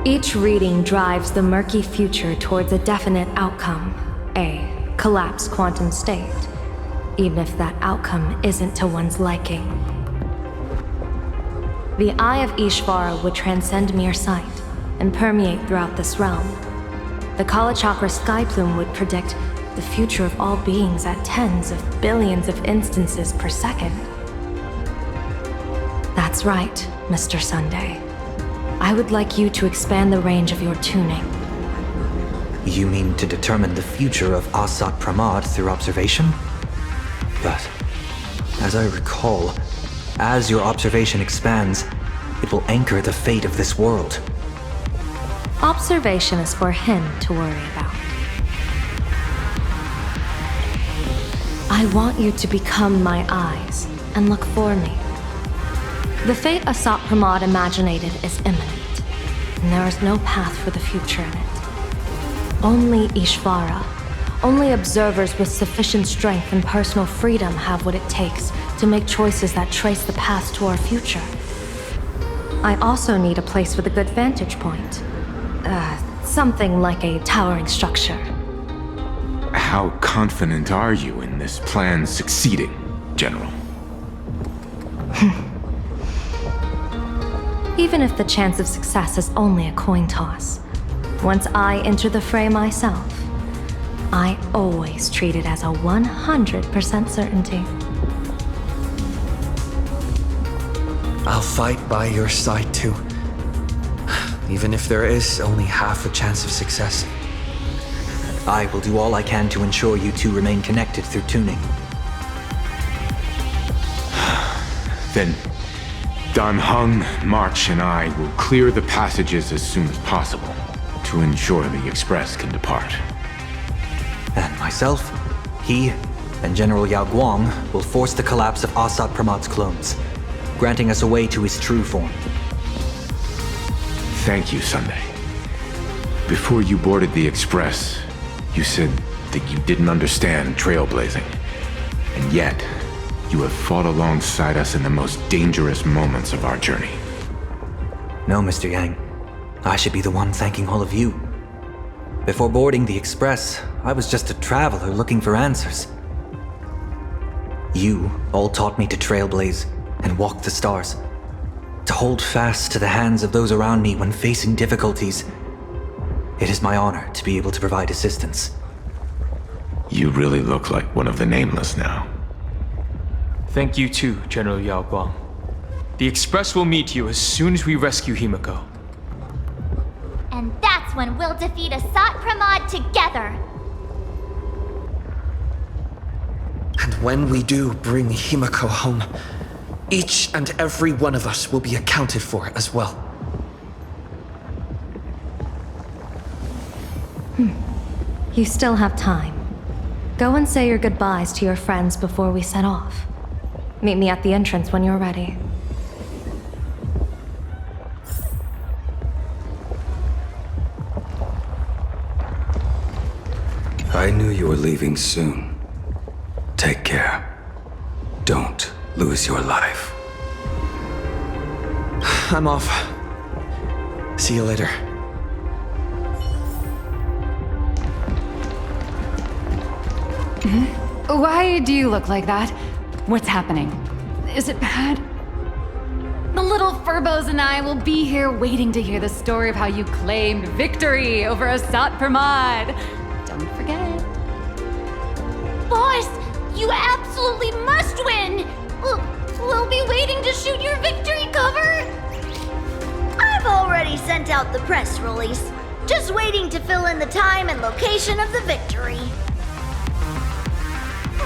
Each reading drives the murky future towards a definite outcome, a collapsed quantum state, even if that outcome isn't to one's liking. The Eye of Ishvara would transcend mere sight and permeate throughout this realm. The Kalachakra Sky Plume would predict the future of all beings at tens of billions of instances per second. That's right, Mr. Sunday. I would like you to expand the range of your tuning. You mean to determine the future of Asat Pramad through observation? But, as I recall, as your observation expands, it will anchor the fate of this world. Observation is for him to worry about. I want you to become my eyes and look for me. The fate Asat Pramad imaginated is imminent, and there is no path for the future in it. Only Ishvara, Only observers with sufficient strength and personal freedom have what it takes to make choices that trace the path to our future. I also need a place with a good vantage point. Something like a towering structure. How confident are you in this plan succeeding, General? Even if the chance of success is only a coin toss, once I enter the fray myself, I always treat it as a 100% certainty. I'll fight by your side too. Even if there is only half a chance of success. I will do all I can to ensure you two remain connected through tuning. Then Dan Heng, March, and I will clear the passages as soon as possible to ensure the Express can depart. And myself, he, and General Yao Guang will force the collapse of Asat Pramad's clones, granting us a way to his true form. Thank you, Sunday. Before you boarded the Express, you said that you didn't understand trailblazing. And yet, you have fought alongside us in the most dangerous moments of our journey. No, Mr. Yang. I should be the one thanking all of you. Before boarding the Express, I was just a traveler looking for answers. You all taught me to trailblaze and walk the stars, to hold fast to the hands of those around me when facing difficulties. It is my honor to be able to provide assistance. You really look like one of the Nameless now. Thank you too, General Yao Guang. The Express will meet you as soon as we rescue Himiko. And that's when we'll defeat Asat Pramod together. And when we do bring Himiko home, each and every one of us will be accounted for as well. You still have time. Go and say your goodbyes to your friends before we set off. Meet me at the entrance when you're ready. I knew you were leaving soon. Take care. Don't lose your life. I'm off. See you later. Why do you look like that? What's happening? Is it bad? The little Furbos and I will be here waiting to hear the story of how you claimed victory over Asat Pramod. Don't forget. Boss, you absolutely must win! We'll be waiting to shoot your victory cover! I've already sent out the press release. Just waiting to fill in the time and location of the victory.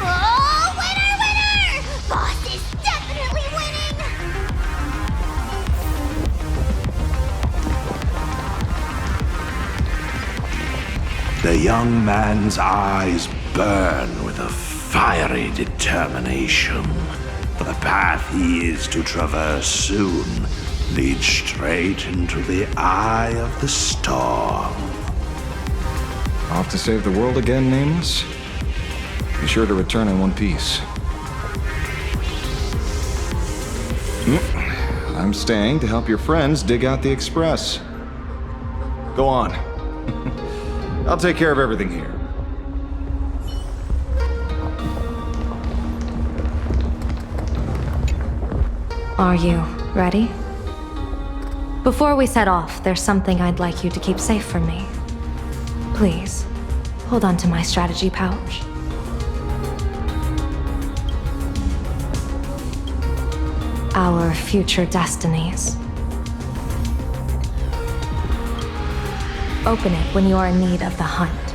Oh, winner, winner! Boss is definitely winning! The young man's eyes burn with a fiery determination. For the path he is to traverse soon leads straight into the eye of the storm. Off to save the world again, Nameless? Be sure to return in one piece. I'm staying to help your friends dig out the Express. Go on. I'll take care of everything here. Are you ready? Before we set off, there's something I'd like you to keep safe from me. Please, hold on to my strategy pouch. Our future destinies. Open it when you are in need of the hunt.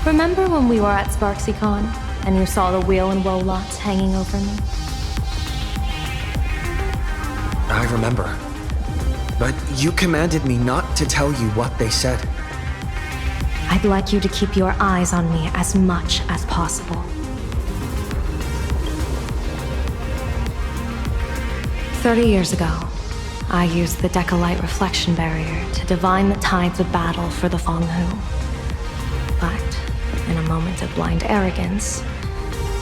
Remember when we were at SparksyCon and you saw the wheel and woe lots hanging over me? I remember. But you commanded me not to tell you what they said. I'd like you to keep your eyes on me as much as possible. 30 years ago, I used the Decalite reflection barrier to divine the tides of battle for the Feng Hu. But moment of blind arrogance,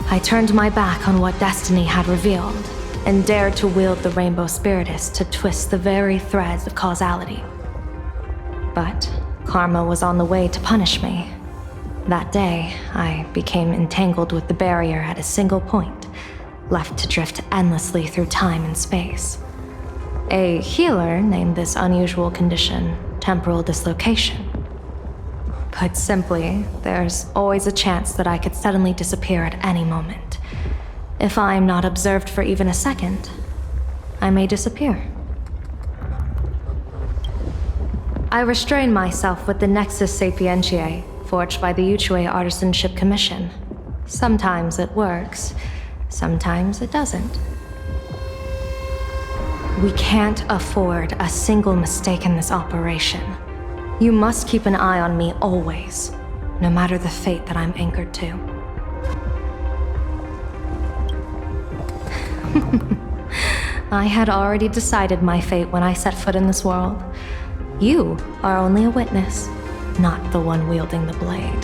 I turned my back on what destiny had revealed and dared to wield the Rainbow Spiritus to twist the very threads of causality. But karma was on the way to punish me. That day, I became entangled with the barrier at a single point, left to drift endlessly through time and space. A healer named this unusual condition temporal dislocation. Put simply, there's always a chance that I could suddenly disappear at any moment. If I'm not observed for even a second, I may disappear. I restrain myself with the Nexus Sapientiae, forged by the Yuchue Artisanship Commission. Sometimes it works, sometimes it doesn't. We can't afford a single mistake in this operation. You must keep an eye on me always, no matter the fate that I'm anchored to. I had already decided my fate when I set foot in this world. You are only a witness, not the one wielding the blade.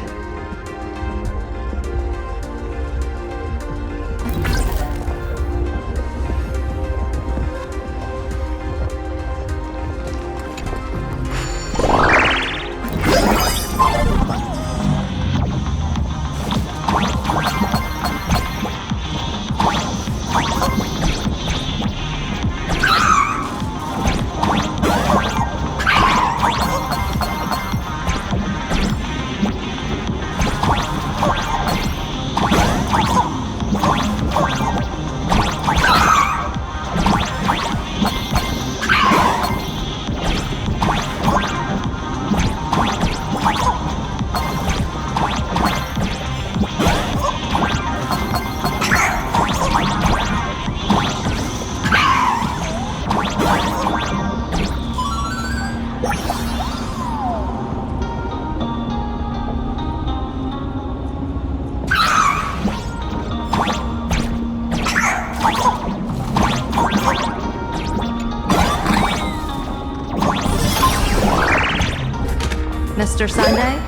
Mr. Sunday?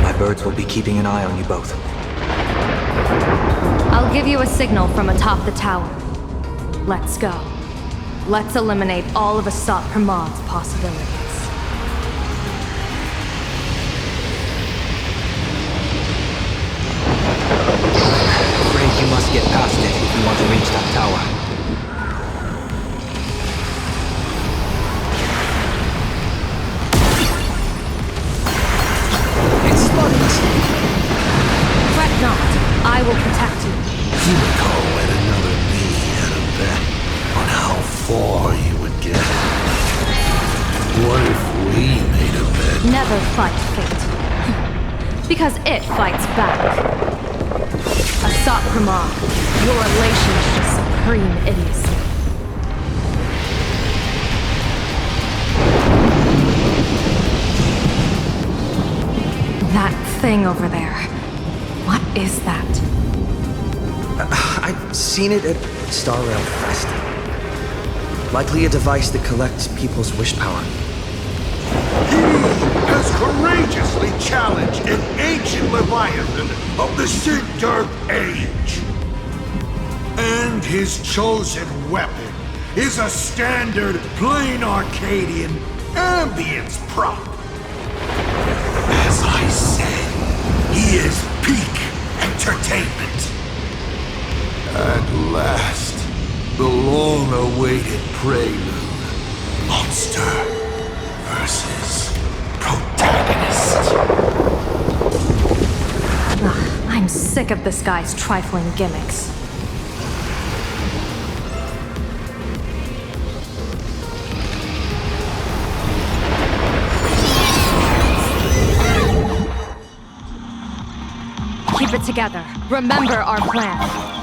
My birds will be keeping an eye on you both. I'll give you a signal from atop the tower. Let's go. Let's eliminate all of Asat Pramad's possibilities. I'm afraid you must get past it if you want to reach that tower. Fret not. I will protect you. Himiko and another me had a bet on how far you would get. What if we made a bet? Never fight fate. Because it fights back. Asat Pramad, your elation is just supreme idiocy. That thing over there. What is that? I've seen it at Star Rail Fest. Likely a device that collects people's wish power. He has courageously challenged an ancient Leviathan of the Sinter Age. And his chosen weapon is a standard plain Arcadian ambience prop. As I said, he is peak entertainment. At last, the long-awaited prelude. Monster versus protagonist. Ugh, I'm sick of this guy's trifling gimmicks. Keep it together. Remember our plan.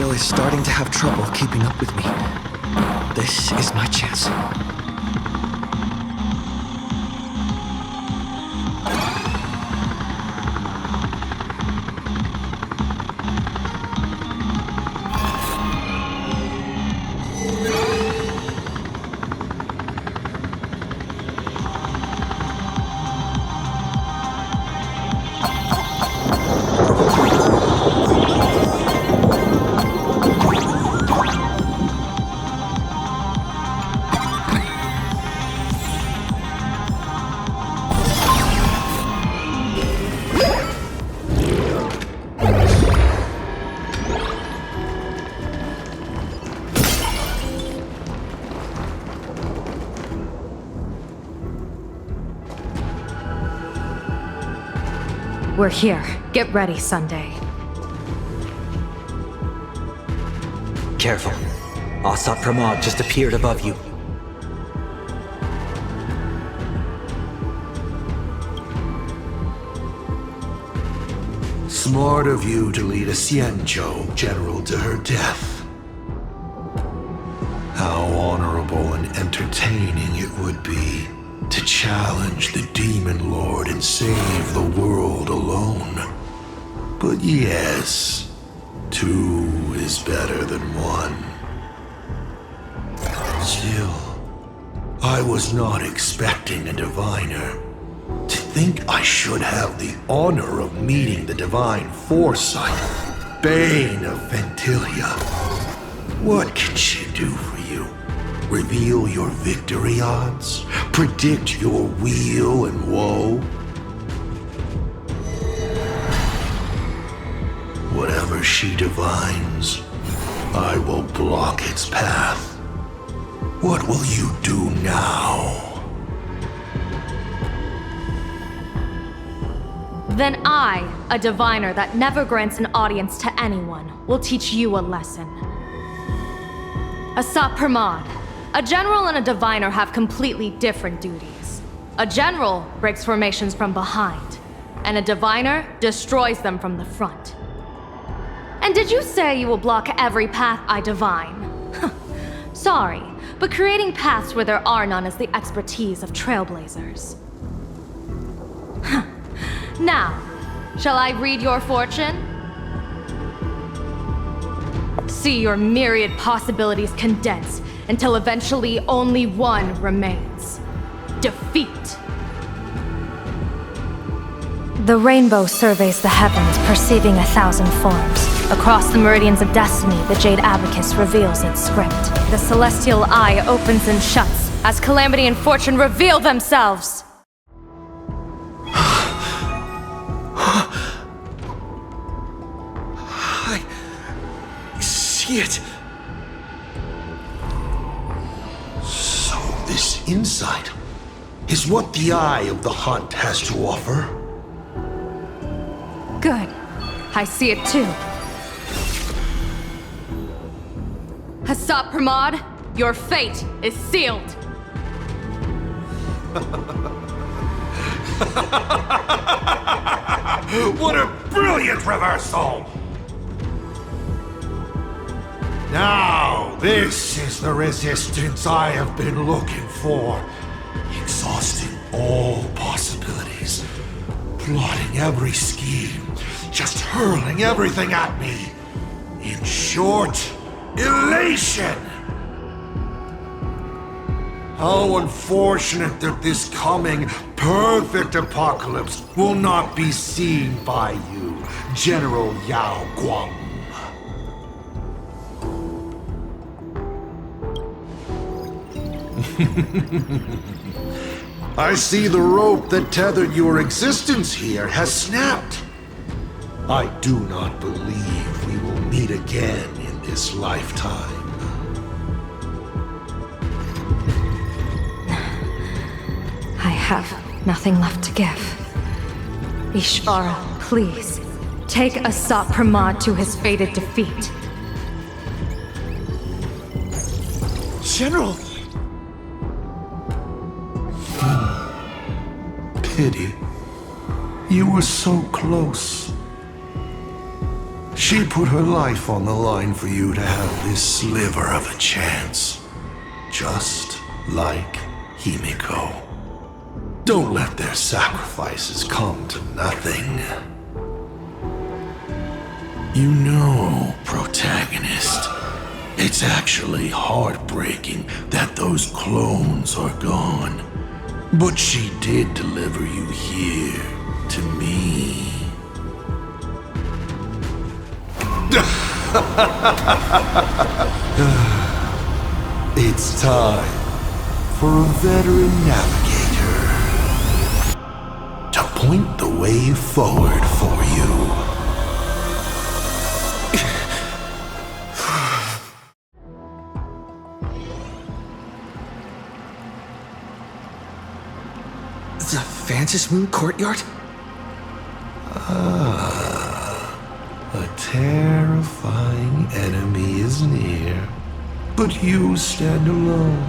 General is starting to have trouble keeping up with me. This is my chance. We're here. Get ready, Sunday. Careful. Asat Pramod just appeared above you. Smart of you to lead a Xianzhou general to her death. How honorable and entertaining it would be to challenge the Demon Lord and save the world alone. But yes, two is better than one. Still, I was not expecting a diviner. To think I should have the honor of meeting the divine foresight, Bane of Ventilia. What can she do for you? Reveal your victory odds? Predict your weal and woe? Whatever she divines, I will block its path. What will you do now? Then I, a diviner that never grants an audience to anyone, will teach you a lesson. Asat Pramod, a general and a diviner have completely different duties. A general breaks formations from behind, and a diviner destroys them from the front. And did you say you will block every path I divine? Sorry, but creating paths where there are none is the expertise of Trailblazers. Now, shall I read your fortune? See your myriad possibilities condense until eventually only one remains. Defeat. The rainbow surveys the heavens, perceiving 1,000 forms. Across the meridians of destiny, the Jade Abacus reveals its script. The celestial eye opens and shuts as calamity and fortune reveal themselves. I see it. So this insight is what the Eye of the Hunt has to offer. Good. I see it too. Asat Pramod, your fate is sealed. What a brilliant reversal! Now, this is the resistance I have been looking for. Exhausting all possibilities. Plotting every scheme. Just hurling everything at me. In short, elation! How unfortunate that this coming perfect apocalypse will not be seen by you, General Yao Guang. I see the rope that tethered your existence here has snapped. I do not believe we will meet again in this lifetime. I have nothing left to give. Ishvara, please, take Asat Pramod to his fated defeat. General! Pity. You were so close. She put her life on the line for you to have this sliver of a chance. Just like Himiko. Don't let their sacrifices come to nothing. You know, protagonist, it's actually heartbreaking that those clones are gone. But she did deliver you here, to me. It's time for a veteran navigator to point the way forward for you. The Phantom Moon courtyard? A terrifying enemy is near, but you stand alone,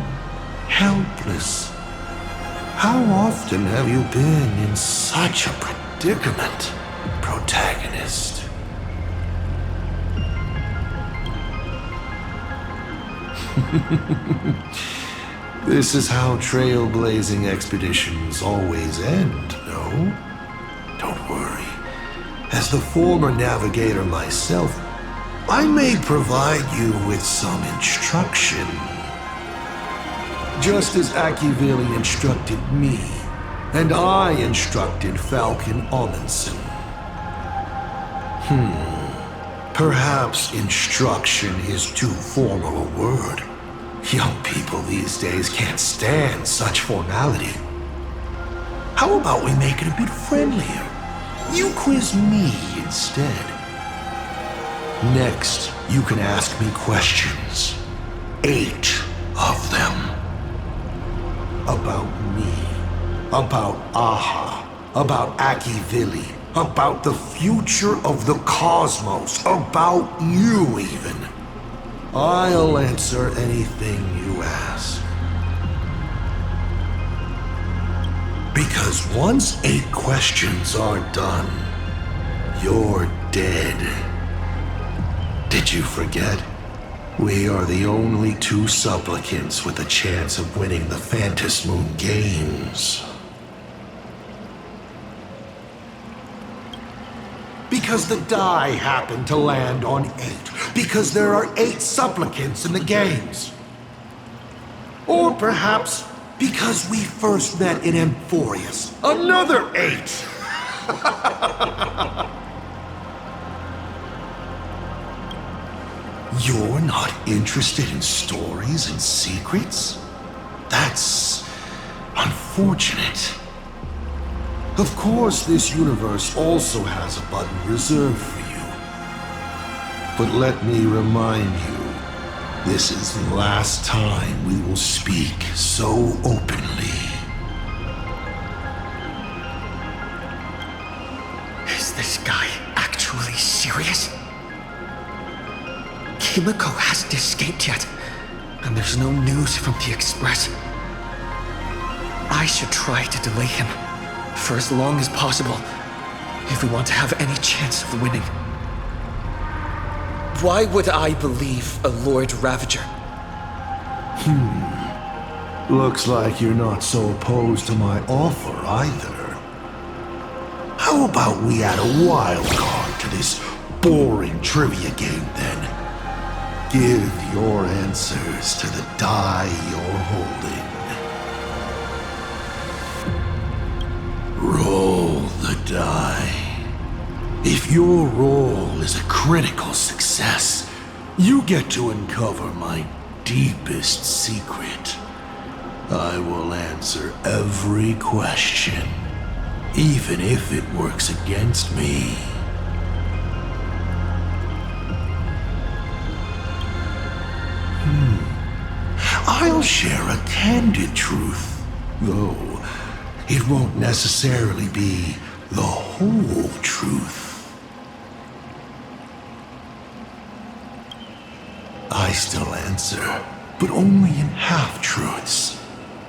helpless. How often have you been in such a predicament, protagonist? This is how trailblazing expeditions always end, no? Don't worry. As the former navigator myself, I may provide you with some instruction. Just as Akivili instructed me, and I instructed Falcon Amundsen. Perhaps instruction is too formal a word. Young people these days can't stand such formality. How about we make it a bit friendlier? You quiz me instead. Next, you can ask me questions. 8 of them. About me. About Aha. About Akivili. About the future of the cosmos. About you, even. I'll answer anything you ask. Because once 8 questions are done, you're dead. Did you forget? We are the only 2 supplicants with a chance of winning the Phantom Moon Games. Because the die happened to land on 8. Because there are 8 supplicants in the games. Or perhaps because we first met in Amphorius. Another 8! You're not interested in stories and secrets? That's unfortunate. Of course, this universe also has a button reserved for you. But let me remind you, this is the last time we will speak so openly. Is this guy actually serious? Himiko hasn't escaped yet, and there's no news from the Express. I should try to delay him for as long as possible if we want to have any chance of winning. Why would I believe a Lord Ravager? Looks like you're not so opposed to my offer either. How about we add a wild card to this boring trivia game then? Give your answers to the die you're holding. Roll the die. If your roll is a critical success, you get to uncover my deepest secret. I will answer every question, even if it works against me. I'll share a candid truth, though it won't necessarily be the whole truth. I still answer, but only in half-truths.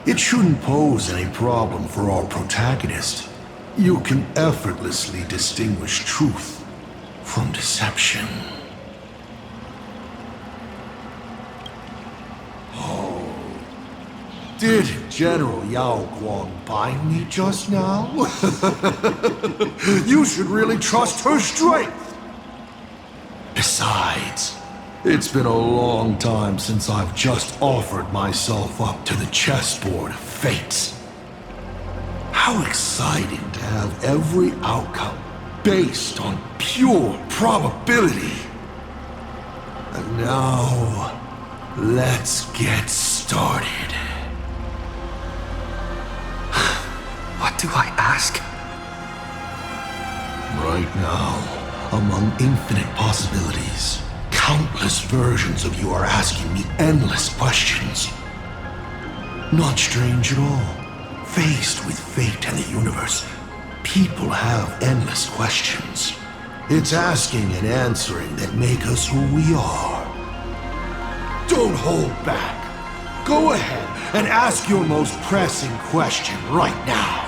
It shouldn't pose any problem for our protagonist. You can effortlessly distinguish truth from deception. Oh. Did General Yao Guang bind me just now? You should really trust her strength! Besides, it's been a long time since I've just offered myself up to the chessboard of fates. How exciting to have every outcome based on pure probability. And now, let's get started. What do I ask? Right now, among infinite possibilities, countless versions of you are asking me endless questions. Not strange at all. Faced with fate and the universe, people have endless questions. It's asking and answering that make us who we are. Don't hold back. Go ahead and ask your most pressing question right now.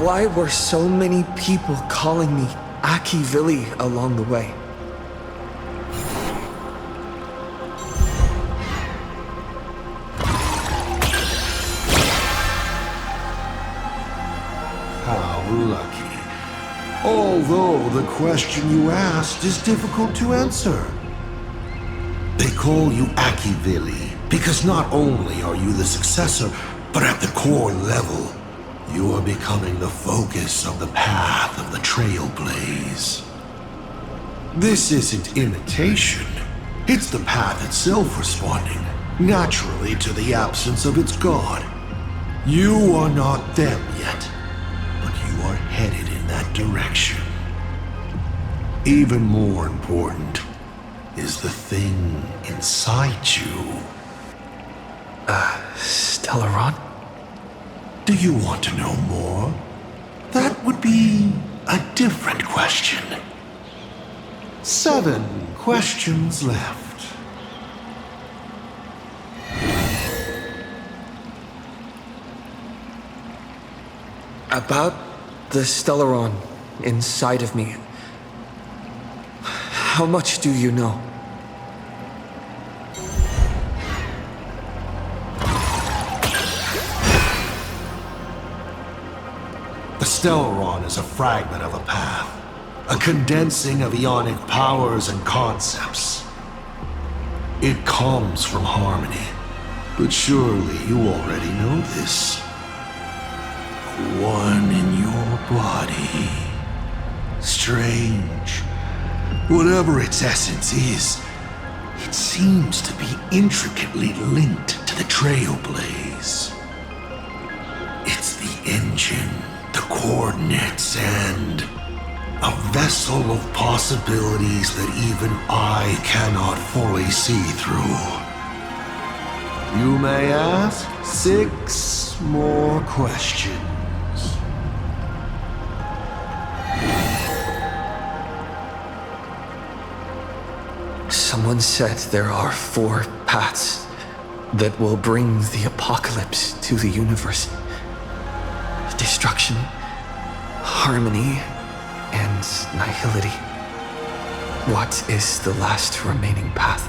Why were so many people calling me Aki Vili along the way? How lucky. Although the question you asked is difficult to answer. They call you Aki Vili because not only are you the successor, but at the core level, you are becoming the focus of the path of the Trailblaze. This isn't imitation. It's the path itself responding, naturally, to the absence of its god. You are not them yet, but you are headed in that direction. Even more important is the thing inside you. Stellaron? Do you want to know more? That would be a different question. 7 questions left. About the Stellaron inside of me. How much do you know? The Stellaron is a fragment of a path, a condensing of ionic powers and concepts. It comes from harmony, but surely you already know this. One in your body. Strange. Whatever its essence is, it seems to be intricately linked to the Trailblaze. It's the engine, the coordinates, and a vessel of possibilities that even I cannot fully see through. You may ask 6 more questions. Someone said there are 4 paths that will bring the apocalypse to the universe. Destruction, harmony, and nihility. What is the last remaining path?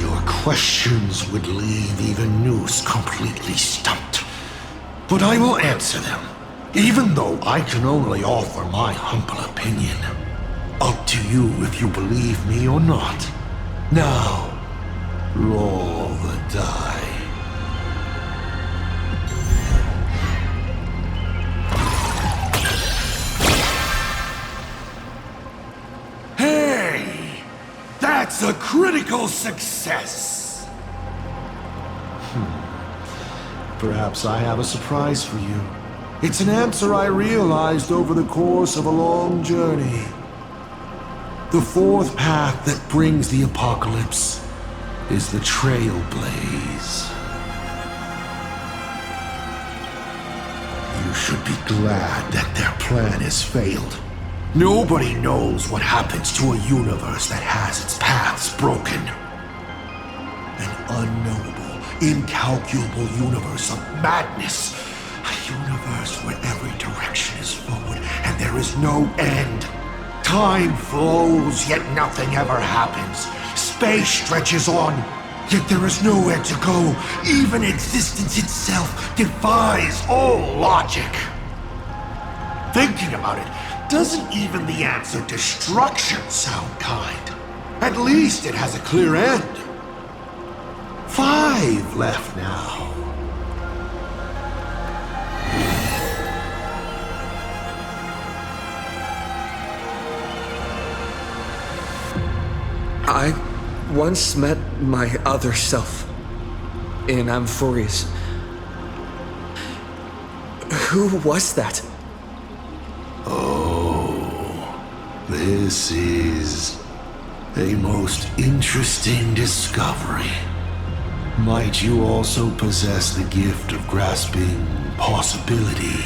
Your questions would leave even Noose completely stumped. But I will answer them, even though I can only offer my humble opinion. Up to you if you believe me or not. Now, roll the die. Hey! That's a critical success! Perhaps I have a surprise for you. It's an answer I realized over the course of a long journey. The 4th path that brings the apocalypse is the Trailblaze. You should be glad that their plan has failed. Nobody knows what happens to a universe that has its paths broken. An unknowable, incalculable universe of madness. A universe where every direction is forward and there is no end. Time flows, yet nothing ever happens. Space stretches on, yet there is nowhere to go. Even existence itself defies all logic. Thinking about it, doesn't even the answer destruction sound kind? At least it has a clear end. 5 left now. I once met my other self in Amphorius. Who was that? Oh, this is a most interesting discovery. Might you also possess the gift of grasping possibility?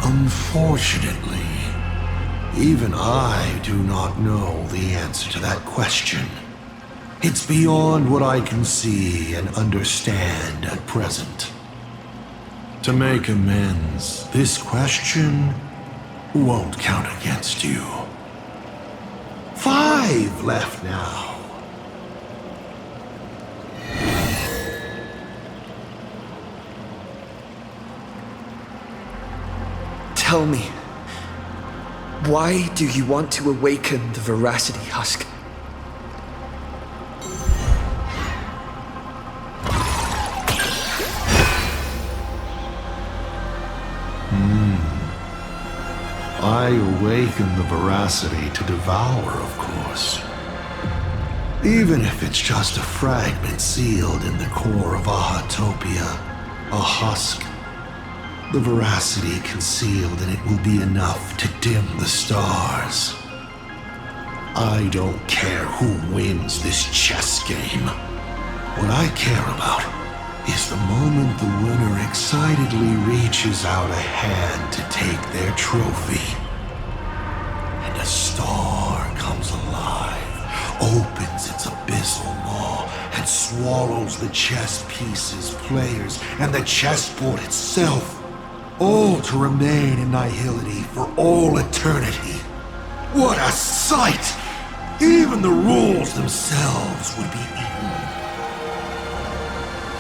Unfortunately, even I do not know the answer to that question. It's beyond what I can see and understand at present. To make amends, this question won't count against you. 5 left now. Tell me, why do you want to awaken the Veracity Husk? I awaken the Veracity to devour, of course. Even if it's just a fragment sealed in the core of Ahatopia, a husk. The Veracity concealed in it will be enough to dim the stars. I don't care who wins this chess game. What I care about is the moment the winner excitedly reaches out a hand to take their trophy. And a star comes alive, opens its abyssal maw, and swallows the chess pieces, players, and the chessboard itself, all to remain in nihility for all eternity. What a sight! Even the rules themselves would be eaten.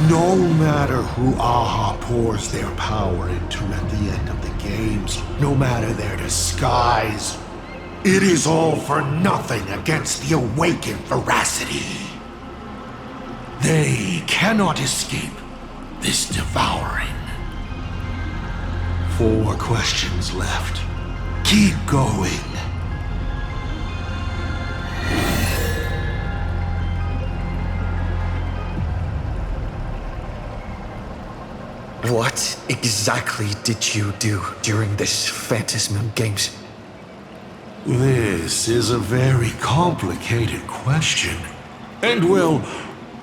No matter who Aha pours their power into at the end of the games, no matter their disguise, it is all for nothing against the awakened Veracity. They cannot escape this devouring. 4 questions left. Keep going. What exactly did you do during this Phantasm Games? This is a very complicated question. And well,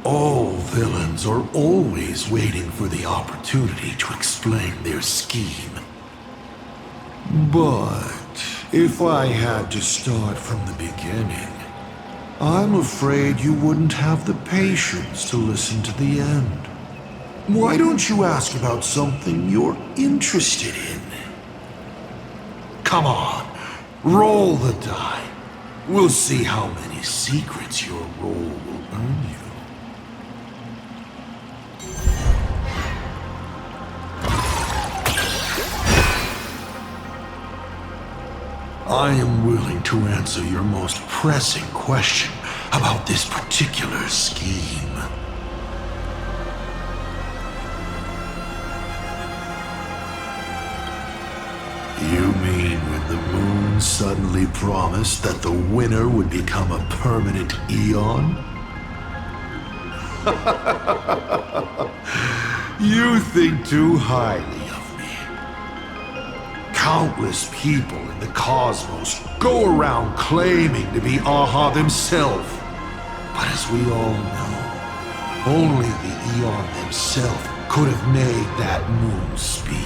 all villains are always waiting for the opportunity to explain their scheme. But if I had to start from the beginning, I'm afraid you wouldn't have the patience to listen to the end. Why don't you ask about something you're interested in? Come on, roll the die. We'll see how many secrets your roll will earn you. I am willing to answer your most pressing question about this particular scheme. You mean when the moon suddenly promised that the winner would become a permanent eon? You think too highly of me. Countless people in the cosmos go around claiming to be Aha themselves. But as we all know, only the eon themselves could have made that moon speak.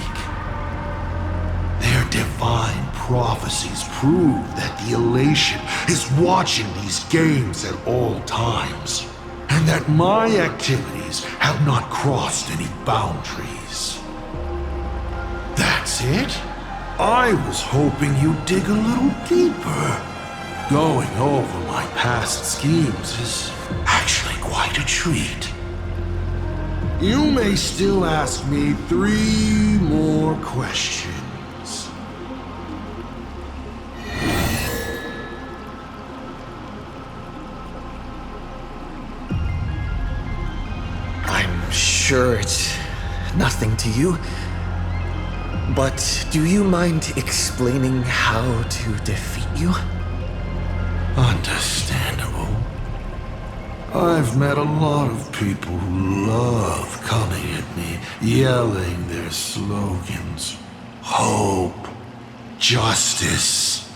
Their divine prophecies prove that the elation is watching these games at all times. and that my activities have not crossed any boundaries. That's it? I was hoping you'd dig a little deeper. Going over my past schemes is actually quite a treat. You may still ask me 3 more questions. I'm sure it's nothing to you, but do you mind explaining how to defeat you? Understandable. I've met a lot of people who love coming at me, yelling their slogans. Hope. Justice.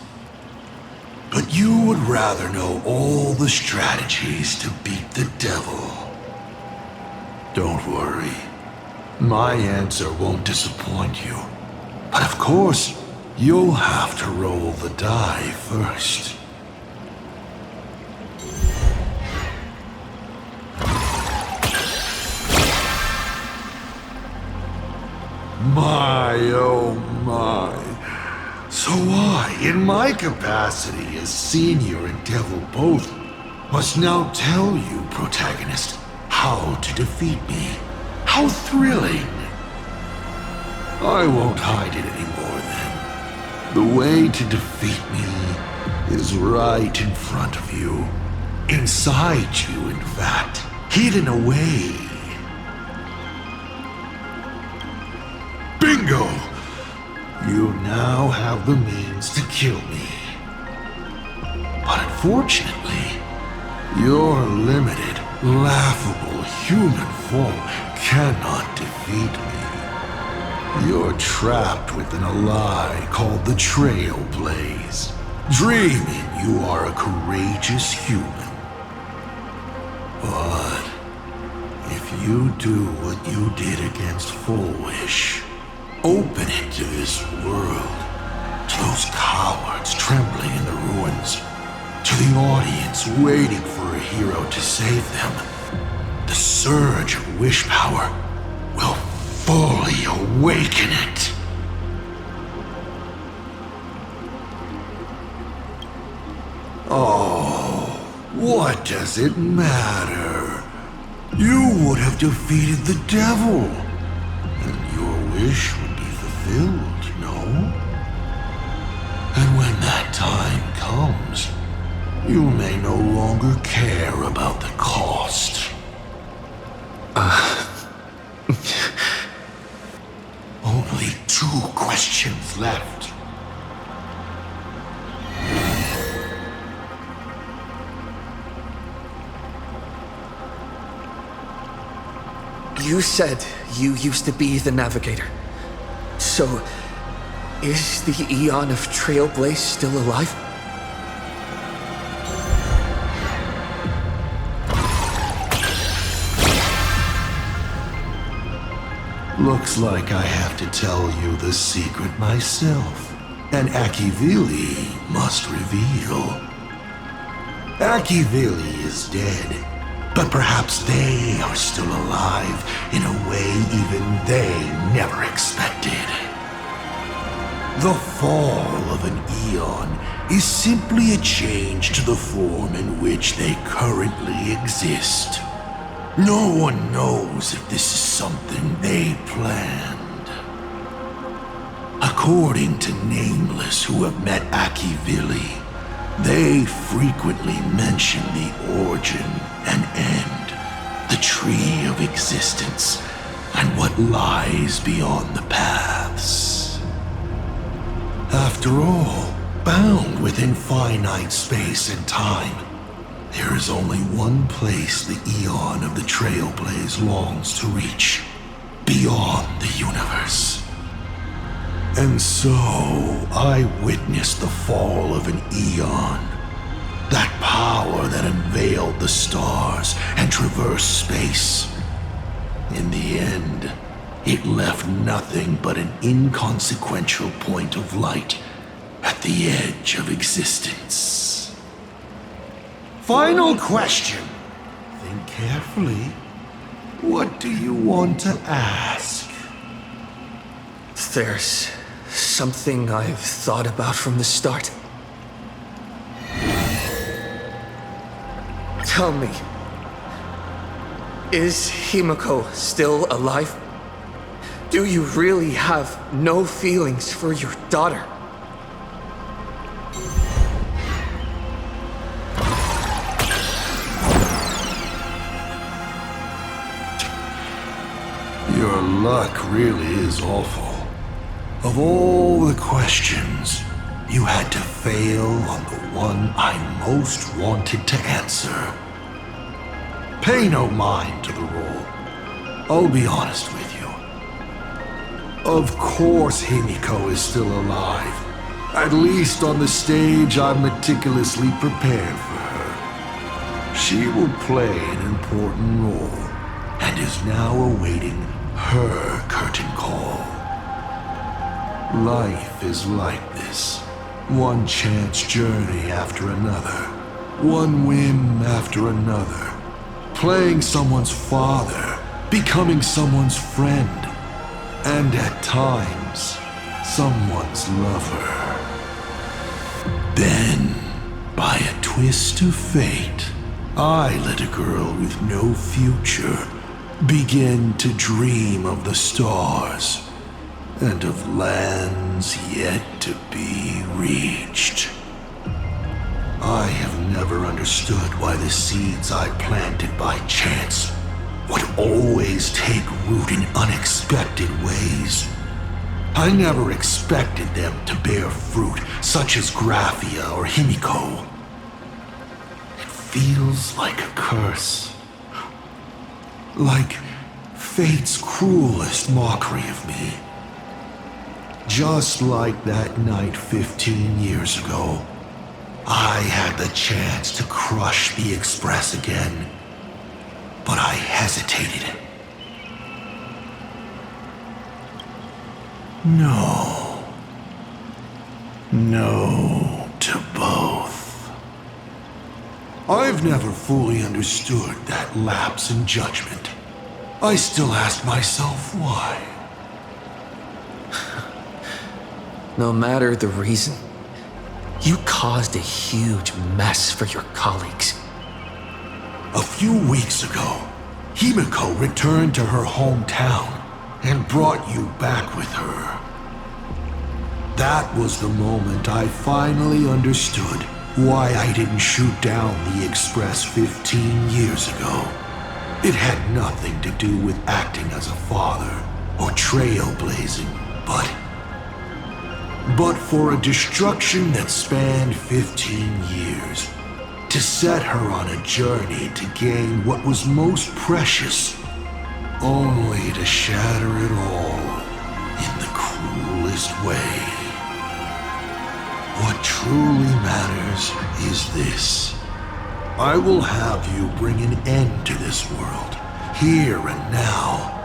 But you would rather know all the strategies to beat the devil. Don't worry. My answer won't disappoint you. But of course, you'll have to roll the die first. My, oh my. So I, in my capacity as senior and devil both, must now tell you, protagonist, how to defeat me. How thrilling. I won't hide it anymore then. The way to defeat me is right in front of you. Inside you, in fact. Hidden away. Bingo! You now have the means to kill me. But unfortunately, your limited, laughable human form cannot defeat me. You're trapped within a lie called the Trailblaze, dreaming you are a courageous human. But if you do what you did against Fullwish, open it to this world, to those cowards trembling in the ruins, to the audience waiting for a hero to save them, the surge of wish power will fully awaken it. Oh, what does it matter? You would have defeated the devil, and your wish would be fulfilled, no? And when that time comes, you may no longer care about the cost. Only 2 questions left. You said you used to be the Navigator. So, is the Eon of Trailblaze still alive? Looks like I have to tell you the secret myself. And Akivili must reveal. Akivili is dead. But perhaps they are still alive in a way even they never expected. The fall of an eon is simply a change to the form in which they currently exist. No one knows if this is something they planned. According to Nameless who have met Akivili, they frequently mention the origin and end, the tree of existence, and what lies beyond the paths. After all, bound within finite space and time, there is only one place the Eon of the Trailblaze longs to reach, beyond the universe. And so, I witnessed the fall of an Eon. That power that unveiled the stars and traversed space. In the end, it left nothing but an inconsequential point of light at the edge of existence. Final question. Think carefully. What do you want to ask? There's something I've thought about from the start. Tell me, is Himiko still alive? Do you really have no feelings for your daughter? Your luck really is awful. Of all the questions, you had to fail on the one I most wanted to answer. Pay no mind to the role. I'll be honest with you. Of course Himiko is still alive. At least on the stage I'm meticulously prepared for her. She will play an important role, and is now awaiting her curtain call. Life is like this. One chance journey after another. One whim after another. Playing someone's father. Becoming someone's friend. And at times, someone's lover. Then, by a twist of fate, I let a girl with no future begin to dream of the stars and of lands yet to be reached. I have never understood why the seeds I planted by chance would always take root in unexpected ways. I never expected them to bear fruit such as Graphia or Himiko. It feels like a curse. Like fate's cruelest mockery of me. Just like that night 15 years ago, I had the chance to crush the Express again, but I hesitated. No. No to both. I've never fully understood that lapse in judgment. I still ask myself why. No matter the reason, you caused a huge mess for your colleagues. A few weeks ago, Himiko returned to her hometown and brought you back with her. That was the moment I finally understood why I didn't shoot down the Express 15 years ago. It had nothing to do with acting as a father or trailblazing, but for a destruction that spanned 15 years, to set her on a journey to gain what was most precious, only to shatter it all in the cruelest way. What truly matters is this. I will have you bring an end to this world, here and now.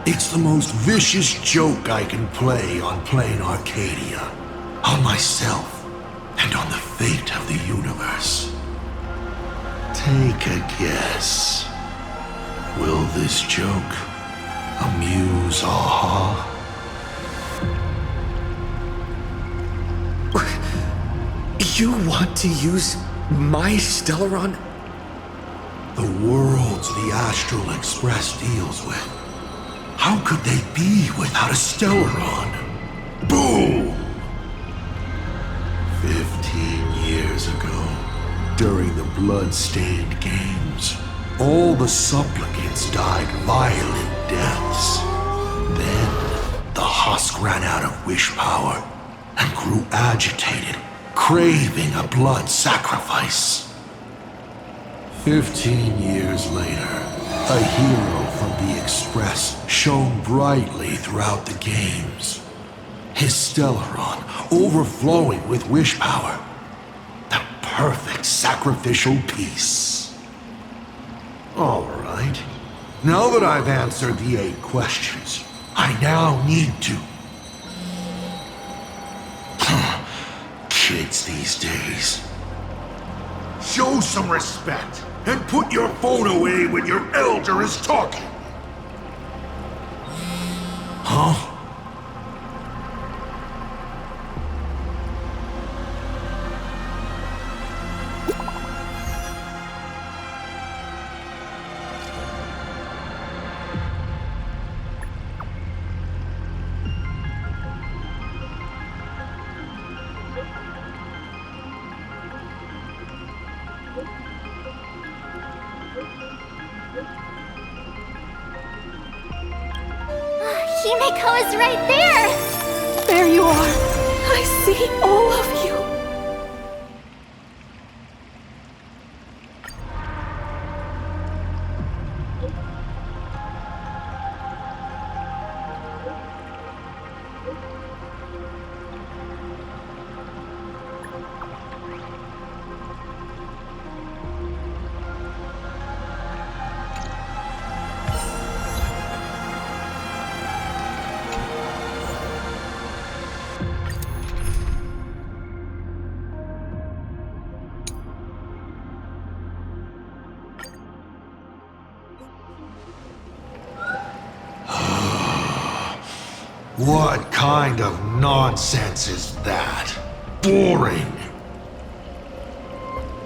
It's the most vicious joke I can play on plain Arcadia, on myself, and on the fate of the universe. Take a guess. Will this joke amuse Aha? You want to use my Stellaron? The worlds the Astral Express deals with. How could they be without a Stellaron? Boom! 15 years ago, during the blood-stained games, all the supplicants died violent deaths. Then, the husk ran out of wish power and grew agitated, craving a blood sacrifice. 15 years later, a hero from the Express shone brightly throughout the games. His Stellaron overflowing with wish power. The perfect sacrificial piece. All right. Now that I've answered the 8 questions, I now need to... Kids these days. Show some respect, and put your phone away when your elder is talking. Huh? Himeko is right there! There you are. I see all of you. What kind of nonsense is that? Boring.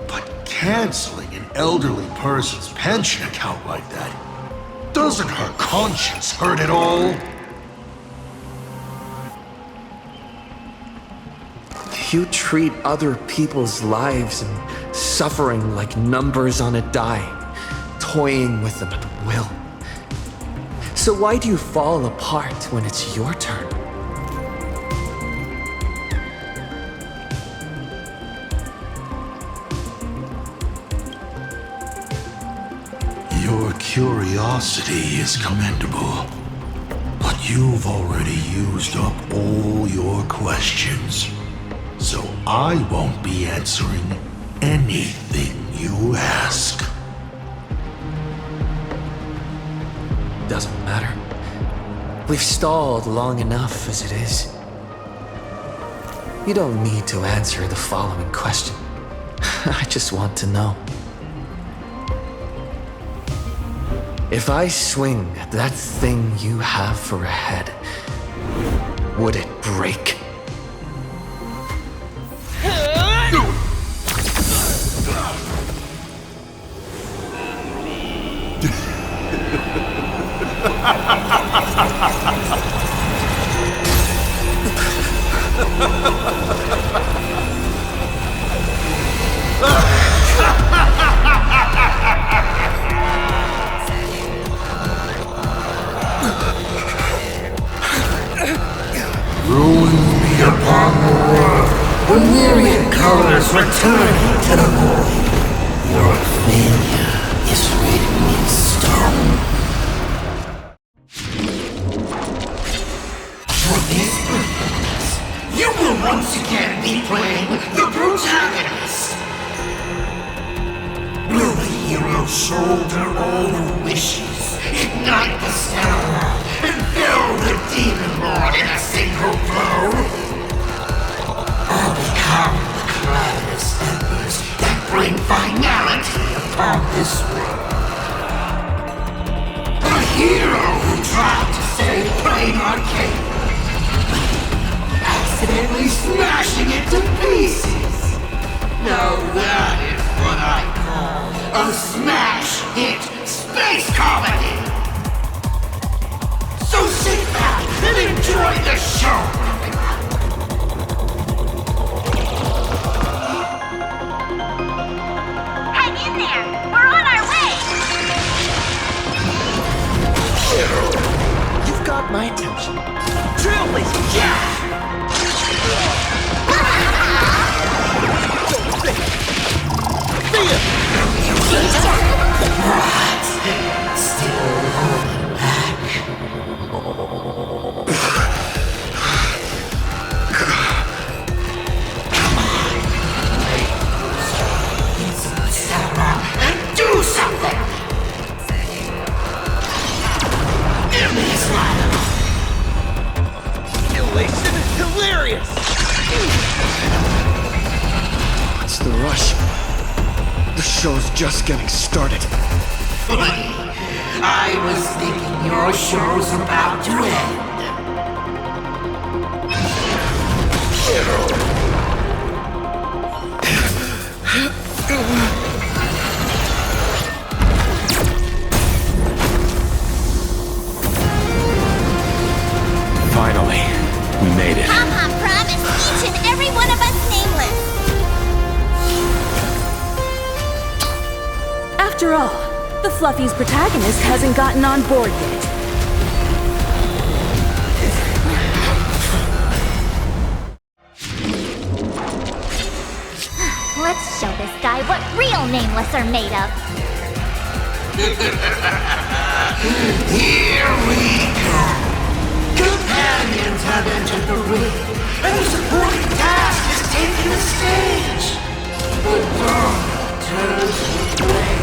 But canceling an elderly person's pension account like that, doesn't her conscience hurt at all? You treat other people's lives and suffering like numbers on a die, toying with them at will. So why do you fall apart when it's your turn? Your curiosity is commendable, but you've already used up all your questions. So I won't be answering anything you ask. Doesn't matter. We've stalled long enough as it is. You don't need to answer the following question. I just want to know. If I swing at that thing you have for a head, would it break? Ruin me upon the world, the myriad colors returning to the void. Your failure is written in stone. For this purpose, you will once again be playing the protagonist. Will the hero shoulder all the wishes, ignite the stellar, and fill the demon lord in a single blow? Or become the calamitous embers that bring finality upon this world? A hero who tried to save Plain Arcade, accidentally smashing it to pieces. Now that is what I call a smash hit space comedy. So sit back and enjoy the show. Hang in there! We're on our way! You've got my attention. Trailblaze, yeah! Still holding back. Come on. Step up and do something. Give me his ladder. Elation is hilarious! What's the rush? just getting started. I was thinking your show's about to end. Finally, we made it. Pom-Pom promised each and every one of us nameless. After all, the Fluffy's protagonist hasn't gotten on board yet. Let's show this guy what real nameless are made of. Here we go. Companions have entered the ring, and the supporting cast is taking the stage. The dawn turns to flame.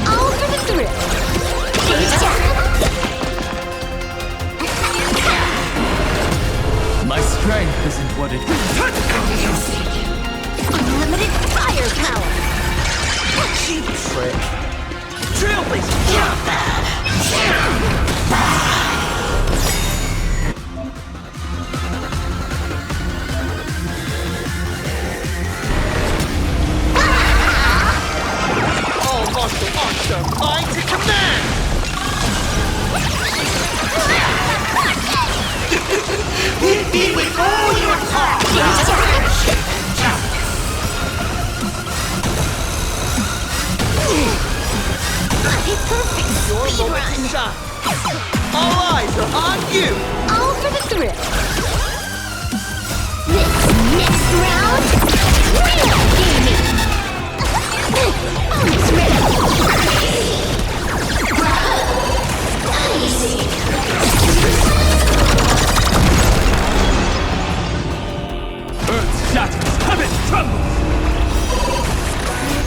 All for the thrill. My strength isn't what it Unlimited firepower. cheap trick. Trailblaze All martial arts are mine to command! Hit me with all your talk! Perfect speedrun. Shot. All eyes are on you! All for the thrill. This next round, real gaming. Almost ready. Easy. Earth shatters, heaven trembles!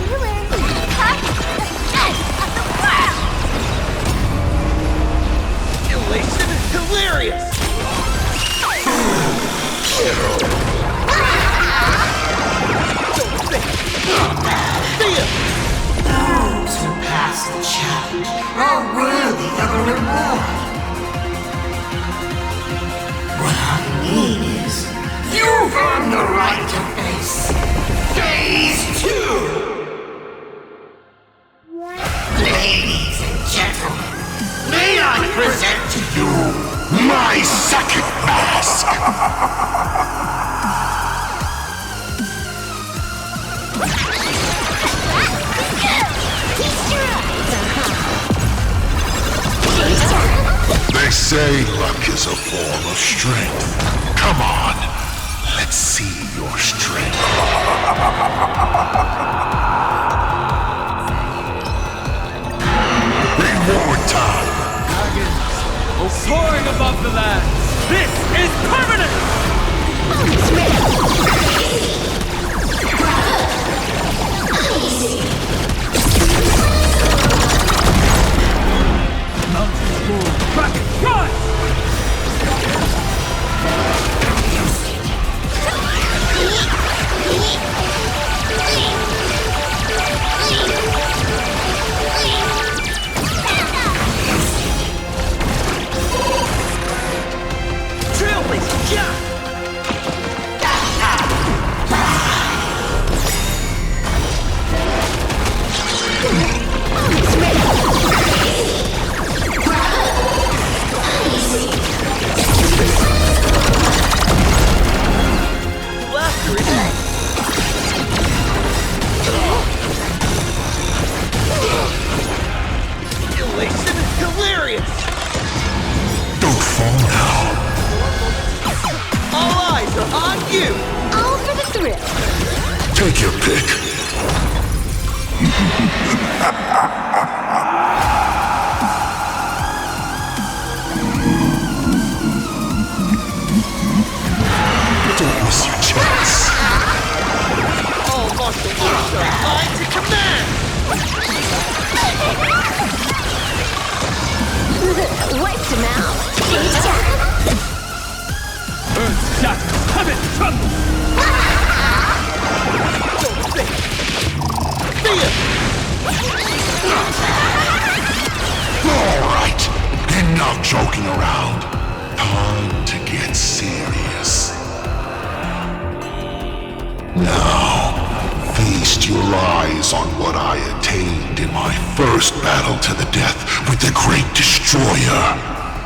You learn to cut the edge of the world. Elation is hilarious! Those who pass the challenge are worthy of a reward. What I mean is, you've earned the right to face Phase 2! Ladies and gentlemen, may I present to you my second mask! They say luck is a form of strength. Come on, let's see your strength. Reward time. Soaring above the land, this is permanent! Mountains roar, kraken rise! Trailblaze, yeah! Laughter is elation is hilarious! Don't fall now. All eyes are on you! All for the thrill. Take your pick. Don't miss your chance. All martial arts are mine to command! Wiped him out. Enough joking around. Time to get serious. Now, feast your eyes on what I attained in my first battle to the death with the Great Destroyer.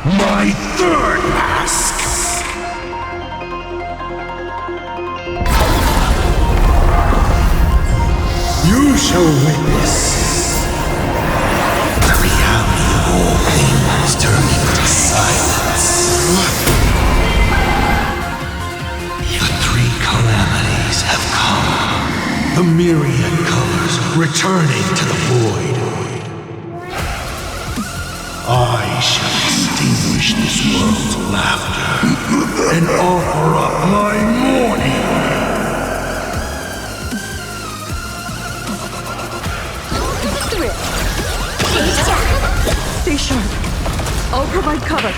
My third mask! You shall witness the reality of all things turning to silence. The three calamities have come. The myriad colors returning to the void. I shall extinguish this world's laughter and offer up my mourning. Stay sharp. I'll provide cover.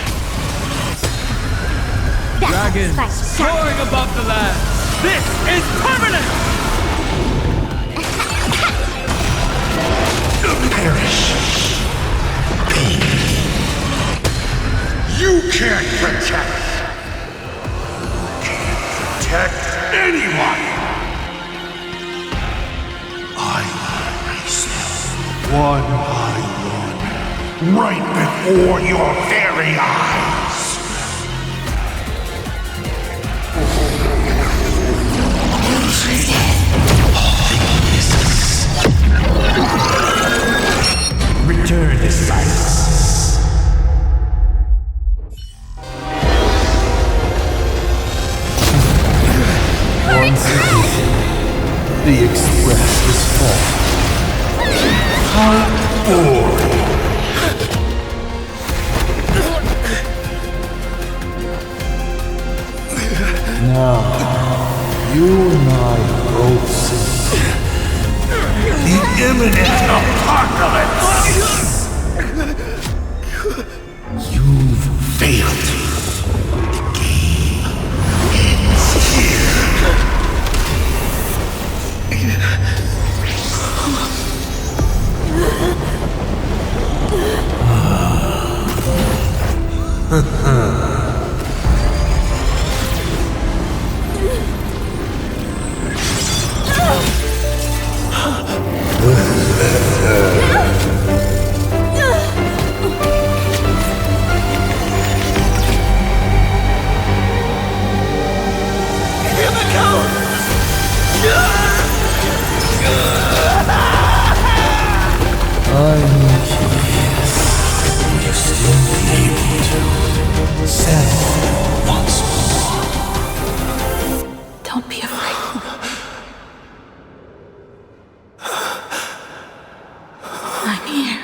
Dragons soaring above the land. This is permanent! Perish. You can't protect. You can't protect anyone. I will erase them one by one, right before your very eyes. Return to silence. Once again, the Express is full. How boring. Now, you and I both see the imminent apocalypse! You've failed. The game ends here. I'm curious. Will you still be able to settle once more? Don't be afraid. I'm here.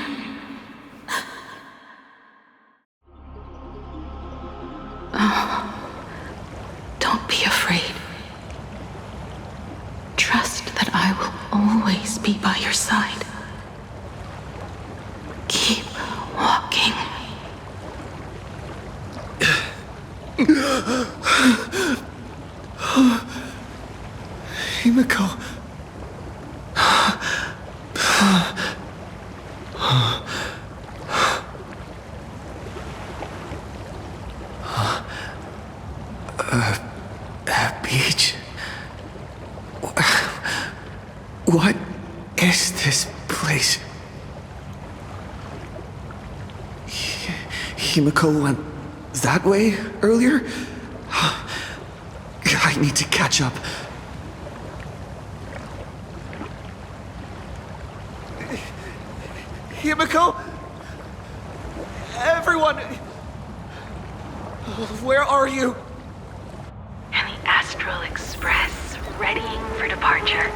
Oh, don't be afraid. Trust that I will always be by your side. Keep walking. Himiko. Beach. What is this place? Himiko went that way earlier? I need to catch up. Himiko? Everyone! Where are you? And the Astral Express, readying for departure.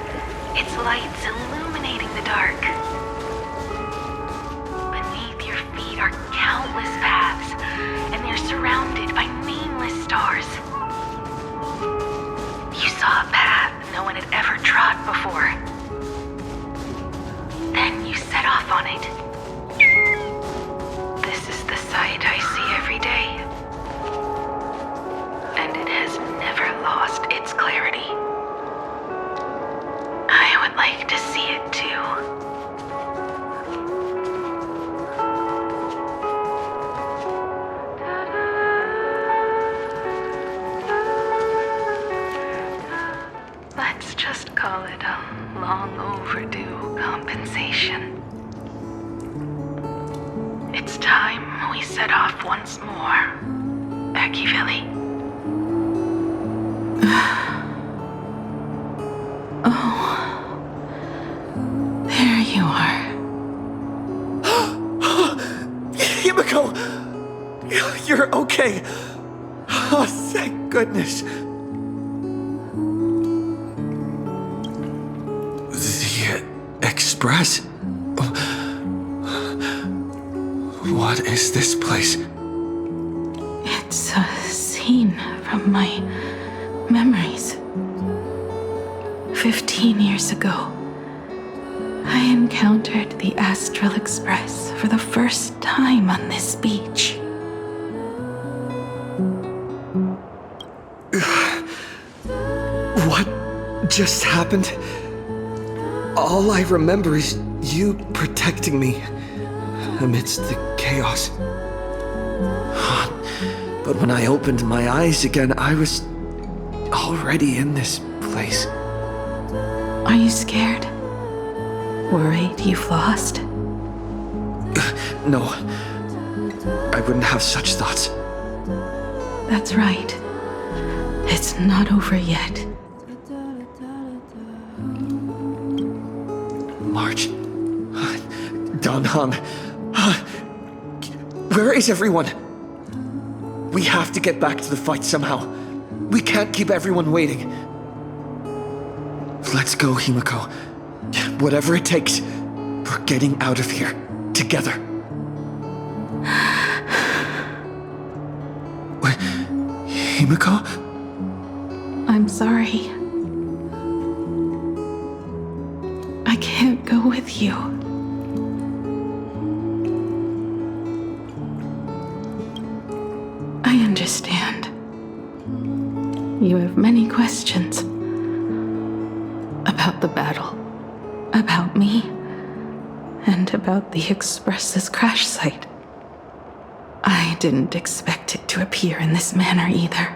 Its lights illuminating the dark. Beneath your feet are countless paths, and they're surrounded by nameless stars. You saw a path no one had ever trod before. Then you set off on it. This is the sight I see every day. And it has never lost its clarity. I would like to see it too. call it a long overdue compensation. It's time we set off once more, Akivili. Oh, there you are. Himiko! You're okay. Oh, thank goodness. The Express? What is this place? It's a scene from my memories. 15 years ago, I encountered the Astral Express for the first time on this beach. What just happened? All I remember is you protecting me amidst the chaos. But when I opened my eyes again, I was already in this place. Are you scared? Worried you've lost? No. I wouldn't have such thoughts. That's right. It's not over yet. March. Danhang. Where is everyone? We have to get back to the fight somehow. We can't keep everyone waiting. Let's go, Himiko. Whatever it takes, we're getting out of here. Together. Wait, Himiko? I'm sorry. I can't go with you. I understand. You have many questions. About the battle, about me, and about the Express's crash site. I didn't expect it to appear in this manner either.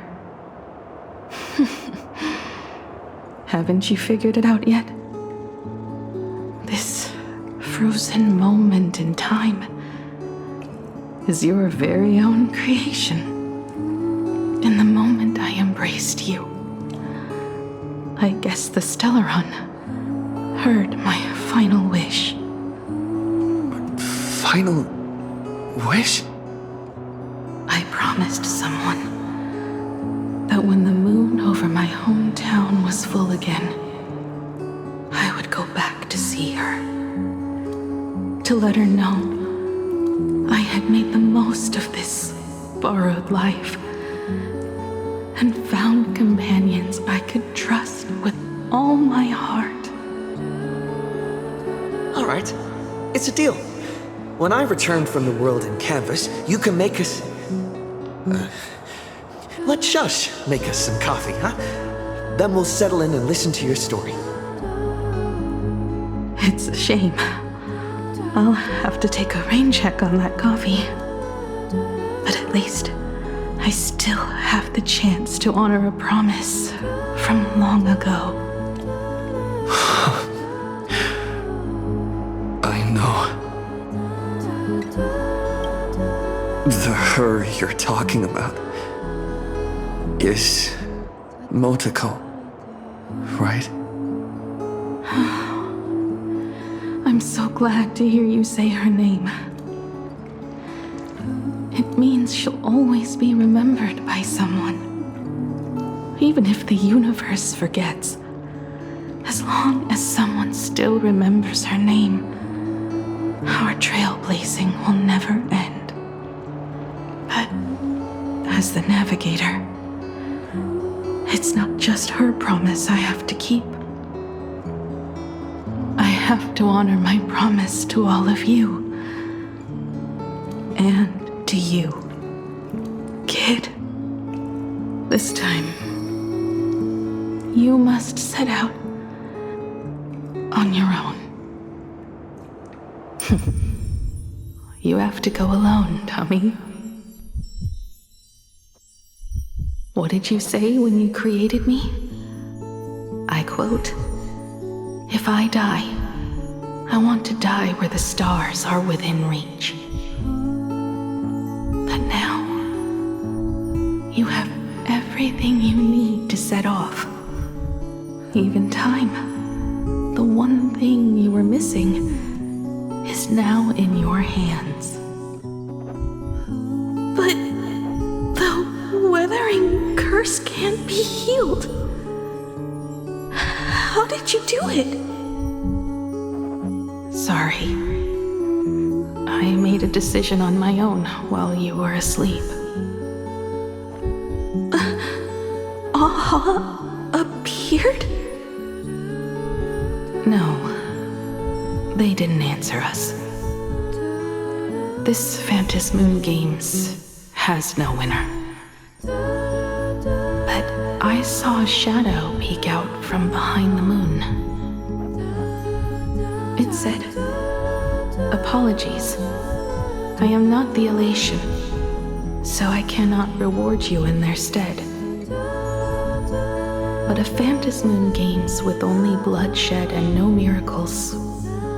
Haven't you figured it out yet? This frozen moment in time is your very own creation. In the moment I embraced you, I guess the Stellaron heard my final wish. Final wish? I promised someone that when the moon over my hometown was full again, I would go back to see her. To let her know I had made the most of this borrowed life and found companions I could trust with all my heart. All right. It's a deal. When I return from the world in canvas, you can make us... let Shush make us some coffee, huh? Then we'll settle in and listen to your story. It's a shame. I'll have to take a rain check on that coffee. But at least I still have the chance to honor a promise from long ago. I know. The her you're talking about is Motoko, right? I'm so glad to hear you say her name. It means she'll always be remembered by someone. Even if the universe forgets, as long as someone still remembers her name, our trailblazing will never end. But as the navigator, it's not just her promise I have to keep. I have to honor my promise to all of you. And to you, kid. This time, you must set out on your own. You have to go alone, Tommy. What did you say when you created me? I quote, If I die, I want to die where the stars are within reach. But now, you have everything you need to set off. Even time, the one thing you were missing, is now in your hands. But the weathering curse can't be healed. How did you do it? Sorry. I made a decision on my own while you were asleep. Aha appeared? No, they didn't answer us. This Phantasmoon Games has no winner. But I saw a shadow peek out from behind the moon. It said, "Apologies. I am not the elation, so I cannot reward you in their stead. But a Phantasmoon Games with only bloodshed and no miracles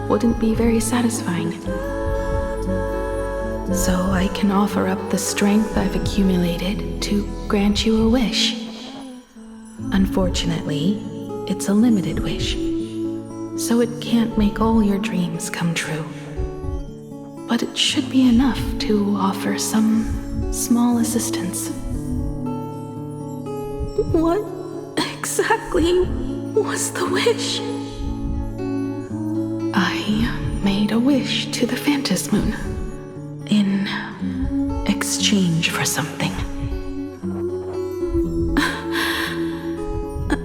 wouldn't be very satisfying. So I can offer up the strength I've accumulated to grant you a wish. Unfortunately, it's a limited wish, so it can't make all your dreams come true. But it should be enough to offer some small assistance." What exactly was the wish? I made a wish to the Phantasmoon in exchange for something.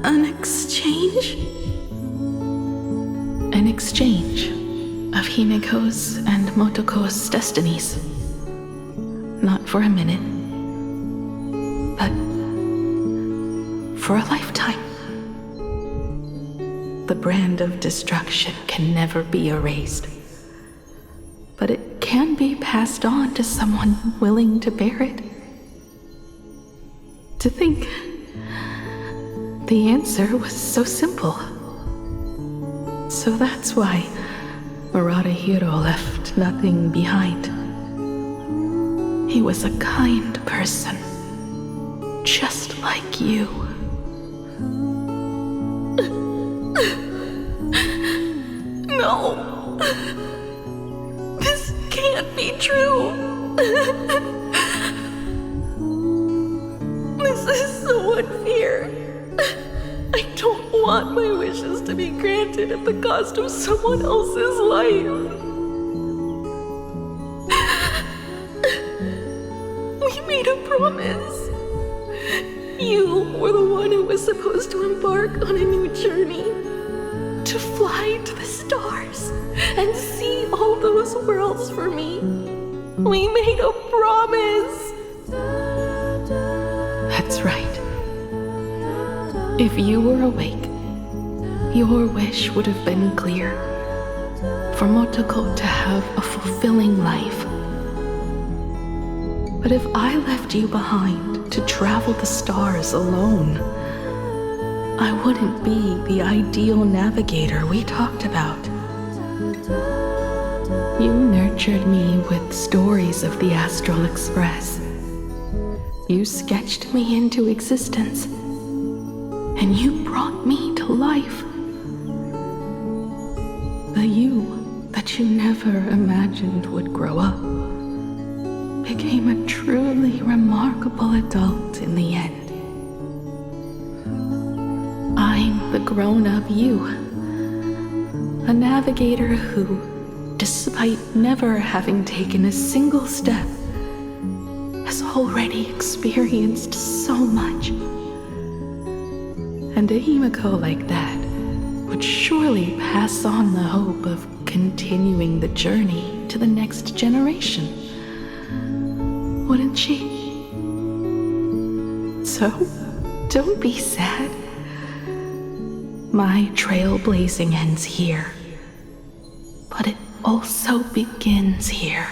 An exchange? An exchange of Himiko's and Motoko's destinies. Not for a minute, but for a lifetime. The brand of destruction can never be erased, but it can be passed on to someone willing to bear it. To think the answer was so simple. So that's why Murata-hiro left nothing behind. He was a kind person, just like you. No! This can't be true! This is so unfair. I don't want my wishes to be granted at the cost of someone else's life. We made a promise. You were the one who was supposed to embark on a new journey. To fly to the stars and see all those worlds for me. We made a promise. That's right. If you were awake, your wish would have been clear. For Motoko to have a fulfilling life. But if I left you behind to travel the stars alone, I wouldn't be the ideal navigator we talked about. You nurtured me with stories of the Astral Express. You sketched me into existence, and you brought me to life. The you that you never imagined would grow up became a truly remarkable adult in the end. I'm the grown-up you, a navigator who, despite never having taken a single step, has already experienced so much. And a Himiko like that would surely pass on the hope of continuing the journey to the next generation, wouldn't she? So, don't be sad. My trailblazing ends here, but it also begins here.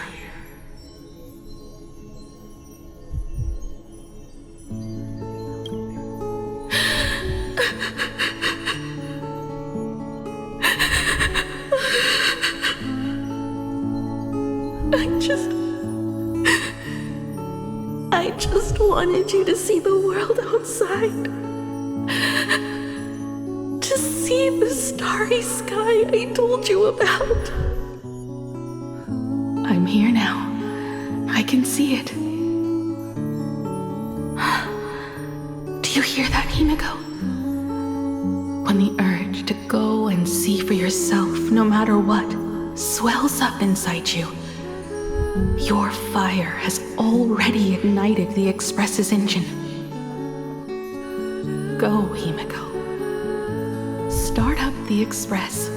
wanted you to see the world outside. To see the starry sky I told you about. I'm here now. I can see it. Do you hear that, Himiko? When the urge to go and see for yourself, no matter what, swells up inside you, your fire has already ignited the Express's engine. Go, Himiko. Start up the Express.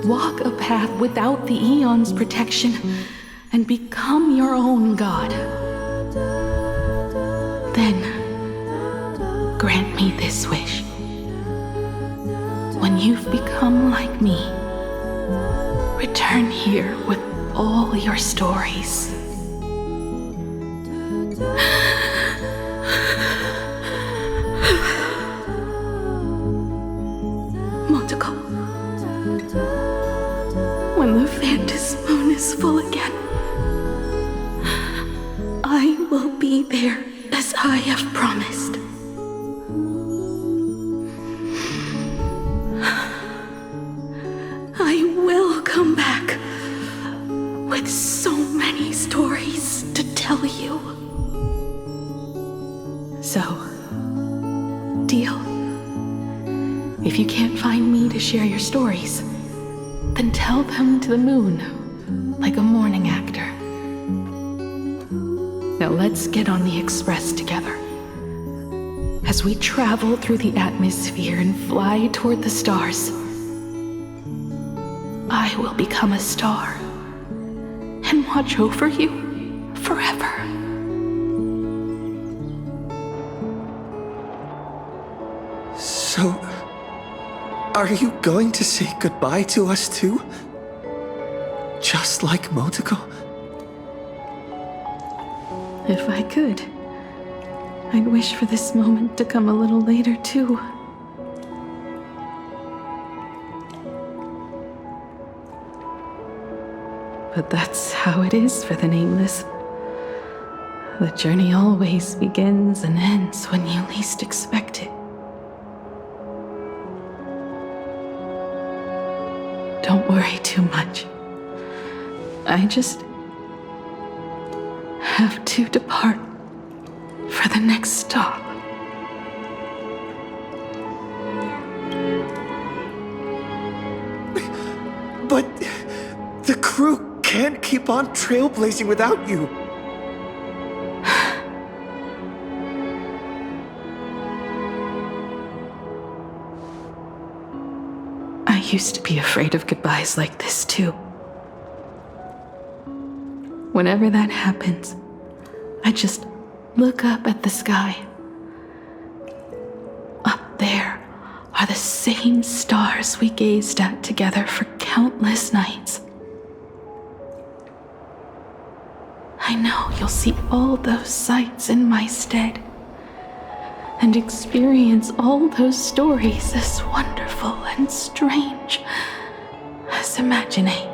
Walk a path without the Aeon's protection, and become your own god. Then, grant me this wish. When you've become like me, return here with all your stories. Motoko, when the Phantom Moon is full again, I will be there as I have promised. I will come back with so many stories to tell you. So, deal? If you can't find me to share your stories, then tell them to the moon, like a morning actor. Now let's get on the Express together. As we travel through the atmosphere and fly toward the stars, I will become a star and watch over you forever. So, are you going to say goodbye to us too? Just like Motoko? If I could, I'd wish for this moment to come a little later too. But that's how it is for the Nameless. The journey always begins and ends when you least expect it. Don't worry too much. I just have to depart for the next stop. But the crew can't keep on trailblazing without you. I used to be afraid of goodbyes like this too. Whenever that happens, I just look up at the sky. Up there are the same stars we gazed at together for countless nights. I know you'll see all those sights in my stead, and experience all those stories as wonderful and strange as imagining.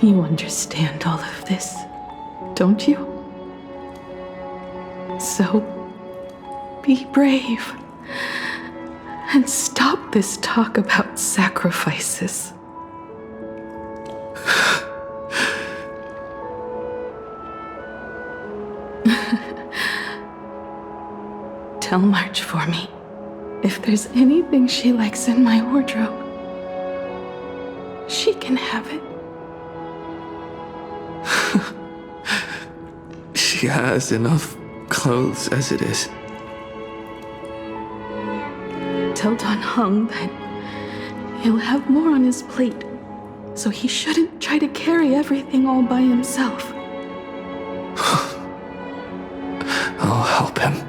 You understand all of this, don't you? So, be brave and stop this talk about sacrifices. Tell March for me if there's anything she likes in my wardrobe. She can have it. She has enough clothes as it is. Tell Don Hung that he'll have more on his plate, so he shouldn't try to carry everything all by himself. I'll help him.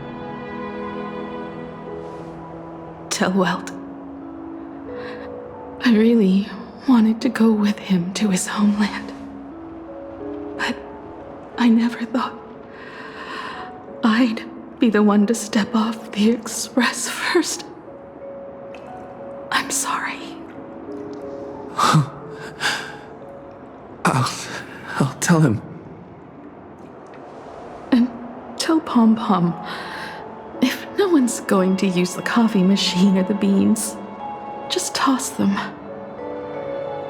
Tell Welt I really wanted to go with him to his homeland, but I never thought I'd be the one to step off the Express first. I'm sorry. I'll tell him. And tell pom-pom. If no one's going to use the coffee machine or the beans, just toss them.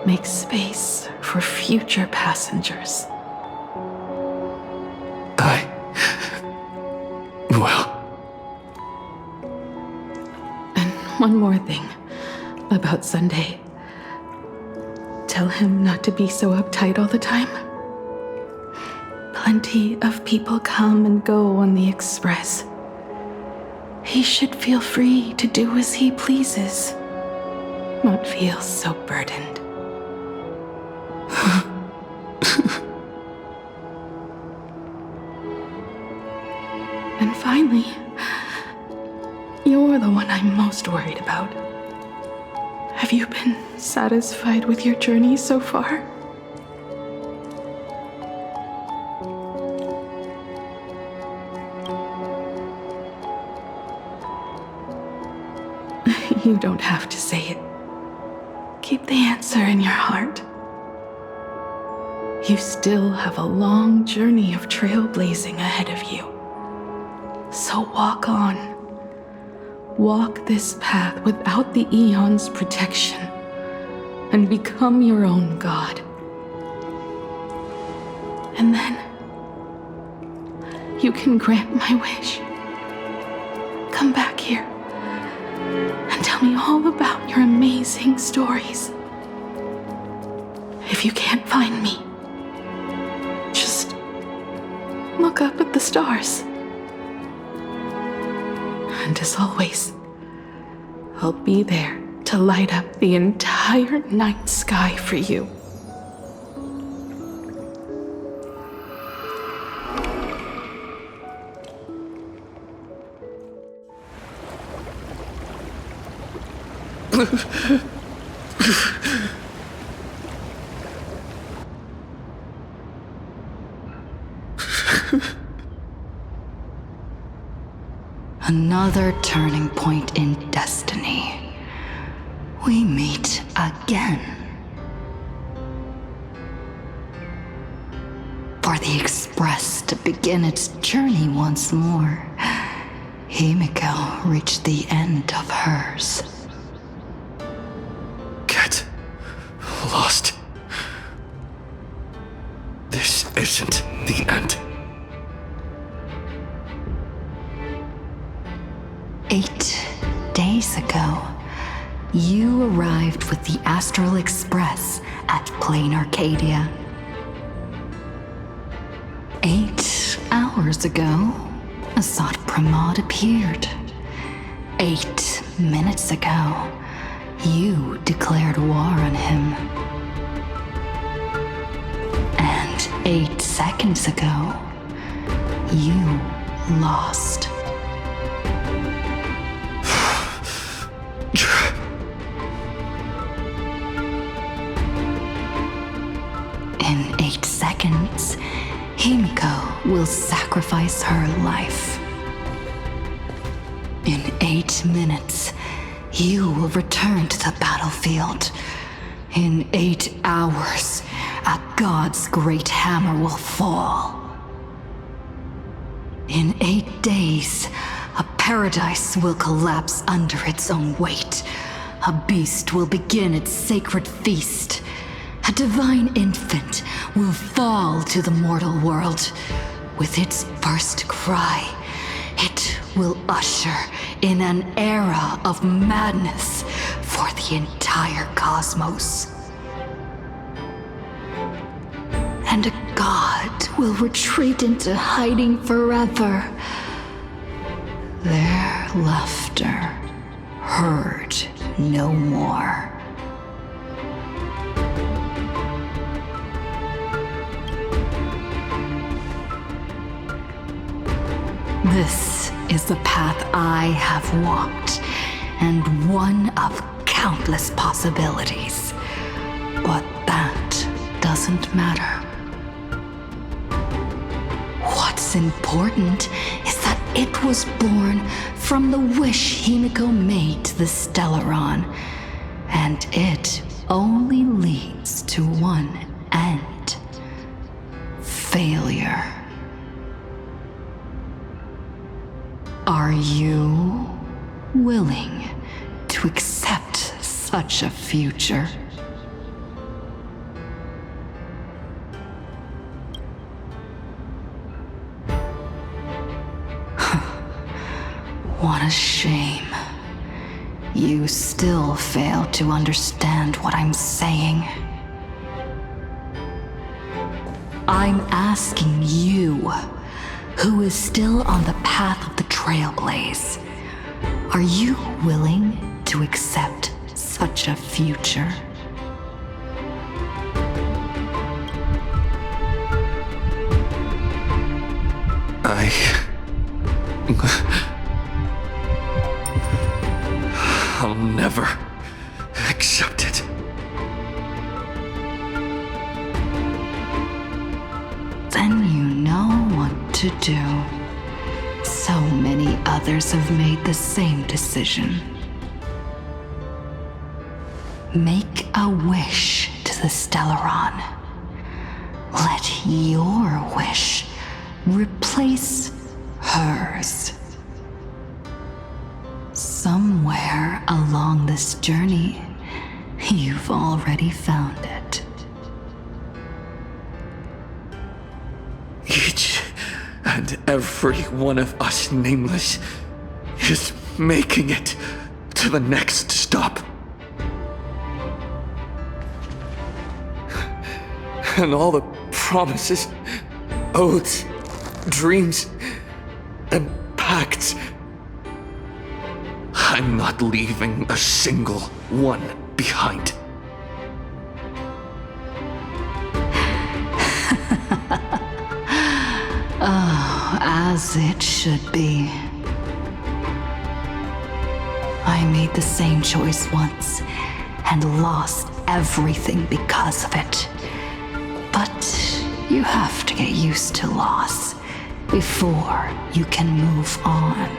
Make space for future passengers. Well. And one more thing about Sunday. Tell him not to be so uptight all the time. Plenty of people come and go on the Express. He should feel free to do as he pleases, not feel so burdened. And finally, you're the one I'm most worried about. Have you been satisfied with your journey so far? You don't have to say it. Keep the answer in your heart. You still have a long journey of trailblazing ahead of you. So walk on. Walk this path without the Eon's protection, and become your own god. And then, you can grant my wish. Come back here, and tell me all about your amazing stories. If you can't find me, just look up at the stars. And as always, I'll be there to light up the entire night sky for you. Another turning point in destiny. We meet again. For the Express to begin its journey once more, Himiko reached the end of hers. Get lost. This isn't the end. 8 days ago, you arrived with the Astral Express at Plain Arcadia. 8 hours ago, Assad Pramod appeared. 8 minutes ago, you declared war on him. And 8 seconds ago, you lost. In 8 seconds, Himiko will sacrifice her life. In 8 minutes, you will return to the battlefield. In 8 hours, a god's great hammer will fall. In 8 days, a paradise will collapse under its own weight. A beast will begin its sacred feast. A divine infant will fall to the mortal world. With its first cry, it will usher in an era of madness for the entire cosmos. And a god will retreat into hiding forever. Their laughter heard no more. This is the path I have walked, and one of countless possibilities. But that doesn't matter. What's important is that it was born from the wish Himiko made to the Stellaron, and it only leads to one end: failure. Are you willing to accept such a future? What a shame. You still fail to understand what I'm saying. I'm asking you, who is still on the path of the Trailblaze, are you willing to accept such a future? I'll never accept it. Then you know what to do. So many others have made the same decision. Make a wish to the Stellaron. Let your wish replace hers. Somewhere along this journey, you've already found it. Each and every one of us nameless is making it to the next stop. And all the promises, oaths, dreams, and pacts, I'm not leaving a single one behind. Oh, as it should be. I made the same choice once and lost everything because of it. But you have to get used to loss before you can move on.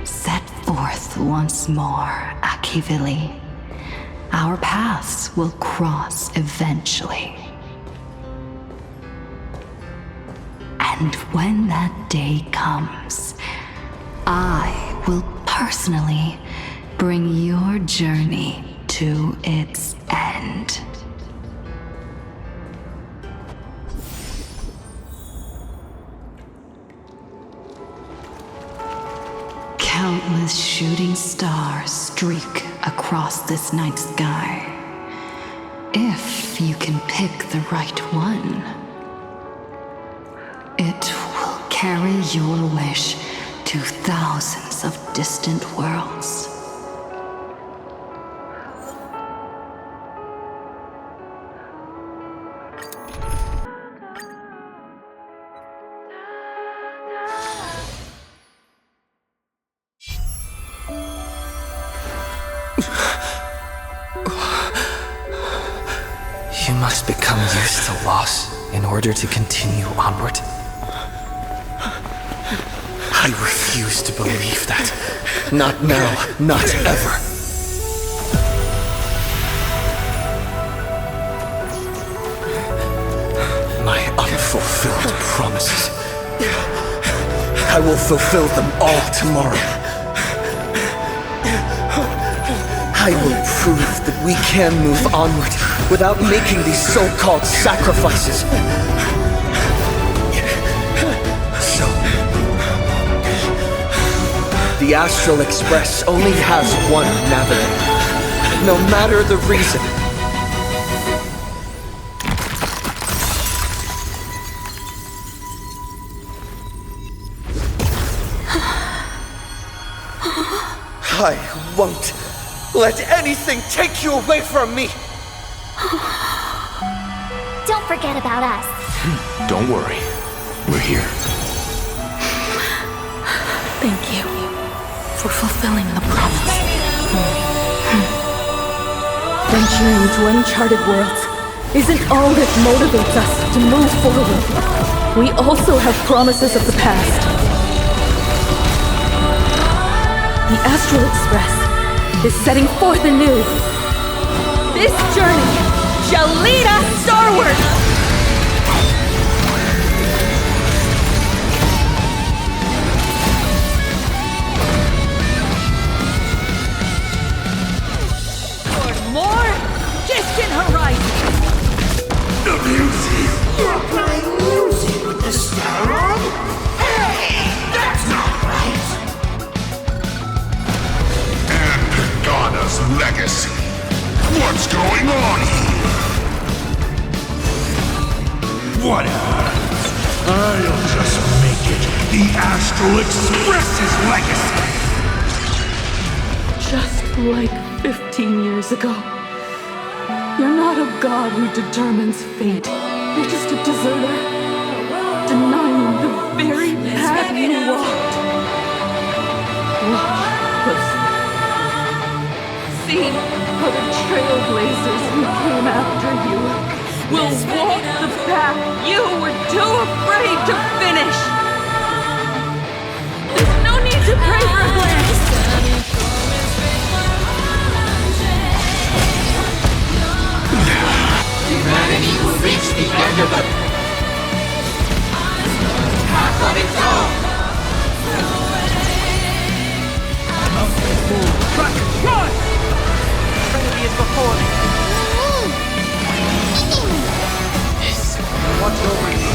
Set forth once more, Akivili. Our paths will cross eventually. And when that day comes, I will personally bring your journey to its end. Countless shooting stars streak across this night sky. If you can pick the right one, it will carry your wish to thousands of distant worlds. You must become used to loss in order to continue onward. I refuse to believe that. Not now, not ever. My unfulfilled promises. I will fulfill them all tomorrow. I will prove that we can move onward without making these so-called sacrifices. So, the Astral Express only has one navigator, no matter the reason. I won't let anything take you away from me! Don't forget about us. Don't worry. We're here. Thank you for fulfilling the promise. Venturing into uncharted worlds isn't all that motivates us to move forward. We also have promises of the past. The Astral Express is setting forth anew. This journey shall lead us starward! Whatever. I'll just make it the Astral Express's legacy. Just like 15 years ago. You're not a god who determines fate. You're just a deserter, denying the very path you walked. Watch closely. See how the Trailblazers who came after you will walk the path you were too afraid to finish. There's no need to pray for a glance. Humanity will reach the end of the path of its own. Run! Trinity is before me. Watch over you.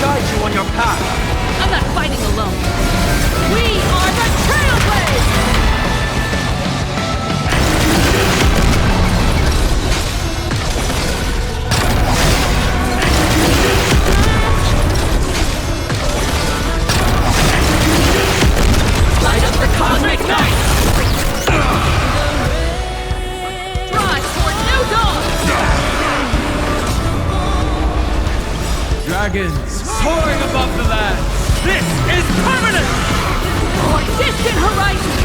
Guide you on your path. I'm not fighting alone. We are the Trailblaze! Light up the cosmic night! Drive toward new dawn! Dragons soaring above the land. This is permanent! For distant horizon!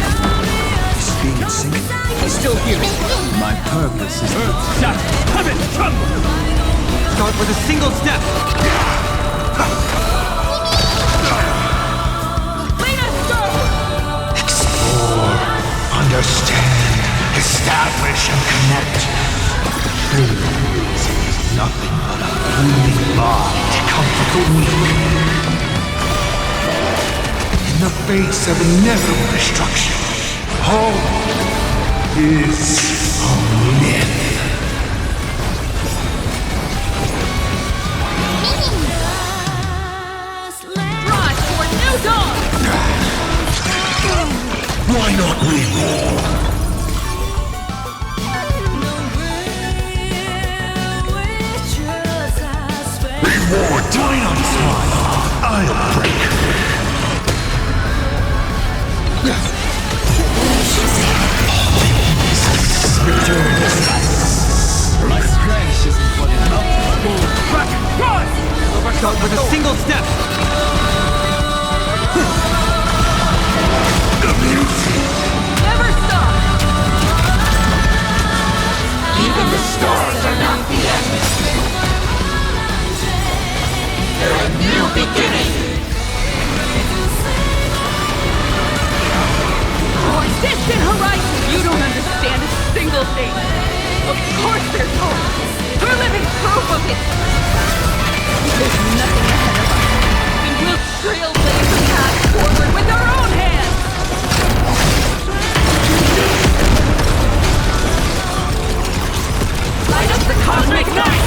Being singing. I still hear it. My purpose is Earth shatters, heaven trembles! Start with a single step. Lead us forward! Explore, understand, establish, and connect. Trailblaze is nothing but a fleeting lie to comfort the weak. In the face of inevitable destruction, hope is a myth. Drive toward new dawn! Why not we all? Reward dine on smile. I'll break. My strength isn't what it helps. Dragon, run! Start with a single step. Never stop! Even the stars are not the end. They're a new beginning. For distant horizon! You don't understand a single thing. Of course there's hope. We're living proof of it. There's nothing ahead of us. And we'll trailblaze the path forward with our own hands. Light up the cosmic night!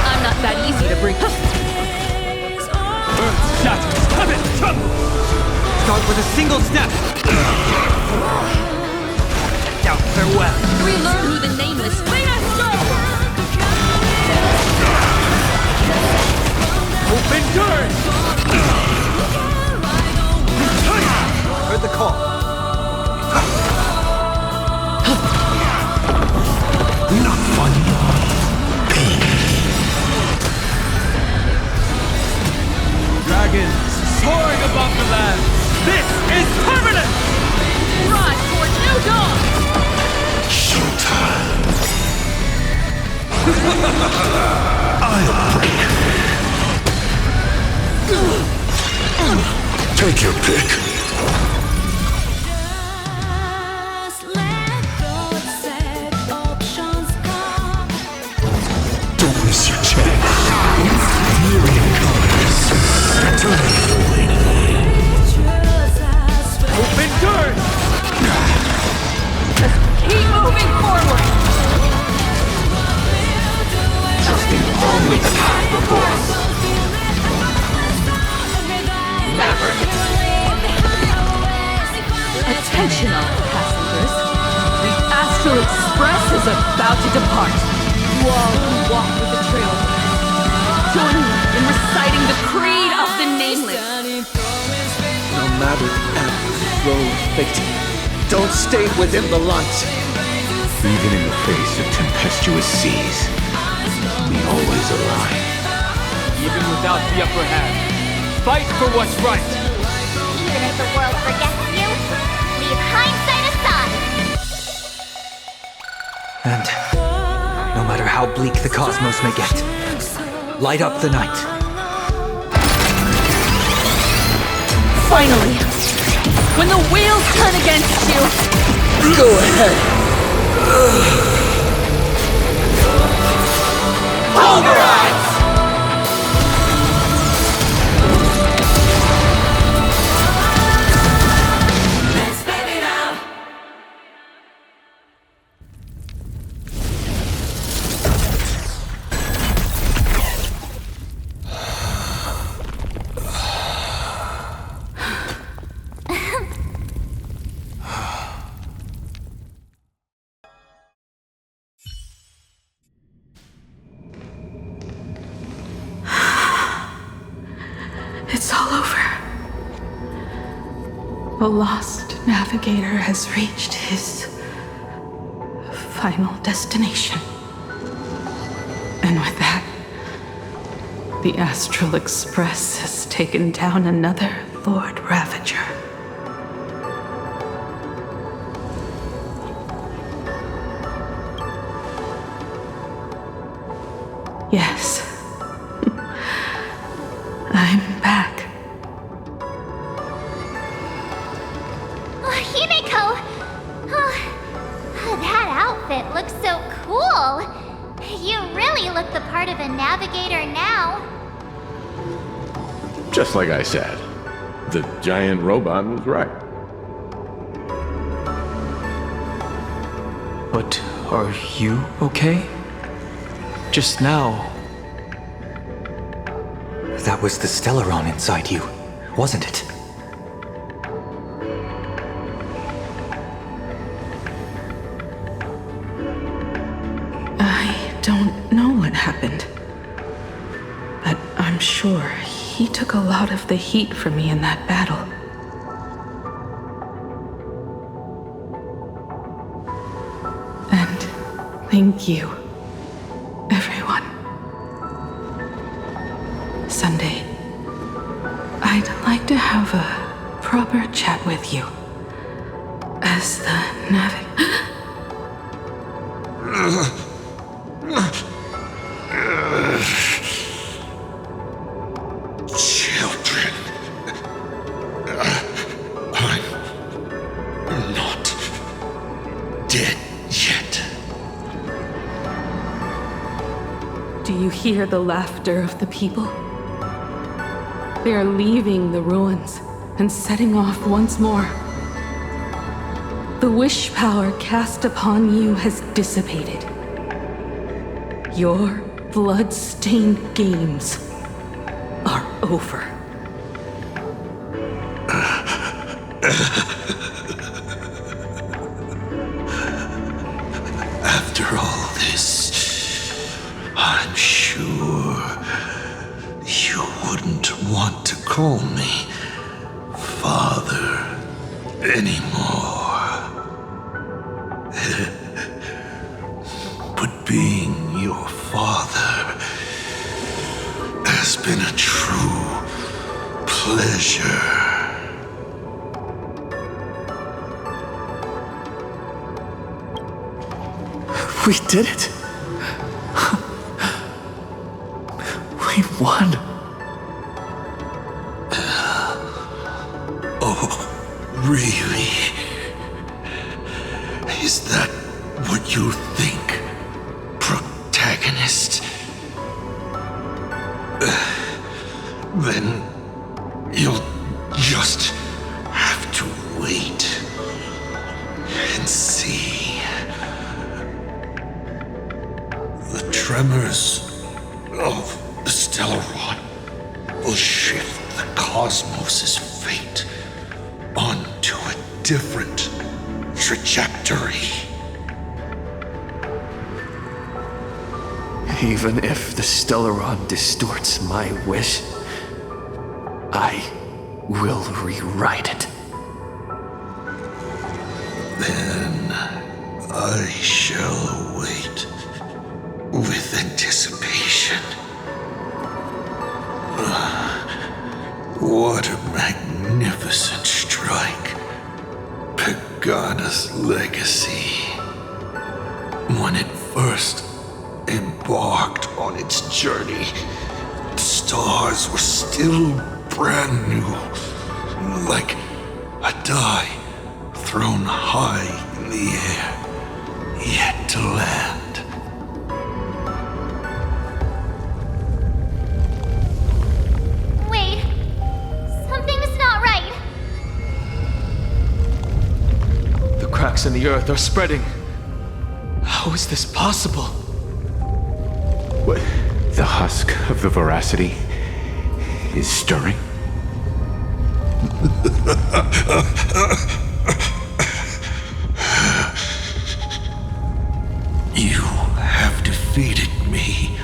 I'm not that easy to bring. Earth shatters, heaven trembles! Start with a single step. Doubt farewell. Relearn who the nameless lead us forward! Open doors! Heard the call. Not funny. Dragons soaring above the land. This is permanent! Rise toward new dawn! Showtime. I'll break. Take your pick. Don't miss your chance. Myriad colors. Eternal fooling. Open doors! Keep moving forward! Trusting only the path before us. Never. Attention all passengers. The Astral Express is about to depart. You all who walk with the Trailblaze. Join me in reciting the creed of the nameless. No matter ebb, flow, fate, don't stay within the light. Even in the face of tempestuous seas, we always align. Even without the upper hand, fight for what's right. Even if the world forgets you, leave hindsight aside. And no matter how bleak the cosmos may get, light up the night. Finally, when the wheels turn against you, go ahead. Pulverize! Let's spin it out! it's all over. The lost navigator has reached his final destination. And with that, the Astral Express has taken down another Lord Ravager. Yes. I'm back. Oh, Himiko! Oh, that outfit looks so cool. You really look the part of a navigator now. Just like I said, the giant robot was right. But are you okay? Just now. That was the Stellaron inside you, wasn't it? I don't know what happened. But I'm sure he took a lot of the heat from me in that battle. And thank you, everyone. Sunday, I'd like to have a proper chat with you. As the Children. I'm not dead yet. Do you hear the laughter of the people? They are leaving the ruins and setting off once more. The wish power cast upon you has dissipated. Your blood-stained games are over. After all this, I'm sure you wouldn't want to call me Father anymore. But being your father has been a true pleasure. We did it! We won! Oh, really? Is that what you think, protagonist? Then you'll just have to wait and see. The tremors of the Stellaron will shift the cosmos' fate onto a different trajectory. Even if the Stellaron distorts my wish, I will rewrite it. Then I shall wait with anticipation. What a magnificent strike. Pagana's legacy. When it first embarked on its journey, the stars were still brand new, like a die thrown high in the air, yet to land. Wait, something's not right. The cracks in the earth are spreading. How is this possible? What? The husk of the veracity is stirring? You have defeated me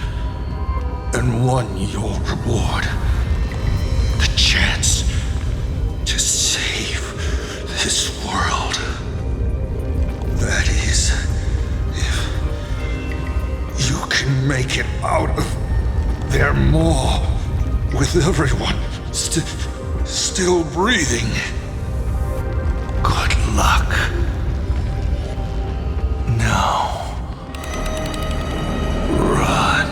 and won your reward. The chance to save this world. That is, if you can make it out of their maw with everyone still breathing. Good luck. Now, run.